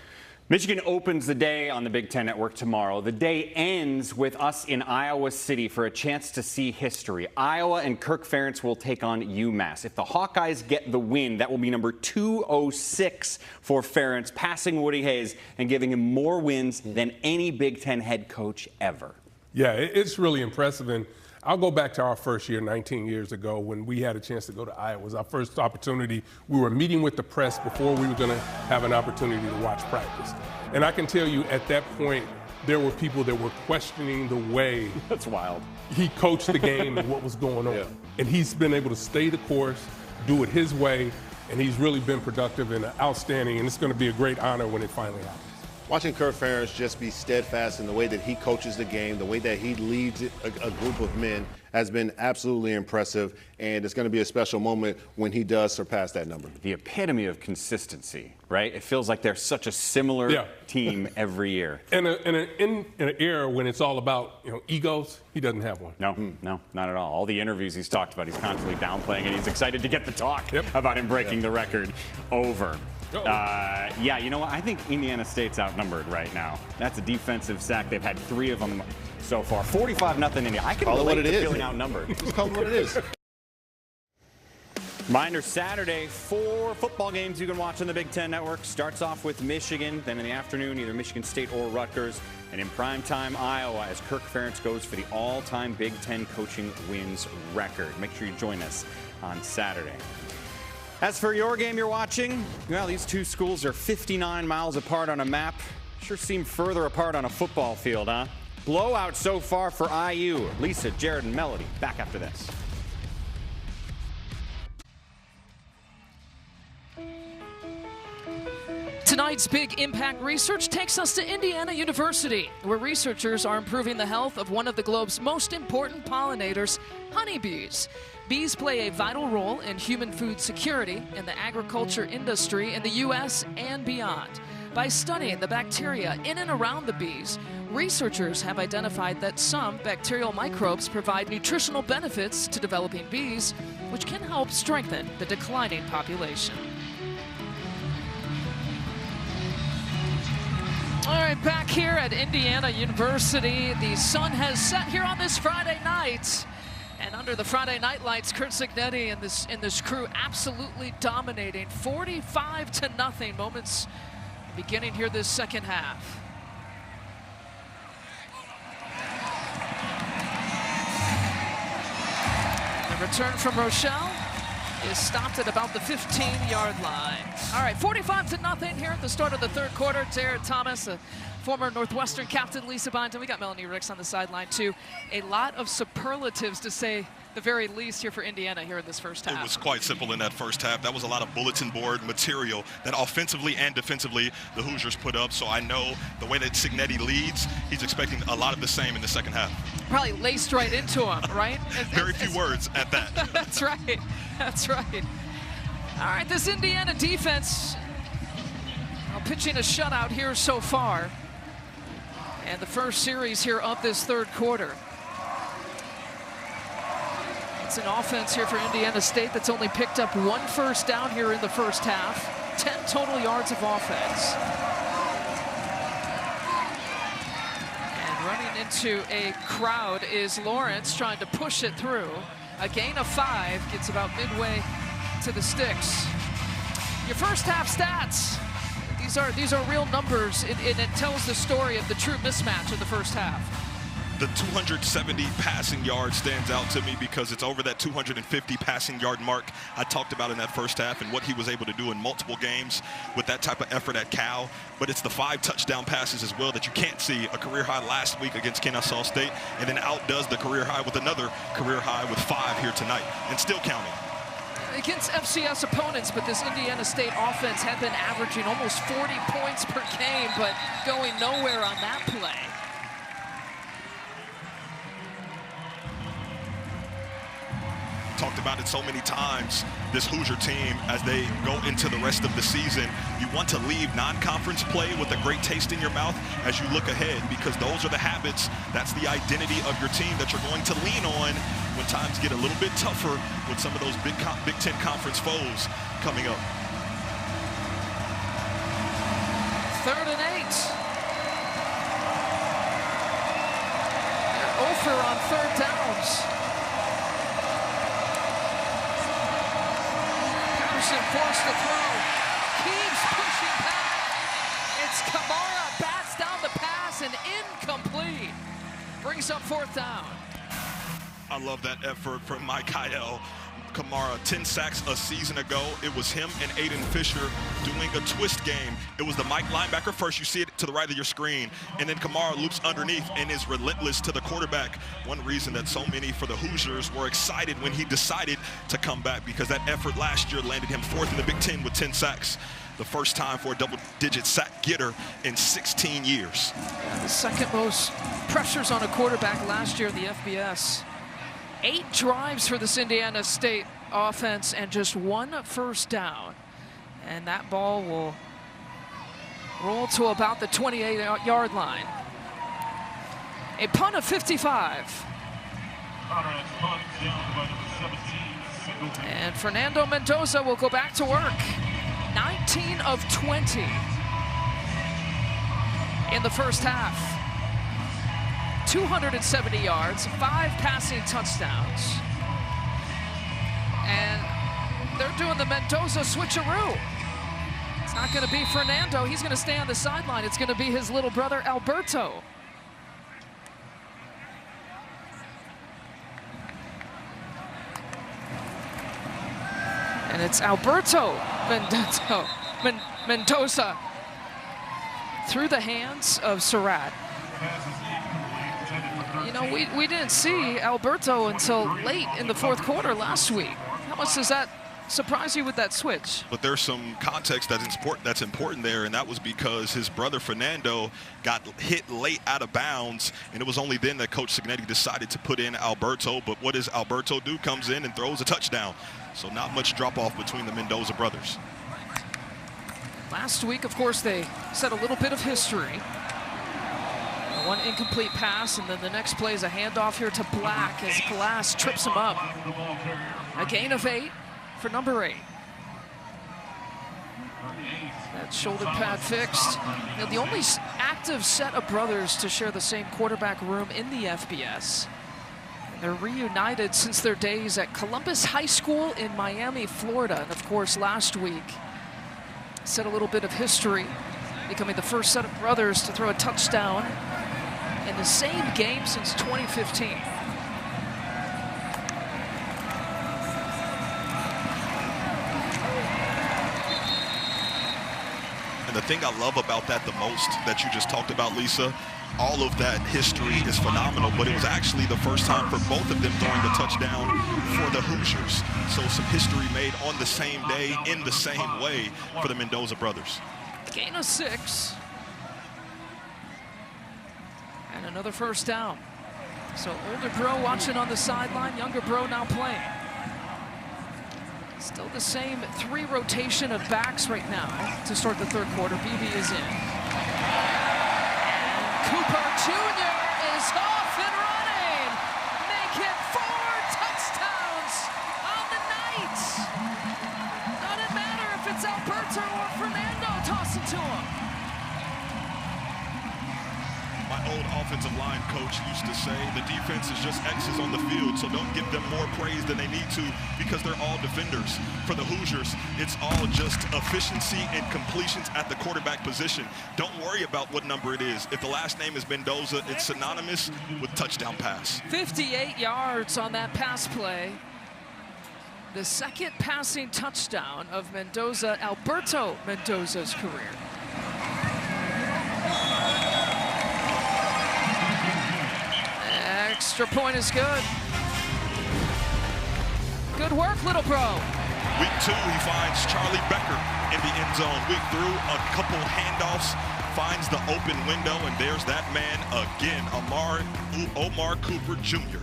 Michigan opens the day on the Big Ten Network tomorrow. The day ends with us in Iowa City for a chance to see history. Iowa and Kirk Ferentz will take on UMass. If the Hawkeyes get the win, that will be number 206 for Ferentz, passing Woody Hayes and giving him more wins than any Big Ten head coach ever. Yeah, it's really impressive. And I'll go back to our first year 19 years ago when we had a chance to go to Iowa. It was our first opportunity. We were meeting with the press before we were going to have an opportunity to watch practice. And I can tell you at that point, there were people that were questioning the way that's wild. He coached the game and what was going on. Yeah. And he's been able to stay the course, do it his way, and he's really been productive and outstanding, and it's going to be a great honor when it finally happens. Watching Kirk Ferentz just be steadfast in the way that he coaches the game, the way that he leads a group of men has been absolutely impressive, and it's going to be a special moment when he does surpass that number. The epitome of consistency, right? It feels like they're such a similar team every year. In an era when it's all about egos, he doesn't have one. No, no, not at all. All the interviews he's talked about, he's constantly downplaying, and he's excited to get the talk about him breaking the record over. Yeah, you know what? I think Indiana State's outnumbered right now. That's a defensive sack. They've had 3 of them so far. 45-0 India. I can relate to feeling outnumbered. Just call it what it is. Reminder, Saturday, 4 football games you can watch on the Big Ten Network. Starts off with Michigan, then in the afternoon, either Michigan State or Rutgers, and in primetime, Iowa, as Kirk Ferentz goes for the all-time Big Ten coaching wins record. Make sure you join us on Saturday. As for your game you're watching, well, these 2 schools are 59 miles apart on a map. Sure seem further apart on a football field, huh? Blowout so far for IU. Lisa, Jared, and Melody, back after this. Tonight's big impact research takes us to Indiana University, where researchers are improving the health of one of the globe's most important pollinators, honeybees. Bees play a vital role in human food security and the agriculture industry in the U.S. and beyond. By studying the bacteria in and around the bees, researchers have identified that some bacterial microbes provide nutritional benefits to developing bees, which can help strengthen the declining population. All right, back here at Indiana University, the sun has set here on this Friday night. And under the Friday night lights, Curt Cignetti and this crew absolutely dominating, 45-0 moments beginning here this second half. The return from Rochelle is stopped at about the 15-yard line. All right, 45-0 here at the start of the third quarter. Jared Thomas, a former Northwestern captain, Lisa Byington. We got Melanie Ricks on the sideline, too. A lot of superlatives, to say the very least, here for Indiana here in this first half. It was quite simple in that first half. That was a lot of bulletin board material that offensively and defensively the Hoosiers put up. So I know the way that Cignetti leads, he's expecting a lot of the same in the second half. Probably laced right into him, right? Very few words at that. That's right. That's right. All right, this Indiana defense pitching a shutout here so far. And the first series here of this third quarter. It's an offense here for Indiana State that's only picked up 1 first down here in the first half. 10 total yards of offense. And running into a crowd is Lawrence, trying to push it through. A gain of 5, gets about midway to the sticks. Your first half stats. These are real numbers, and it tells the story of the true mismatch of the first half. The 270 passing yards stands out to me because it's over that 250 passing yard mark I talked about in that first half and what he was able to do in multiple games with that type of effort at Cal. But it's the 5 touchdown passes as well that you can't see. A career high last week against Kennesaw State, and then outdoes the career high with another career high with 5 here tonight, and still counting. Against FCS opponents, but this Indiana State offense had been averaging almost 40 points per game, but going nowhere on that play. Talked about it so many times, this Hoosier team, as they go into the rest of the season, you want to leave non-conference play with a great taste in your mouth as you look ahead, because those are the habits, that's the identity of your team that you're going to lean on when times get a little bit tougher with some of those Big Ten Conference foes coming up. 3rd and 8. They're 0 for on 3rd downs. Forced to throw, keeps pushing back. It's Kamara, bats down the pass and incomplete. Brings up 4th down. I love that effort from Mike Kyle. Kamara, 10 sacks a season ago. It was him and Aiden Fisher doing a twist game. It was the Mike linebacker first. You see it to the right of your screen. And then Kamara loops underneath and is relentless to the quarterback. One reason that so many for the Hoosiers were excited when he decided to come back, because that effort last year landed him 4th in the Big Ten with 10 sacks. The first time for a double-digit sack getter in 16 years. The second most pressures on a quarterback last year in the FBS. 8 drives for this Indiana State offense and just 1 first down. And that ball will roll to about the 28-yard line. A punt of 55. And Fernando Mendoza will go back to work. 19 of 20 in the first half. 270 yards, 5 passing touchdowns. And they're doing the Mendoza switcheroo. It's not going to be Fernando. He's going to stay on the sideline. It's going to be his little brother, Alberto. And it's Alberto Mendoza through the hands of Surratt. You know, we didn't see Alberto until late in the 4th quarter last week. How much does that surprise you with that switch? But there's some context that's important there, and that was because his brother Fernando got hit late out of bounds, and it was only then that Coach Cignetti decided to put in Alberto. But what does Alberto do? Comes in and throws a touchdown. So not much drop-off between the Mendoza brothers. Last week, of course, they set a little bit of history. One incomplete pass, and then the next play is a handoff here to Black as Glass trips him up. A gain of 8 for number 8. That shoulder pad fixed. You know, the only active set of brothers to share the same quarterback room in the FBS. They're reunited since their days at Columbus High School in Miami, Florida. And of course, last week, set a little bit of history, becoming the first set of brothers to throw a touchdown in the same game since 2015. And the thing I love about that the most that you just talked about, Lisa, all of that history is phenomenal, but it was actually the first time for both of them throwing the touchdown for the Hoosiers. So some history made on the same day, in the same way for the Mendoza brothers. Gain of 6. And another first down. So older bro watching on the sideline, younger bro now playing. Still the same 3 rotation of backs right now to start the 3rd quarter. BB is in. Cooper Jr. is off and running, making 4 touchdowns on the night. Doesn't matter if it's Alberto or Fernando tossing to him. My old offensive line coach used to say the defense is just X's on the field, so don't give them more praise than they need to because they're all defenders. For the Hoosiers, it's all just efficiency and completions at the quarterback position. Don't worry about what number it is. If the last name is Mendoza, it's synonymous with touchdown pass. 58 yards on that pass play. The second passing touchdown of Mendoza, Alberto Mendoza's career. Extra point is good. Good work, little bro. Week 2, he finds Charlie Becker in the end zone. Week 3, a couple handoffs, finds the open window, and there's that man again, Omar Cooper Jr.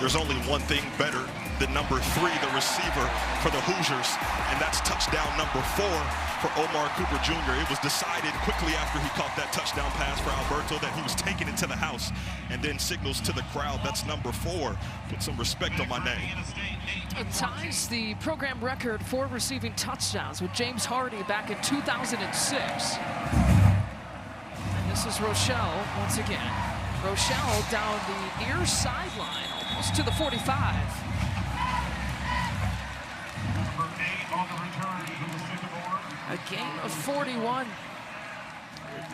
There's only one thing better than number 3, the receiver for the Hoosiers, and that's touchdown number 4 for Omar Cooper Jr. It was decided quickly after he caught that touchdown pass for Alberto that he was taking it to the house, and then signals to the crowd, that's number 4. Put some respect on my name. It ties the program record for receiving touchdowns with James Hardy back in 2006. And this is Rochelle once again. Rochelle down the near sideline, almost to the 45. A gain of 41.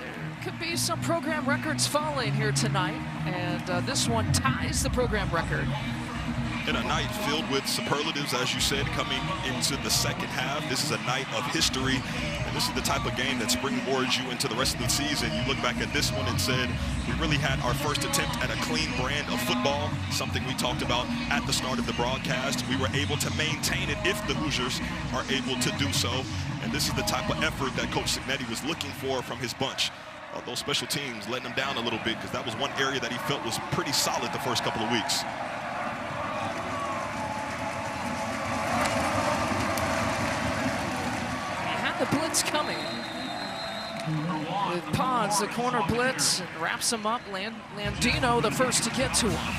There could be some program records falling here tonight, and this one ties the program record. In a night filled with superlatives, as you said, coming into the second half. This is a night of history, and this is the type of game that springboards you into the rest of the season. You look back at this one and said, we really had our first attempt at a clean brand of football, something we talked about at the start of the broadcast. We were able to maintain it if the Hoosiers are able to do so, and this is the type of effort that Coach Cignetti was looking for from his bunch. Those special teams letting them down a little bit, because that was one area that he felt was pretty solid the first couple of weeks. The blitz coming with Pods, the corner blitz, and wraps him up. Landino, the first to get to him.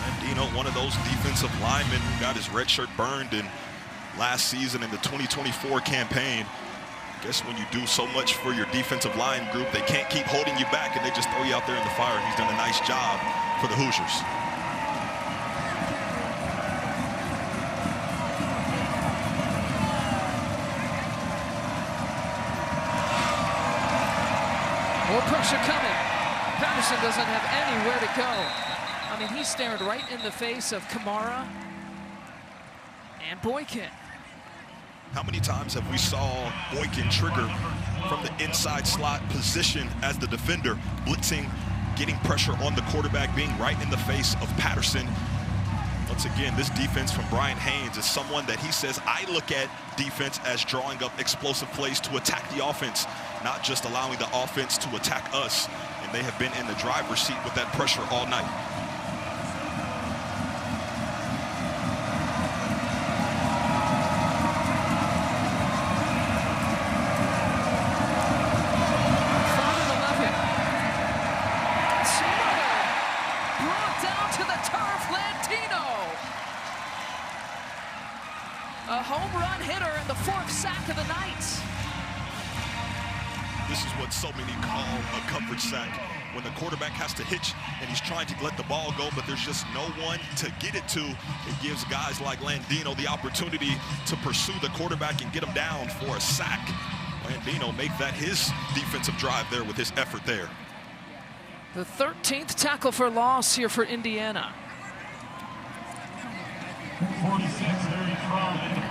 Landino, one of those defensive linemen who got his red shirt burned in last season in the 2024 campaign. I guess when you do so much for your defensive line group, they can't keep holding you back, and they just throw you out there in the fire. And he's done a nice job for the Hoosiers. More pressure coming. Patterson doesn't have anywhere to go. I mean, he stared right in the face of Kamara and Boykin. How many times have we saw Boykin trigger from the inside slot position as the defender, blitzing, getting pressure on the quarterback, being right in the face of Patterson? Once again, this defense from Brian Haynes is someone that he says, I look at defense as drawing up explosive plays to attack the offense, not just allowing the offense to attack us. And they have been in the driver's seat with that pressure all night. A home run hitter and the fourth sack of the night. This is what so many call a coverage sack. When the quarterback has to hitch and he's trying to let the ball go, but there's just no one to get it to. It gives guys like Landino the opportunity to pursue the quarterback and get him down for a sack. Landino make that his defensive drive there with his effort there. The 13th tackle for loss here for Indiana.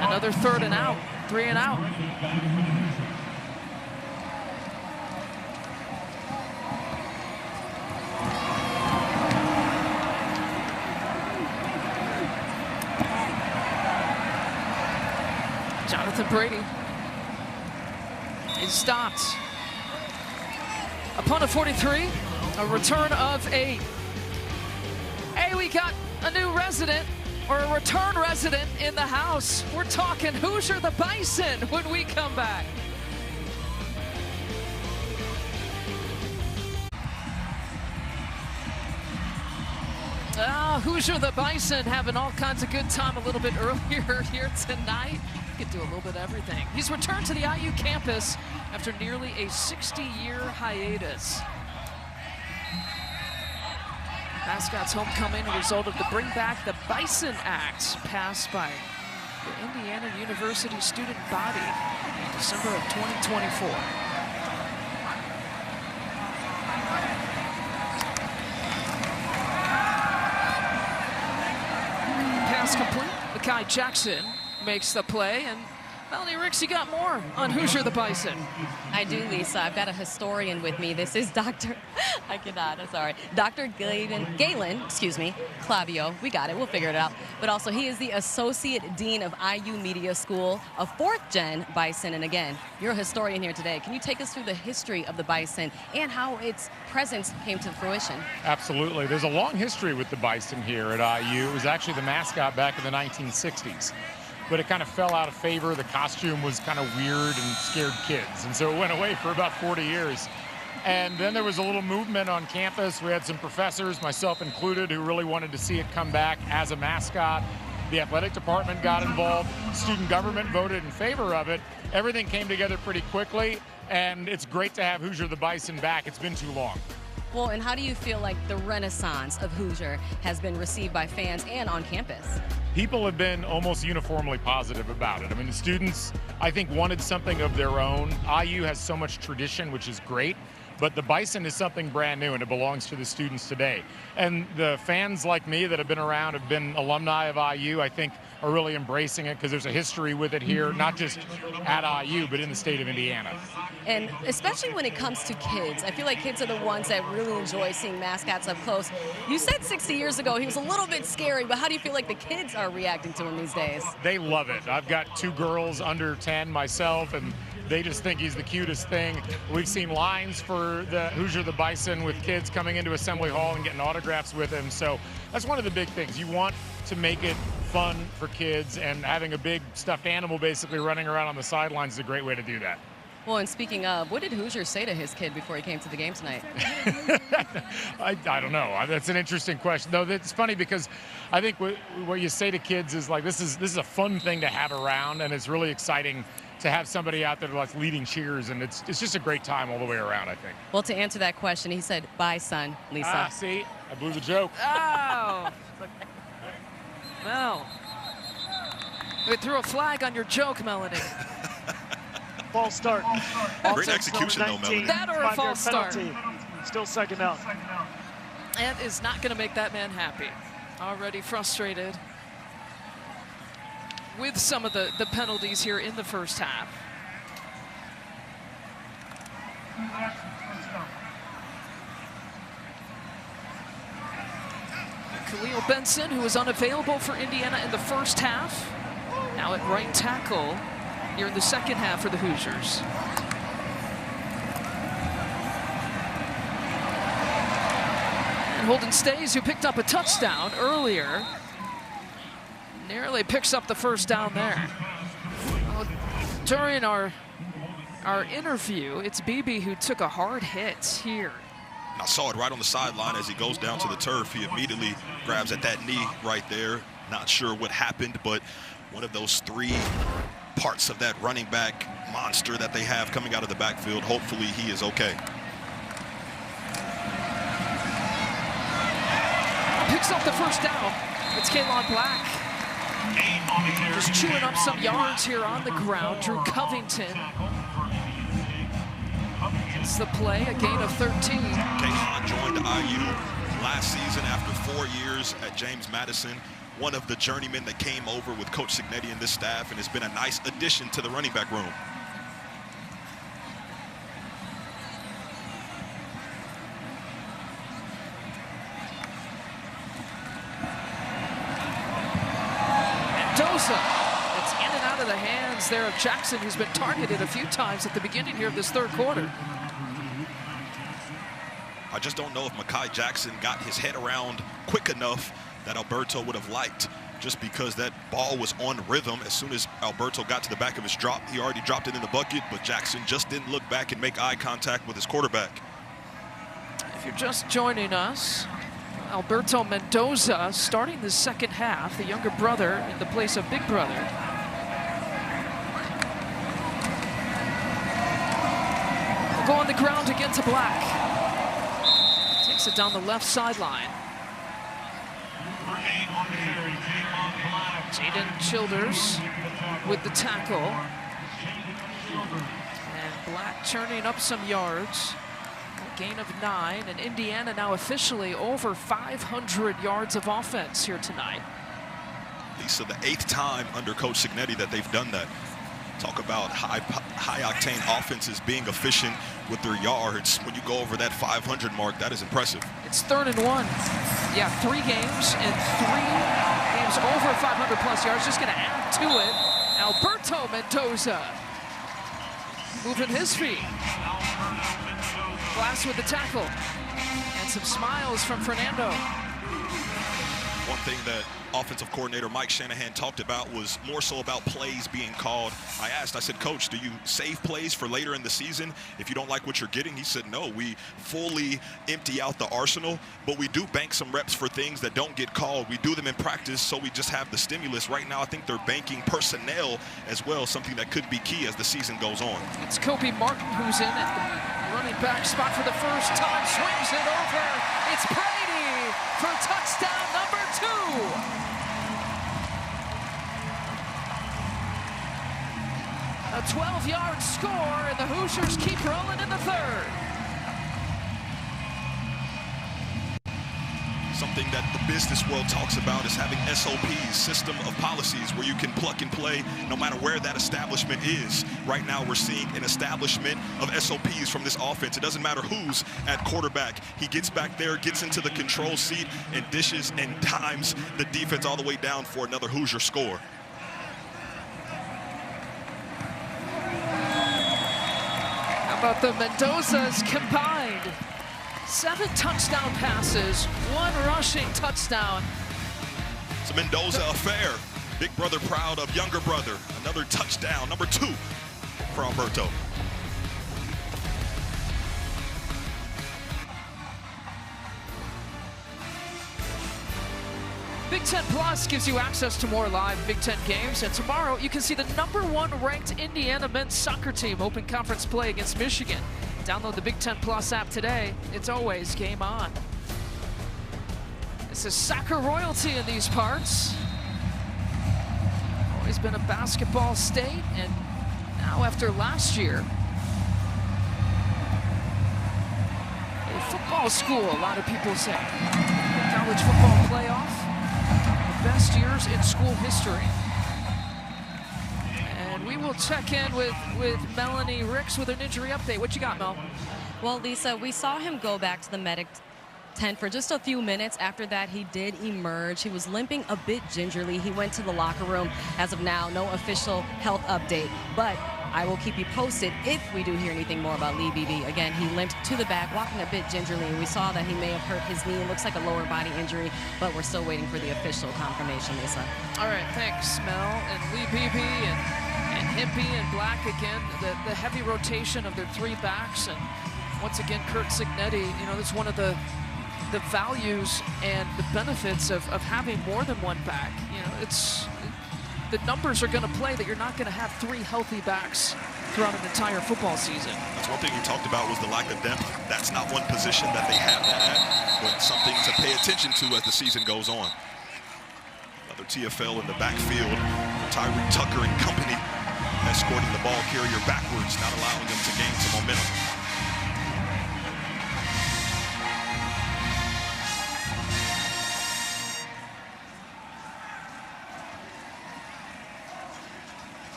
Another third and out, 3 and out. Jonathan Brady is stopped. A punt of 43, a return of 8. Hey, we got a new resident, or a return resident in the house. We're talking Hoosier the Bison when we come back. Hoosier the Bison having all kinds of good time a little bit earlier here tonight. He could do a little bit of everything. He's returned to the IU campus after nearly a 60-year hiatus. Mascot's homecoming, a result of the Bring Back the Bison Act passed by the Indiana University student body in December of 2024. Pass complete. Mekhi Jackson makes the play, and Melanie Ricks, you got more on Hoosier the Bison. I do, Lisa. I've got a historian with me. This is Dr. I'm sorry. Dr. Galen, Clavio. We got it. We'll figure it out. But also, he is the Associate Dean of IU Media School, a 4th-gen Bison. And again, you're a historian here today. Can you take us through the history of the Bison and how its presence came to fruition? Absolutely. There's a long history with the Bison here at IU. It was actually the mascot back in the 1960s. But it kind of fell out of favor. The costume was kind of weird and scared kids. And so it went away for about 40 years. And then there was a little movement on campus. We had some professors, myself included, who really wanted to see it come back as a mascot. The athletic department got involved. Student government voted in favor of it. Everything came together pretty quickly. And it's great to have Hoosier the Bison back. It's been too long. Well, and how do you feel like the renaissance of Hoosier has been received by fans and on campus? People have been almost uniformly positive about it. I mean, the students, I think, wanted something of their own. IU has so much tradition, which is great, but the Bison is something brand new, and it belongs to the students today. And the fans like me that have been around, have been alumni of IU, I think are really embracing it because there's a history with it here, not just at IU, but in the state of Indiana. And especially when it comes to kids, I feel like kids are the ones that really enjoy seeing mascots up close. You said 60 years ago he was a little bit scary, but how do you feel like the kids are reacting to him these days? They love it. I've got 2 girls under 10 myself, and they just think he's the cutest thing. We've seen lines for the Hoosier the Bison with kids coming into Assembly Hall and getting autographs with him. So that's one of the big things. You want to make it fun for kids, and having a big stuffed animal basically running around on the sidelines is a great way to do that. Well, and speaking of, what did Hoosier say to his kid before he came to the game tonight? I don't know. That's an interesting question. Though it's funny because I think what you say to kids is like, this is a fun thing to have around, and it's really exciting to have somebody out there like leading cheers, and it's just a great time all the way around, I think. Well, to answer that question, he said, "Bye, son, Lisa." See, I blew the joke. Oh. No. We threw a flag on your joke, Melanie. False start. Great execution, though, Melanie. That or a false start. Still second out. And is not going to make that man happy. Already frustrated with some of the penalties here in the first half. Khalil Benson, who was unavailable for Indiana in the first half, now at right tackle here in the second half for the Hoosiers. And Holden Stays, who picked up a touchdown earlier, nearly picks up the first down there. Well, during our interview, it's BB who took a hard hit here. I saw it right on the sideline as he goes down to the turf. He immediately grabs at that knee right there. Not sure what happened, but one of those 3 parts of that running back monster that they have coming out of the backfield. Hopefully he is okay. Picks up the first down. It's Kaylon Black. Just chewing up some yards here on the ground. Drew Covington. It's the play, a gain of 13. Kaylon joined IU last season after 4 years at James Madison. One of the journeymen that came over with Coach Cignetti and this staff, and has been a nice addition to the running back room. Mendoza. It's in and out of the hands there of Jackson, who's been targeted a few times at the beginning here of this third quarter. I just don't know if Mekhi Jackson got his head around quick enough that Alberto would have liked, just because that ball was on rhythm. As soon as Alberto got to the back of his drop, he already dropped it in the bucket, but Jackson just didn't look back and make eye contact with his quarterback. If you're just joining us, Alberto Mendoza starting the second half, the younger brother in the place of big brother. We'll go on the ground again to Black. Takes it down the left sideline. Jaden Childers with the tackle. And Black churning up some yards. A gain of 9, and Indiana now officially over 500 yards of offense here tonight. Lisa, the 8th time under Coach Cignetti that they've done that. Talk about high-octane offenses being efficient with their yards. When you go over that 500 mark, that is impressive. It's 3rd and 1. Yeah, 3 games and 3 games over 500-plus yards. Just going to add to it. Alberto Mendoza moving his feet. Glass with the tackle. And some smiles from Fernando. One thing that offensive coordinator Mike Shanahan talked about was more so about plays being called. I said, Coach, do you save plays for later in the season if you don't like what you're getting? He said, no, we fully empty out the arsenal, but we do bank some reps for things that don't get called. We do them in practice, so we just have the stimulus. Right now, I think they're banking personnel as well, something that could be key as the season goes on. It's Kobe Martin who's in at Running back spot for the first time, swings it over. It's Brady for touchdown number 2. A 12-yard score, and the Hoosiers keep rolling in the third. Something that the business world talks about is having SOPs, system of policies, where you can plug and play no matter where that establishment is. Right now, we're seeing an establishment of SOPs from this offense. It doesn't matter who's at quarterback. He gets back there, gets into the control seat, and dishes and times the defense all the way down for another Hoosier score. How about the Mendozas combined? 7 touchdown passes, 1 rushing touchdown. It's a Mendoza affair. Big brother proud of younger brother. Another touchdown, number 2 for Alberto. Big Ten Plus gives you access to more live Big Ten games, and tomorrow you can see the #1 ranked Indiana men's soccer team open conference play against Michigan. Download the Big Ten Plus app today. It's always game on. This is soccer royalty in these parts. Always been a basketball state, and now after last year, a football school, a lot of people say. The college football playoff, the best years in school history. We will check in with Melanie Ricks with an injury update. What you got, Mel? Well, Lisa, we saw him go back to the medic tent for just a few minutes. After that, he did emerge. He was limping a bit gingerly. He went to the locker room. As of now, no official health update, but I will keep you posted if we do hear anything more about Lee Beebe. Again, he limped to the back, walking a bit gingerly, and we saw that he may have hurt his knee. It looks like a lower body injury, but we're still waiting for the official confirmation, Lisa. All right, thanks, Mel. And Lee Beebe and Hippie and Black again, the heavy rotation of their 3 backs, and once again Kurt Cignetti. You know, that's one of the values and the benefits of having more than 1 back. You know, the numbers are going to play that you're not going to have 3 healthy backs throughout an entire football season. That's one thing you talked about, was the lack of depth. That's not one position that they have that at, but something to pay attention to as the season goes on. Another TFL in the backfield. Tyreek Tucker and company escorting the ball carrier backwards, not allowing them to gain some momentum.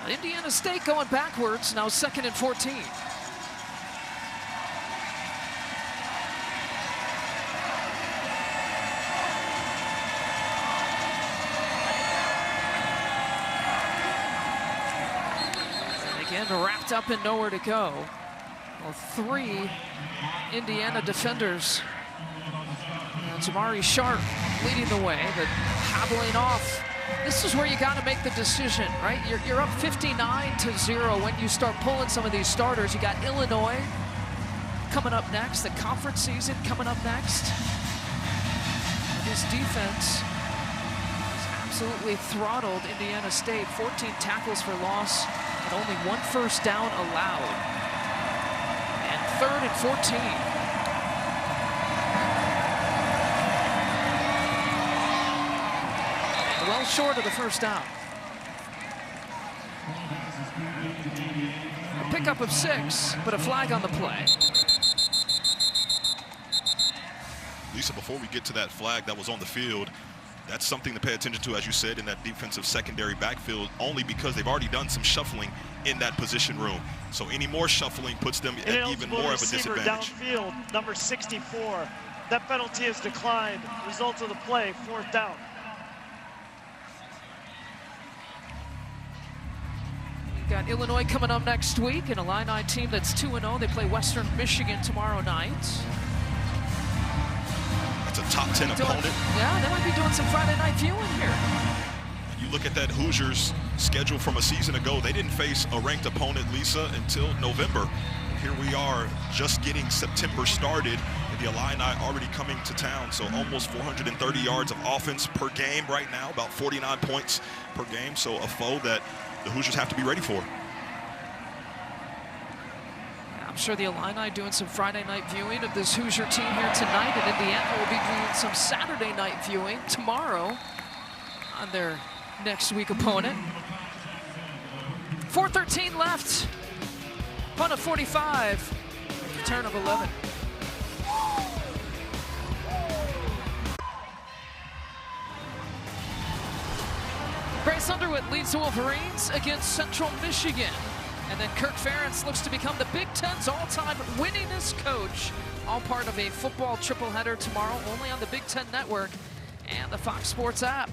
Indiana State going backwards, now 2nd and 14. Wrapped up and nowhere to go. Well, 3 Indiana defenders. Jamari Sharp leading the way, but hobbling off. This is where you got to make the decision, right? You're up 59-0 when you start pulling some of these starters. You got Illinois coming up next, the conference season coming up next. This defense has absolutely throttled Indiana State. 14 tackles for loss. And only 1 first down allowed. And 3rd and 14. And well short of the first down. A pickup of 6, but a flag on the play. Lisa, before we get to that flag that was on the field, that's something to pay attention to, as you said, in that defensive secondary backfield, only because they've already done some shuffling in that position room. So any more shuffling puts them at even more of a disadvantage. Downfield, number 64. That penalty has declined. Result of the play, 4th down. We've got Illinois coming up next week, an Illini team that's 2-0. They play Western Michigan tomorrow night. It's a top 10 opponent. Yeah, they might be doing some Friday night viewing here. You look at that Hoosiers schedule from a season ago, they didn't face a ranked opponent, Lisa, until November. And here we are just getting September started, and the Illini already coming to town. So almost 430 yards of offense per game right now, about 49 points per game. So a foe that the Hoosiers have to be ready for. I'm sure the Illini doing some Friday night viewing of this Hoosier team here tonight, and Indiana will be doing some Saturday night viewing tomorrow on their next week opponent. 4:13 left. Fun of 45. Return of 11. Bryce Underwood leads the Wolverines against Central Michigan. And then Kirk Ferentz looks to become the Big Ten's all-time winningest coach. All part of a football tripleheader tomorrow, only on the Big Ten Network and the Fox Sports app.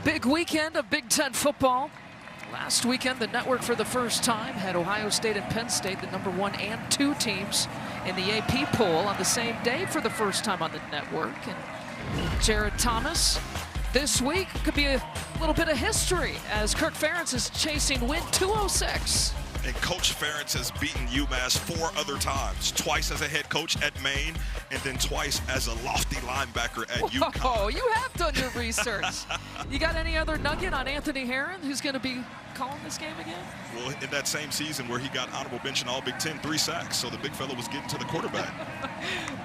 Big weekend of Big Ten football. Last weekend, the network for the first time had Ohio State and Penn State, the number 1 and 2 teams in the AP poll, on the same day for the first time on the network. And Jared Thomas this week could be a little bit of history as Kirk Ferentz is chasing win 206. And Coach Ferentz has beaten UMass 4 other times, twice as a head coach at Maine, and then twice as a lofty linebacker at UConn. Oh, you have done your research. You got any other nugget on Anthony Herron, who's going to be calling this game again? Well, in that same season where he got honorable mention All Big Ten, 3 sacks, so the big fella was getting to the quarterback.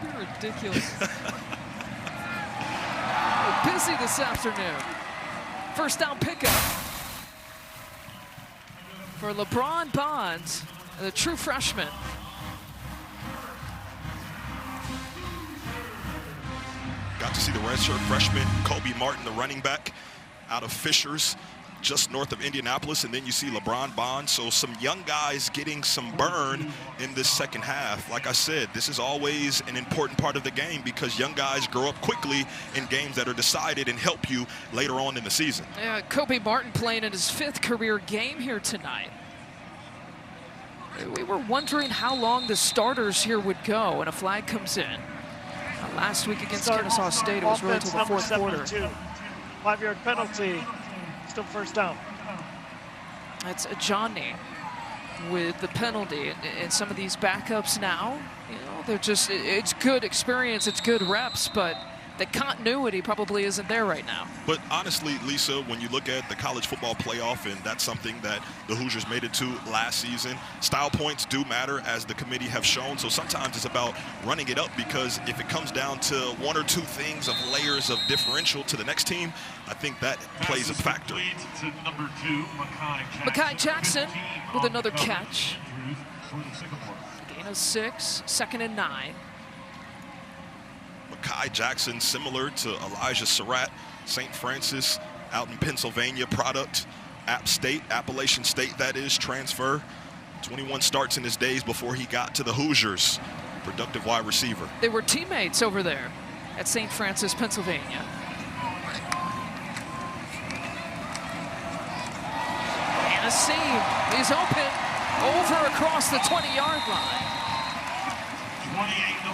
You're ridiculous. We're busy this afternoon. First down pickup for LeBron Bonds, the true freshman. Got to see the redshirt freshman Kobe Martin, the running back out of Fishers, just north of Indianapolis, and then you see LeBron Bonds. So some young guys getting some burn in this second half. Like I said, this is always an important part of the game because young guys grow up quickly in games that are decided and help you later on in the season. Yeah, Kobe Martin playing in his 5th career game here tonight. We were wondering how long the starters here would go, and a flag comes in. Last week against Kennesaw State, it was really until the 4th quarter. 5-yard penalty. Still first down. That's Johnny with the penalty, and some of these backups now, you know, they're just, it's good experience, it's good reps, but the continuity probably isn't there right now. But honestly, Lisa, when you look at the college football playoff, and that's something that the Hoosiers made it to last season, style points do matter, as the committee have shown. So sometimes it's about running it up, because if it comes down to 1 or 2 things of layers of differential to the next team, I think that plays a factor. Mekhi Jackson with another catch. Gain of 6, 2nd and 9. Mekhi Jackson, similar to Elijah Surratt, St. Francis, out in Pennsylvania product, Appalachian State, that is, transfer. 21 starts in his days before he got to the Hoosiers. Productive wide receiver. They were teammates over there at St. Francis, Pennsylvania. And a seam. He's open over across the 20-yard line.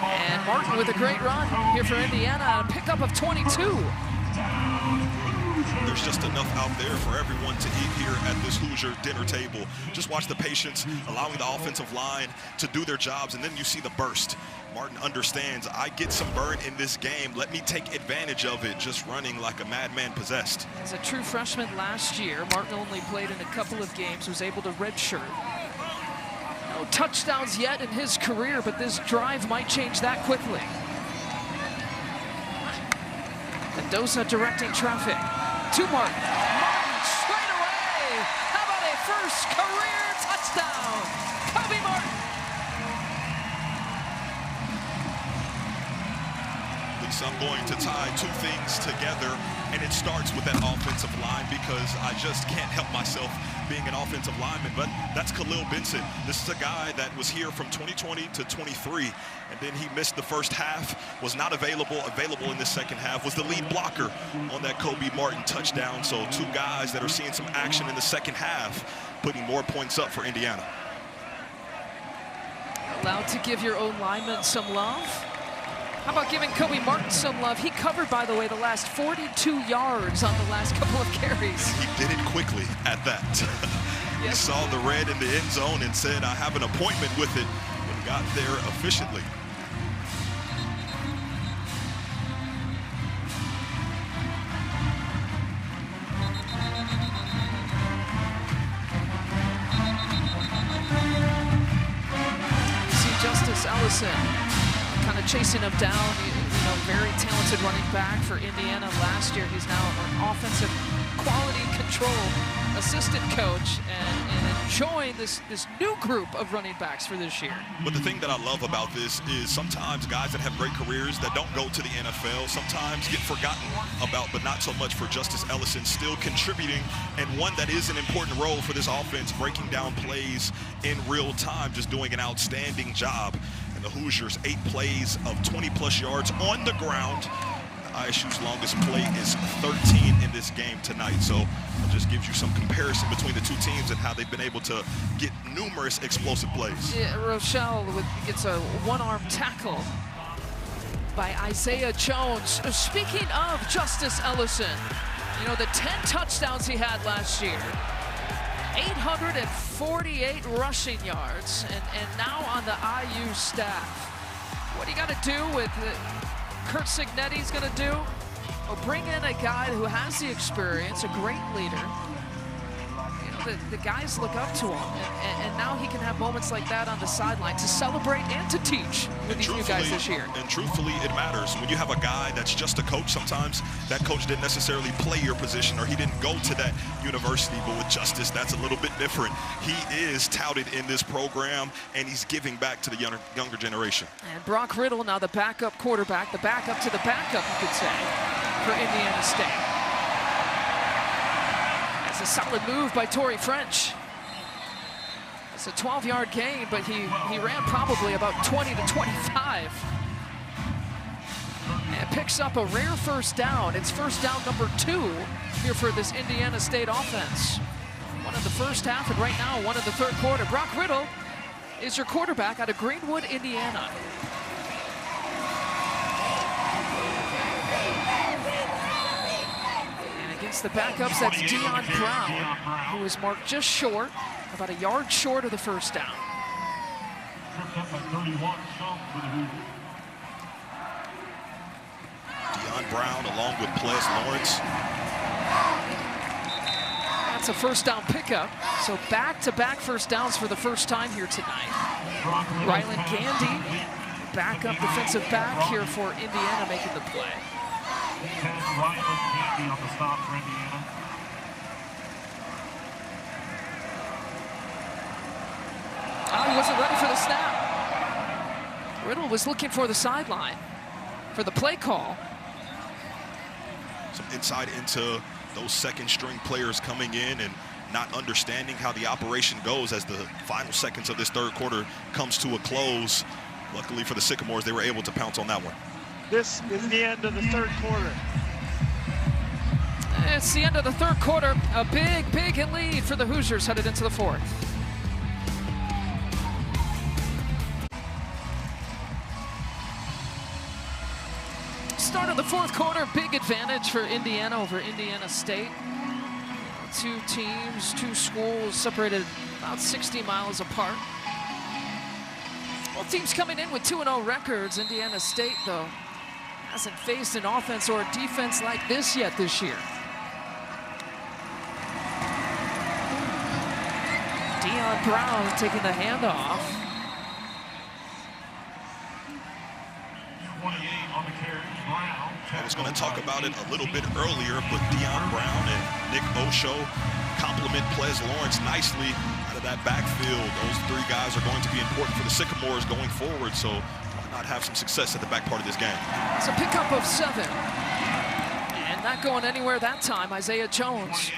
And Martin with a great run here for Indiana, a pickup of 22. There's just enough out there for everyone to eat here at this Hoosier dinner table. Just watch the patience, allowing the offensive line to do their jobs, and then you see the burst. Martin understands, I get some burn in this game. Let me take advantage of it, just running like a madman possessed. As a true freshman last year, Martin only played in a couple of games, was able to redshirt. No touchdowns yet in his career, but this drive might change that quickly. Mendoza directing traffic to Martin. Martin straight away. How about a first career touchdown? Kobe Martin. Lisa, I'm going to tie 2 things together, and it starts with that offensive line, because I just can't help myself being an offensive lineman, but that's Khalil Benson. This is a guy that was here from 2020 to 23, and then he missed the first half, was not available in the second half, was the lead blocker on that Kobe Martin touchdown. So 2 guys that are seeing some action in the second half, putting more points up for Indiana. Allowed to give your own lineman some love. How about giving Kobe Martin some love? He covered, by the way, the last 42 yards on the last couple of carries. He did it quickly at that. He saw the red in the end zone and said, I have an appointment with it, and got there efficiently. Justice Ellison kind of chasing him down. You know, very talented running back for Indiana last year. He's now an offensive quality control assistant coach and enjoying this new group of running backs for this year. But the thing that I love about this is sometimes guys that have great careers that don't go to the NFL sometimes get forgotten about, but not so much for Justice Ellison, still contributing, and one that is an important role for this offense, breaking down plays in real time, just doing an outstanding job. And the Hoosiers, 8 plays of 20-plus yards on the ground. ISU's longest play is 13 in this game tonight. So it just gives you some comparison between the two teams and how they've been able to get numerous explosive plays. Yeah, Rochelle gets a one-arm tackle by Isaiah Jones. Speaking of Justice Ellison, you know, the 10 touchdowns he had last year, 848 rushing yards, and now on the IU staff. What do you got to do with Kurt Signetti's going to do? Well, bring in a guy who has the experience, a great leader. You know, the guys look up to him, and now he can have moments like that on the sideline to celebrate and to teach with these new guys this year. And truthfully, it matters. When you have a guy that's just a coach, sometimes that coach didn't necessarily play your position or he didn't go to that university, but with Justice, that's a little bit different. He is touted in this program, and he's giving back to the younger generation. And Brock Riddle, now the backup quarterback, the backup to the backup, you could say, for Indiana State. That's a solid move by Torrey French. It's a 12-yard gain, but he ran probably about 20 to 25. And picks up a rare first down. It's first down number 2 here for this Indiana State offense. One in the first half, and right now one in the third quarter. Brock Riddle is your quarterback out of Greenwood, Indiana. And against the backups, that's Dion Brown, who is marked just short, about a yard short of the first down. Dion Brown along with Ples Lawrence. That's a first down pickup. So back-to-back first downs for the first time here tonight. Ryland Gandy, backup defensive back here for Indiana, making the play. Ryland Gandy on the stop for Indiana. Oh, he wasn't ready for the snap. Riddle was looking for the sideline for the play call. Some insight into those second-string players coming in and not understanding how the operation goes as the final seconds of this third quarter comes to a close. Luckily for the Sycamores, they were able to pounce on that one. This is the end of the third quarter. It's the end of the third quarter. A big lead for the Hoosiers headed into the fourth. Start of the fourth quarter, big advantage for Indiana over Indiana State. Two teams, two schools separated about 60 miles apart. Both teams coming in with 2-0 records. Indiana State, though, hasn't faced an offense or a defense like this yet this year. Dion Brown taking the handoff. 28 on the carry. Brown. I was going to talk about it a little bit earlier, but Dion Brown and Nick Osho complement Ples Lawrence nicely out of that backfield. Those 3 guys are going to be important for the Sycamores going forward, so why not have some success at the back part of this game? It's a pickup of 7. And not going anywhere that time, Isaiah Jones.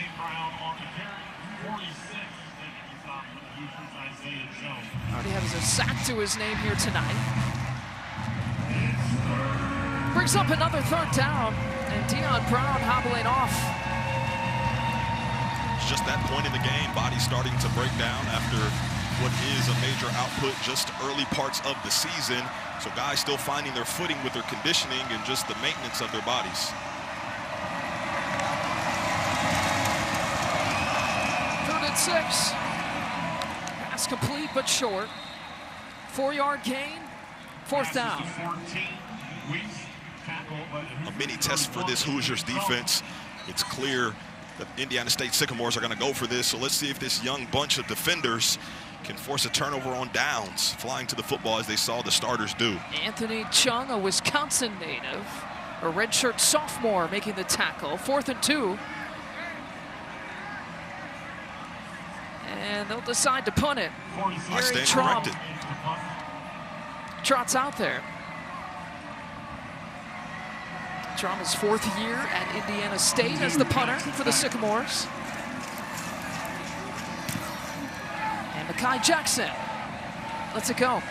Already has a sack to his name here tonight. Brings up another third down, and Dion Brown hobbling off. It's just that point in the game, bodies starting to break down after what is a major output just early parts of the season. So guys still finding their footing with their conditioning and just the maintenance of their bodies. Third and 6. Pass complete but short. 4-yard gain, fourth down. A mini test for this Hoosiers defense. It's clear that Indiana State Sycamores are going to go for this. So let's see if this young bunch of defenders can force a turnover on downs, flying to the football as they saw the starters do. Anthony Chung, a Wisconsin native, a redshirt sophomore, making the tackle. 4th and 2. And they'll decide to punt it. I stand corrected. Trots out there. Trauma's 4th year at Indiana State as the punter for the Sycamores. And Mekhi Jackson lets it go.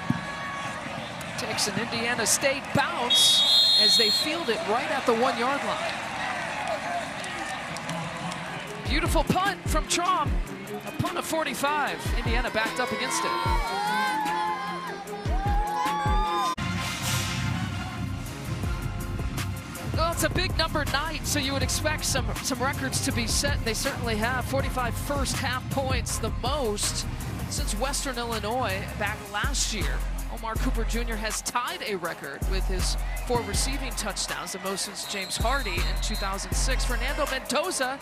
Takes an Indiana State bounce as they field it right at the 1-yard line. Beautiful punt from Traum. A punt of 45. Indiana backed up against it. Well, it's a big number night, so you would expect some records to be set. They certainly have. 45 first half points, the most since Western Illinois back last year. Omar Cooper Jr. has tied a record with his 4 receiving touchdowns, the most since James Hardy in 2006. Fernando Mendoza,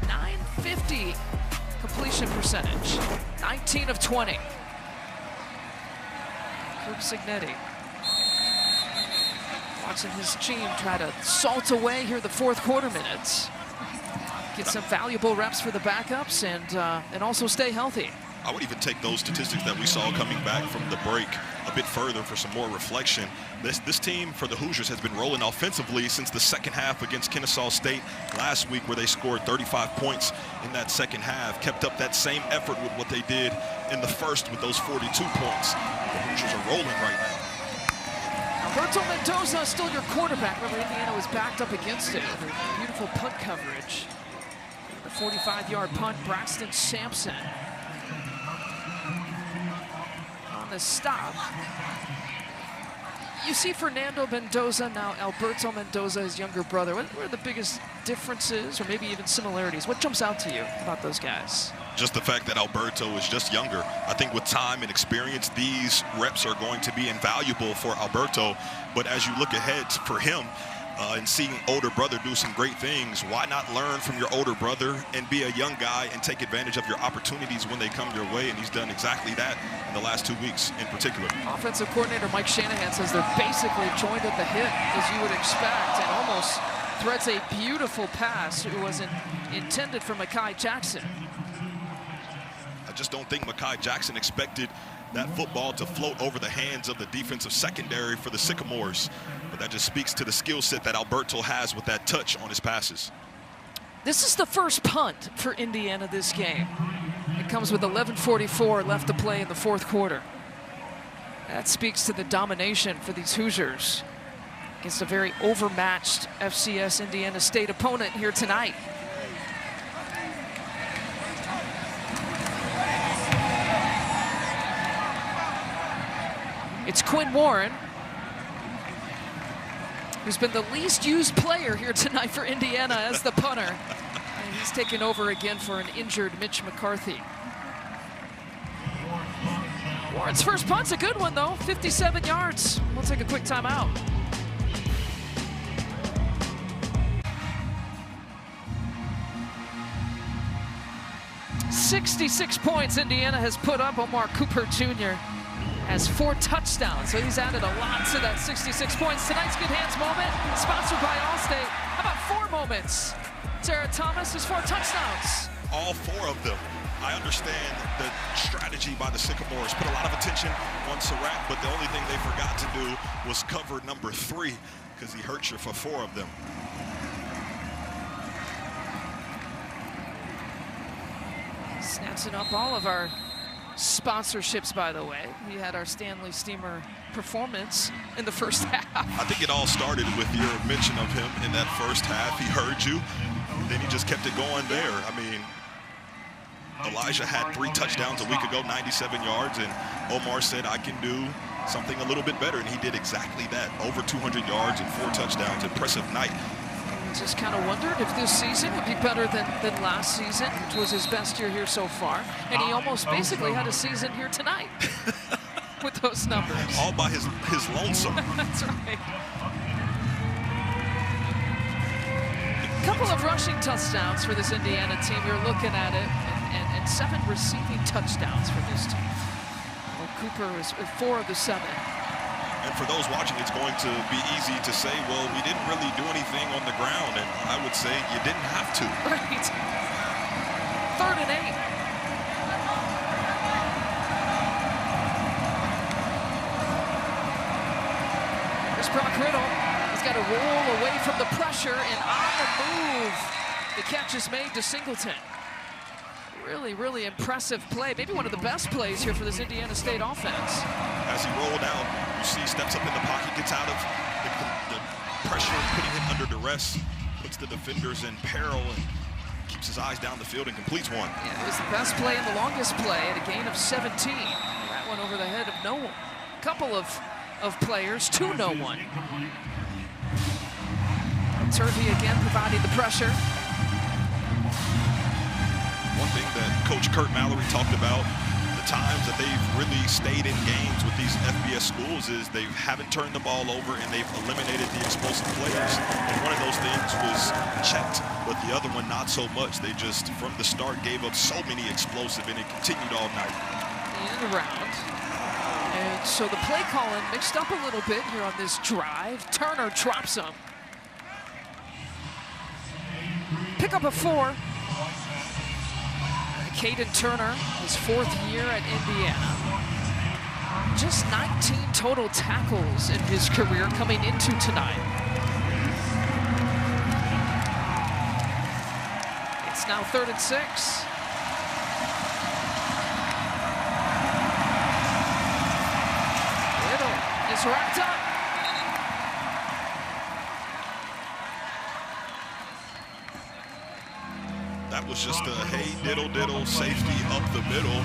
950 completion percentage, 19 of 20. Coop Signetti watching his team try to salt away here the 4th quarter minutes. Get some valuable reps for the backups and also stay healthy. I would even take those statistics that we saw coming back from the break a bit further for some more reflection. This team for the Hoosiers has been rolling offensively since the second half against Kennesaw State last week, where they scored 35 points in that second half. Kept up that same effort with what they did in the first with those 42 points. The Hoosiers are rolling right now. Alberto Mendoza still your quarterback. Remember, Indiana was backed up against it. Beautiful punt coverage. The 45-yard punt, Braxton Sampson on the stop. You see Fernando Mendoza, now Alberto Mendoza, his younger brother. What are the biggest differences or maybe even similarities? What jumps out to you about those guys? Just the fact that Alberto is just younger. I think with time and experience, these reps are going to be invaluable for Alberto. But as you look ahead for him and seeing older brother do some great things, why not learn from your older brother and be a young guy and take advantage of your opportunities when they come your way? And he's done exactly that in the last 2 weeks in particular. Offensive coordinator Mike Shanahan says they're basically joined at the hip, as you would expect, and almost threads a beautiful pass. It was intended for Mekhi Jackson. I just don't think Mekhi Jackson expected that football to float over the hands of the defensive secondary for the Sycamores. But that just speaks to the skill set that Alberto has with that touch on his passes. This is the first punt for Indiana this game. It comes with 11:44 left to play in the 4th quarter. That speaks to the domination for these Hoosiers against a very overmatched FCS Indiana State opponent here tonight. It's Quinn Warren, who's been the least used player here tonight for Indiana as the punter. And he's taken over again for an injured Mitch McCarthy. Warren's first punt's a good one, though, 57 yards. We'll take a quick timeout. "66 points Indiana has put up. Omar Cooper Jr. has 4 touchdowns, so he's added a lot to that 66 points. Tonight's Good Hands moment, sponsored by Allstate. How about 4 moments? Sarah Thomas has 4 touchdowns. All 4 of them. I understand the strategy by the Sycamores. Put a lot of attention on Surratt, but the only thing they forgot to do was cover number 3, because he hurt you for 4 of them. Snatching up all of our sponsorships, by the way. We had our Stanley Steamer performance in the first half. I think it all started with your mention of him in that first half. He heard you, then he just kept it going there. I mean, Elijah had 3 touchdowns a week ago, 97 yards, and Omar said, I can do something a little bit better, and he did exactly that. Over 200 yards and 4 touchdowns. Impressive night. Just kind of wondered if this season would be better than last season, which was his best year here so far. And he almost basically had a season here tonight with those numbers. All by his lonesome. That's right. A couple of rushing touchdowns for this Indiana team. You're looking at it. and 7 receiving touchdowns for this team. Well, Cooper is 4 of the 7. And for those watching, it's going to be easy to say, well, we didn't really do anything on the ground, and I would say you didn't have to. Right. 3rd and 8. Here's Brock Riddle. He's got to roll away from the pressure, and on the move, the catch is made to Singleton. Really, really impressive play. Maybe one of the best plays here for this Indiana State offense. As he rolled out, you see steps up in the pocket, gets out of the pressure, putting him under duress, puts the defenders in peril, and keeps his eyes down the field and completes one. Yeah, it was the best play and the longest play at a gain of 17. That one over the head of no one. Couple of players to no one. Turvey again providing the pressure. One thing that Coach Kurt Mallory talked about, the times that they've really stayed in games with these FBS schools, is they haven't turned the ball over and they've eliminated the explosive players. And one of those things was checked, but the other one not so much. They just, from the start, gave up so many explosive, and it continued all night. And around. And so the play calling mixed up a little bit here on this drive. Turner drops him. Pick up a 4. Caden Turner, his 4th year at Indiana. Just 19 total tackles in his career coming into tonight. It's now 3rd and 6. Riddle is wrapped up. That was just a hey, diddle, safety up the middle.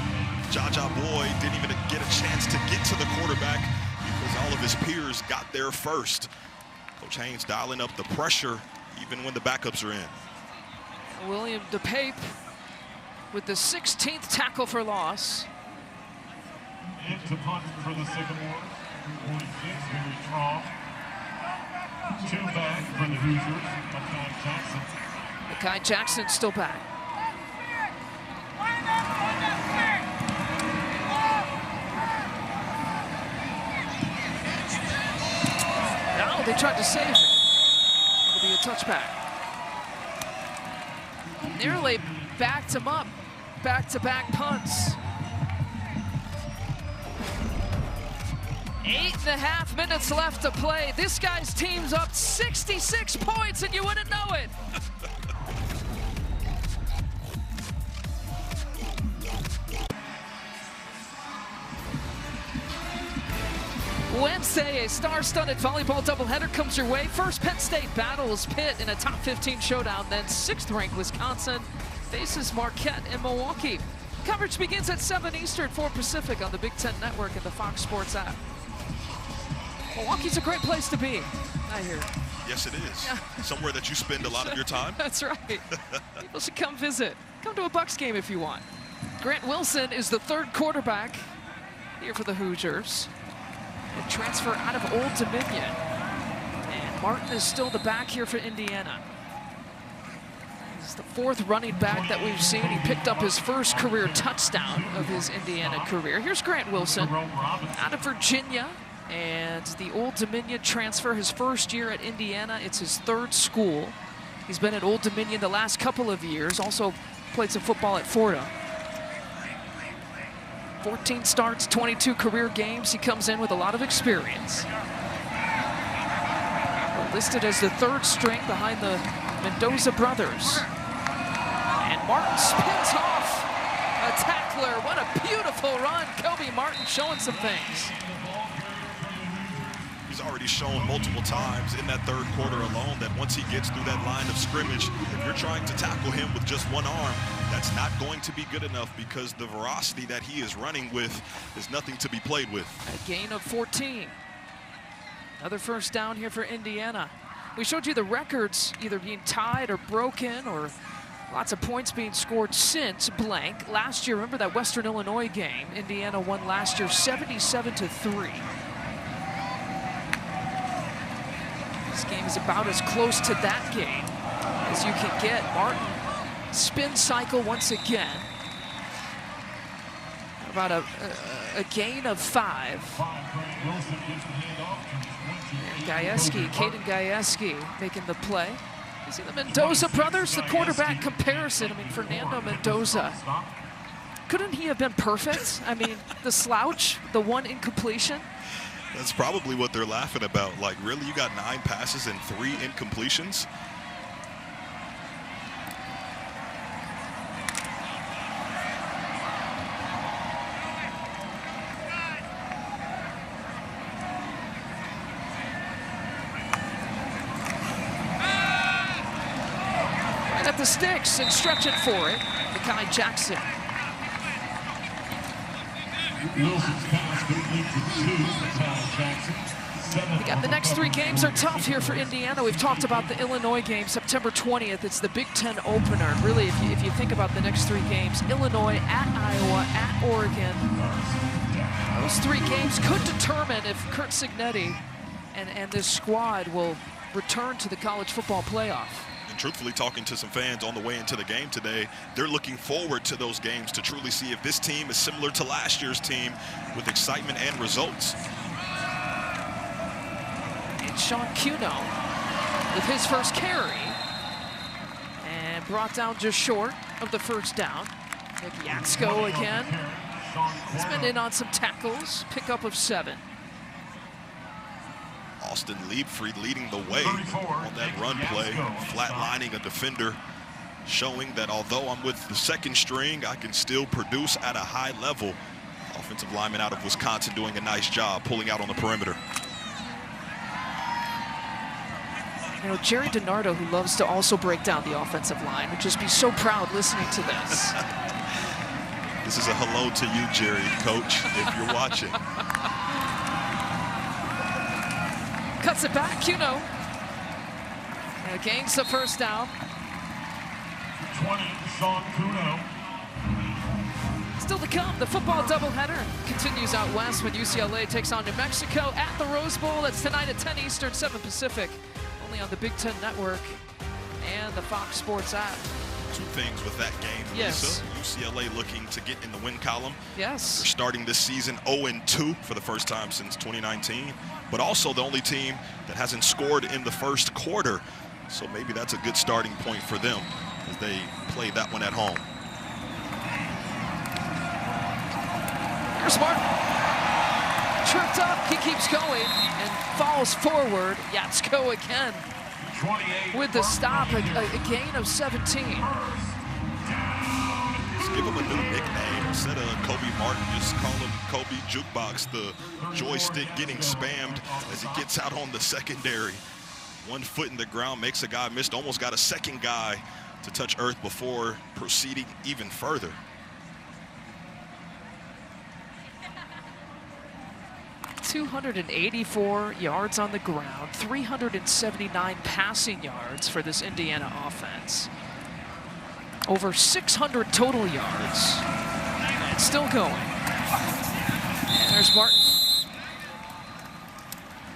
Jaja Boyd didn't even get a chance to get to the quarterback because all of his peers got there first. Coach Haynes dialing up the pressure even when the backups are in. William DePape with the 16th tackle for loss. And to punt for the Sycamores, 46, very strong. 2 back for the Hoosiers, Makai Jackson. Makai Jackson still back. Now they tried to save it. It'll be a touchback. Nearly backed him up. Back-to-back punts. 8.5 minutes left to play. This guy's team's up 66 points, and you wouldn't know it. Wednesday, a star-studded volleyball doubleheader comes your way. First, Penn State battles Pitt in a top 15 showdown. Then 6th-ranked Wisconsin faces Marquette in Milwaukee. Coverage begins at 7 Eastern, 4 Pacific on the Big Ten Network and the Fox Sports app. Milwaukee's a great place to be, I hear. Yes, it is. Yeah. Somewhere that you spend a lot of your time. That's right. People should come visit. Come to a Bucks game if you want. Grant Wilson is the 3rd quarterback here for the Hoosiers. A transfer out of Old Dominion. And Martin is still the back here for Indiana. He's the 4th running back that we've seen. He picked up his first career touchdown of his Indiana career. Here's Grant Wilson out of Virginia. And the Old Dominion transfer, his first year at Indiana. It's his 3rd school. He's been at Old Dominion the last couple of years. Also played some football at Fordham. 14 starts, 22 career games. He comes in with a lot of experience. Listed as the 3rd string behind the Mendoza brothers. And Martin spins off a tackler. What a beautiful run. Kobe Martin showing some things. He's already shown multiple times in that 3rd quarter alone that once he gets through that line of scrimmage, if you're trying to tackle him with just one arm, that's not going to be good enough because the velocity that he is running with is nothing to be played with. A gain of 14. Another first down here for Indiana. We showed you the records either being tied or broken or lots of points being scored since blank. Last year, remember that Western Illinois game? Indiana won last year 77-3. This game is about as close to that game as you can get. Martin spin cycle once again. about a gain of 5. Gajewski, Caden Gajewski making the play. You see the Mendoza brothers, the quarterback comparison. I mean, Fernando Mendoza. Couldn't he have been perfect? I mean, the slouch, the one incompletion. That's probably what they're laughing about. Like, really, you got 9 passes and 3 incompletions? Right at the sticks and stretching for it, Mekhi Jackson. Again, the next 3 games are tough here for Indiana. We've talked about the Illinois game, September 20th. It's the Big Ten opener. Really, if you think about the next 3 games, Illinois, at Iowa, at Oregon, those 3 games could determine if Curt Cignetti and this squad will return to the college football playoff. And truthfully, talking to some fans on the way into the game today, they're looking forward to those games to truly see if this team is similar to last year's team with excitement and results. And Sean Cuno with his first carry and brought down just short of the first down. Nick Yatsko again. He's been in on some tackles, pickup of 7. Austin Liebfried leading the way on that run play, flatlining a defender, showing that although I'm with the second string, I can still produce at a high level. Offensive lineman out of Wisconsin doing a nice job pulling out on the perimeter. You know, Jerry DiNardo, who loves to also break down the offensive line, would just be so proud listening to this. This is a hello to you, Jerry, coach, if you're watching. Cuts it back, Cuno. And gains the first down. 20, Sean Cuno. Still to come, the football doubleheader continues out west when UCLA takes on New Mexico at the Rose Bowl. That's tonight at 10 Eastern, 7 Pacific, only on the Big Ten Network and the Fox Sports app. 2 things with that game, yes. Lisa. UCLA looking to get in the win column. Yes. They're starting this season 0-2 for the first time since 2019, but also the only team that hasn't scored in the first quarter. So maybe that's a good starting point for them as they play that one at home. Here's Martin. Tripped up, he keeps going and falls forward. Yatsko again with the stop, a gain of 17. Let's give him a new nickname. Instead of Kobe Martin, just call him Kobe Jukebox. The joystick getting spammed as he gets out on the secondary. 1 foot in the ground, makes a guy miss, almost got a second guy to touch earth before proceeding even further. .284 yards on the ground, 379 passing yards for this Indiana offense. Over 600 total yards. And still going. And there's Martin.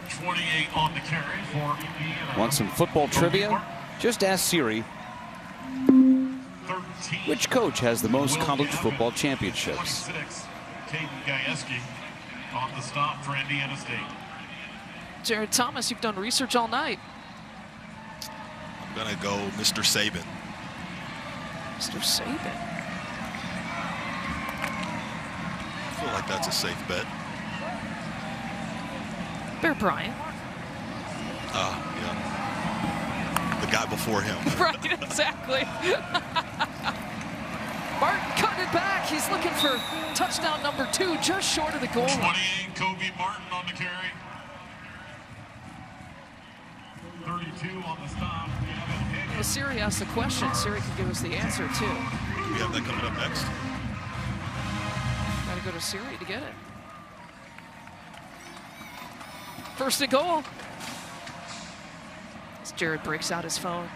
28 on the carry for Indiana. Want some football trivia? Just ask Siri. Which coach has the most college football championships? 26, Caden Gajewski on the stop for Indiana State. Jared Thomas, you've done research all night. I'm gonna go Mr. Saban. Mr. Saban. I feel like that's a safe bet. Bear Bryant. Yeah. The guy before him. Right, exactly. Martin cutting it back. He's looking for touchdown number 2, just short of the goal line. 28, Kobe Martin on the carry. 32 on the stop. Well, Siri asked the question. Siri can give us the answer, too. We have that coming up next. Got to go to Siri to get it. First and goal. As Jared breaks out his phone.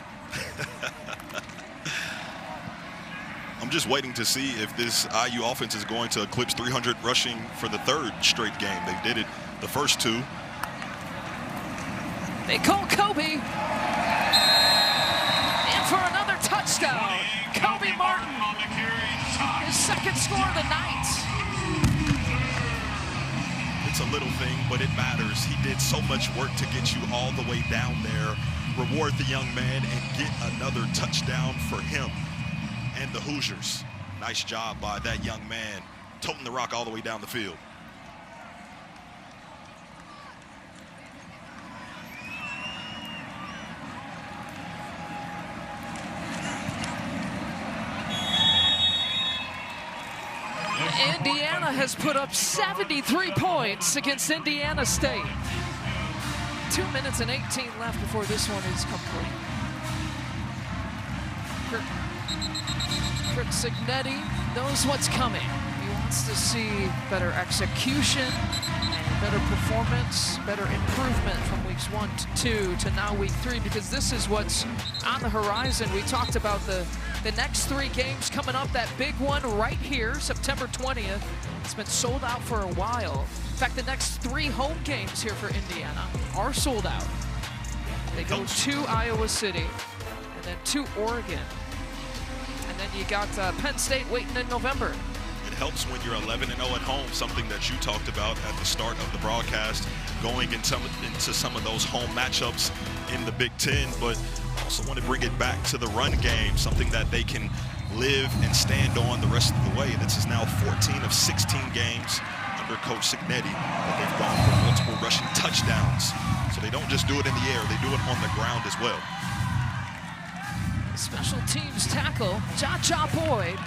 I'm just waiting to see if this IU offense is going to eclipse 300 rushing for the 3rd straight game. They did it the first 2. They call Kobe. And for another touchdown. Kobe Martin. His 2nd score of the night. It's a little thing, but it matters. He did so much work to get you all the way down there. Reward the young man and get another touchdown for him and the Hoosiers. Nice job by that young man, toting the rock all the way down the field. Indiana has put up 73 points against Indiana State. 2 minutes and 18 left before this one is complete. Kurt Signetti knows what's coming. He wants to see better execution, better performance, better improvement from weeks 1 to 2 to now week 3, because this is what's on the horizon. We talked about the next 3 games coming up. That big one right here, September 20th. It's been sold out for a while. In fact, the next 3 home games here for Indiana are sold out. They go to Iowa City and then to Oregon. And then you got Penn State waiting in November. It helps when you're 11-0 at home, something that you talked about at the start of the broadcast, going into some of those home matchups in the Big Ten, but also want to bring it back to the run game, something that they can live and stand on the rest of the way. This is now 14 of 16 games under Coach Signetti that they've gone for multiple rushing touchdowns. So they don't just do it in the air, they do it on the ground as well. Special teams tackle, Cha-Cha Boyd.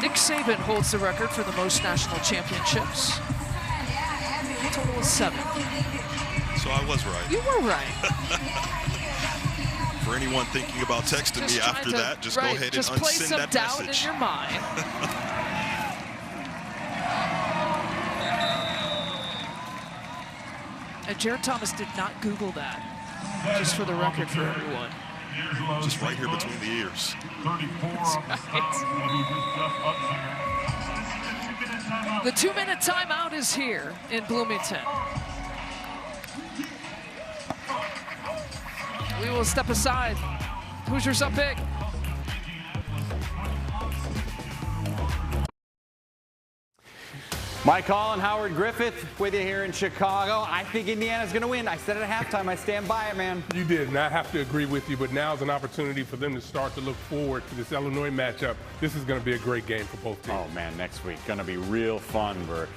Nick Saban holds the record for the most national championships. A total of 7. So I was right. You were right. For anyone thinking about texting me after that, just go ahead and unsend that message. Just place some doubt in your mind. And Jared Thomas did not Google that, just for the record for everyone. Just right here between the ears. The 2-minute timeout is here in Bloomington. We will step aside. Hoosiers up big. Mike Hall and Howard Griffith with you here in Chicago. I think Indiana's going to win. I said it at halftime. I stand by it, man. You did, and I have to agree with you, but now's an opportunity for them to start to look forward to this Illinois matchup. This is going to be a great game for both teams. Oh, man, next week. Going to be real fun for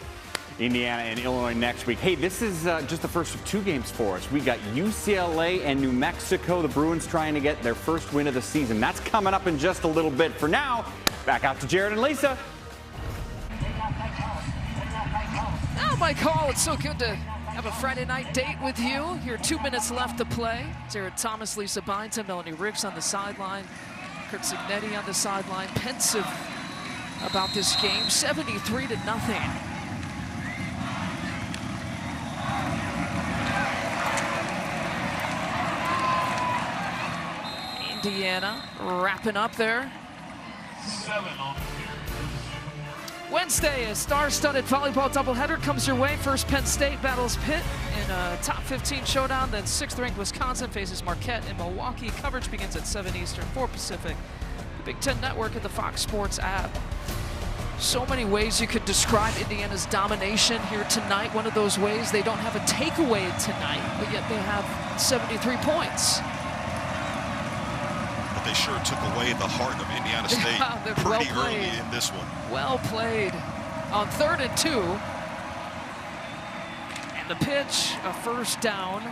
Indiana and Illinois next week. Hey, this is just the first of 2 games for us. We got UCLA and New Mexico. The Bruins trying to get their first win of the season. That's coming up in just a little bit. For now, back out to Jared and Lisa. Oh, Mike Hall, it's so good to have a Friday night date with you. Here, 2 minutes left to play. Jared Thomas, Lisa Byington, Melanie Ricks on the sideline. Kurt Signetti on the sideline. Pensive about this game, 73-0. Indiana wrapping up there. 7 on the field. Wednesday, a star-studded volleyball doubleheader comes your way. First, Penn State battles Pitt in a top 15 showdown. Then 6th-ranked Wisconsin faces Marquette in Milwaukee. Coverage begins at 7 Eastern, 4 Pacific. The Big Ten Network and the Fox Sports app. So many ways you could describe Indiana's domination here tonight. One of those ways, they don't have a takeaway tonight, but yet they have 73 points. But they sure took away the heart of Indiana State pretty early in this one. Well played on 3rd and 2. And the pitch, a first down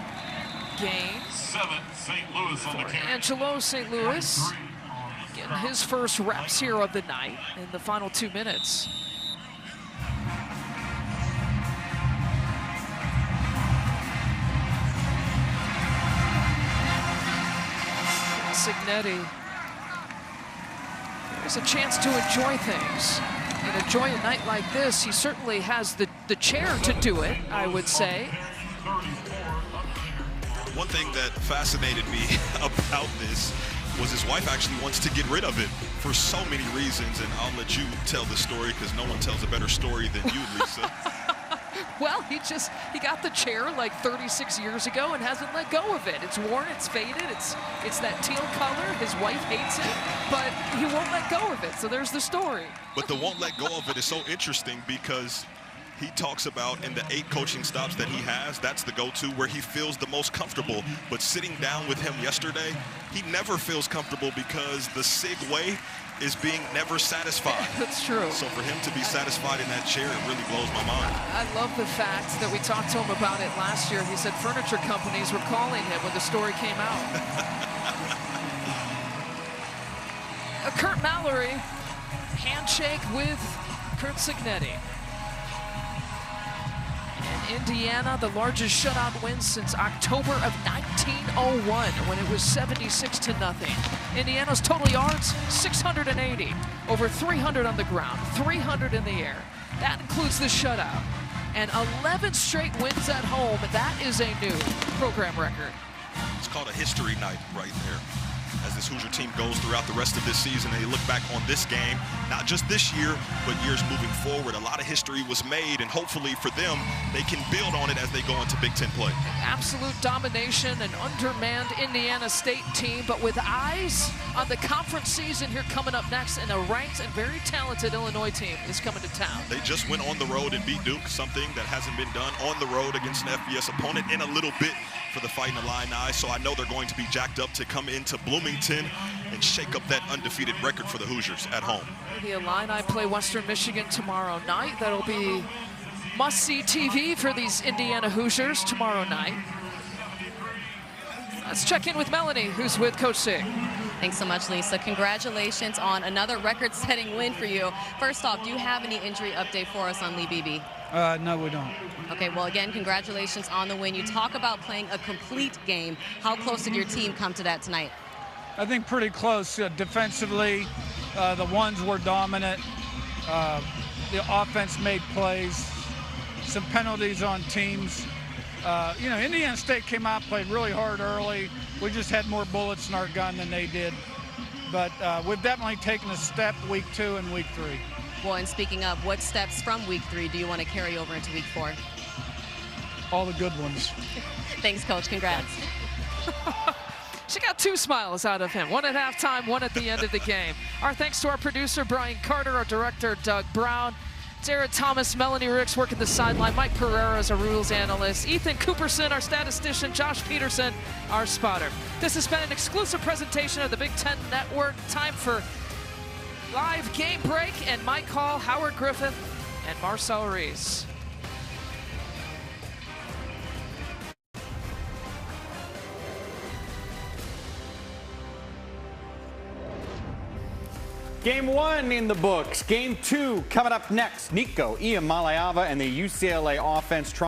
gain. 7, St. Louis on the carry. Angelo St. Louis getting his first reps here of the night in the final 2 minutes. Signetti. There's a chance to enjoy things and enjoy a night like this. He certainly has the chair to do it, I would say. One thing that fascinated me about this was his wife actually wants to get rid of it for so many reasons, and I'll let you tell the story because no one tells a better story than you, Lisa. Well, he got the chair like 36 years ago and hasn't let go of it. It's worn, it's faded, it's that teal color. His wife hates it, but he won't let go of it. So there's the story. But the won't let go of it is so interesting because he talks about in the 8 coaching stops that he has, that's the go-to where he feels the most comfortable. But sitting down with him yesterday, he never feels comfortable because the SIG way is being never satisfied. That's true. So for him to be satisfied in that chair, it really blows my mind. I love the fact that we talked to him about it last year. He said furniture companies were calling him when the story came out. Kurt Mallory, handshake with Curt Cignetti. And Indiana, the largest shutout win since October of 1901 when it was 76-0. Indiana's total yards, 680. Over 300 on the ground, 300 in the air. That includes the shutout. And 11 straight wins at home. That is a new program record. It's called a history night right there. As this Hoosier team goes throughout the rest of this season, and they look back on this game, not just this year, but years moving forward. A lot of history was made, and hopefully for them, they can build on it as they go into Big Ten play. Absolute domination, an undermanned Indiana State team, but with eyes on the conference season here coming up next, and a ranked and very talented Illinois team is coming to town. They just went on the road and beat Duke, something that hasn't been done on the road against an FBS opponent in a little bit for the Fighting Illini. So I know they're going to be jacked up to come into Bloomington and shake up that undefeated record for the Hoosiers at home. The Illini play Western Michigan tomorrow night. That'll be must-see TV for these Indiana Hoosiers tomorrow night. Let's check in with Melanie, who's with Coach Sig. Thanks so much, Lisa. Congratulations on another record-setting win for you. First off, do you have any injury update for us on Lee Beebe? No, we don't. Okay, well, again, congratulations on the win. You talk about playing a complete game. How close did your team come to that tonight? I think pretty close. Defensively, the ones were dominant. The offense made plays. Some penalties on teams. You know, Indiana State came out, played really hard early. We just had more bullets in our gun than they did. But we've definitely taken a step week 2 and week 3. Well, and speaking of, what steps from week 3 do you want to carry over into week 4? All the good ones. Thanks, Coach. Congrats. She got 2 smiles out of him, one at halftime, one at the end of the game. Our thanks to our producer, Brian Carter, our director, Doug Brown, Jared Thomas, Melanie Ricks working the sideline, Mike Pereira is our rules analyst, Ethan Cooperson, our statistician, Josh Peterson, our spotter. This has been an exclusive presentation of the Big Ten Network. Time for live game break, and Mike Hall, Howard Griffith, and Marcel Reese. Game 1 in the books. Game 2 coming up next. Nico Iamaleava and the UCLA offense trying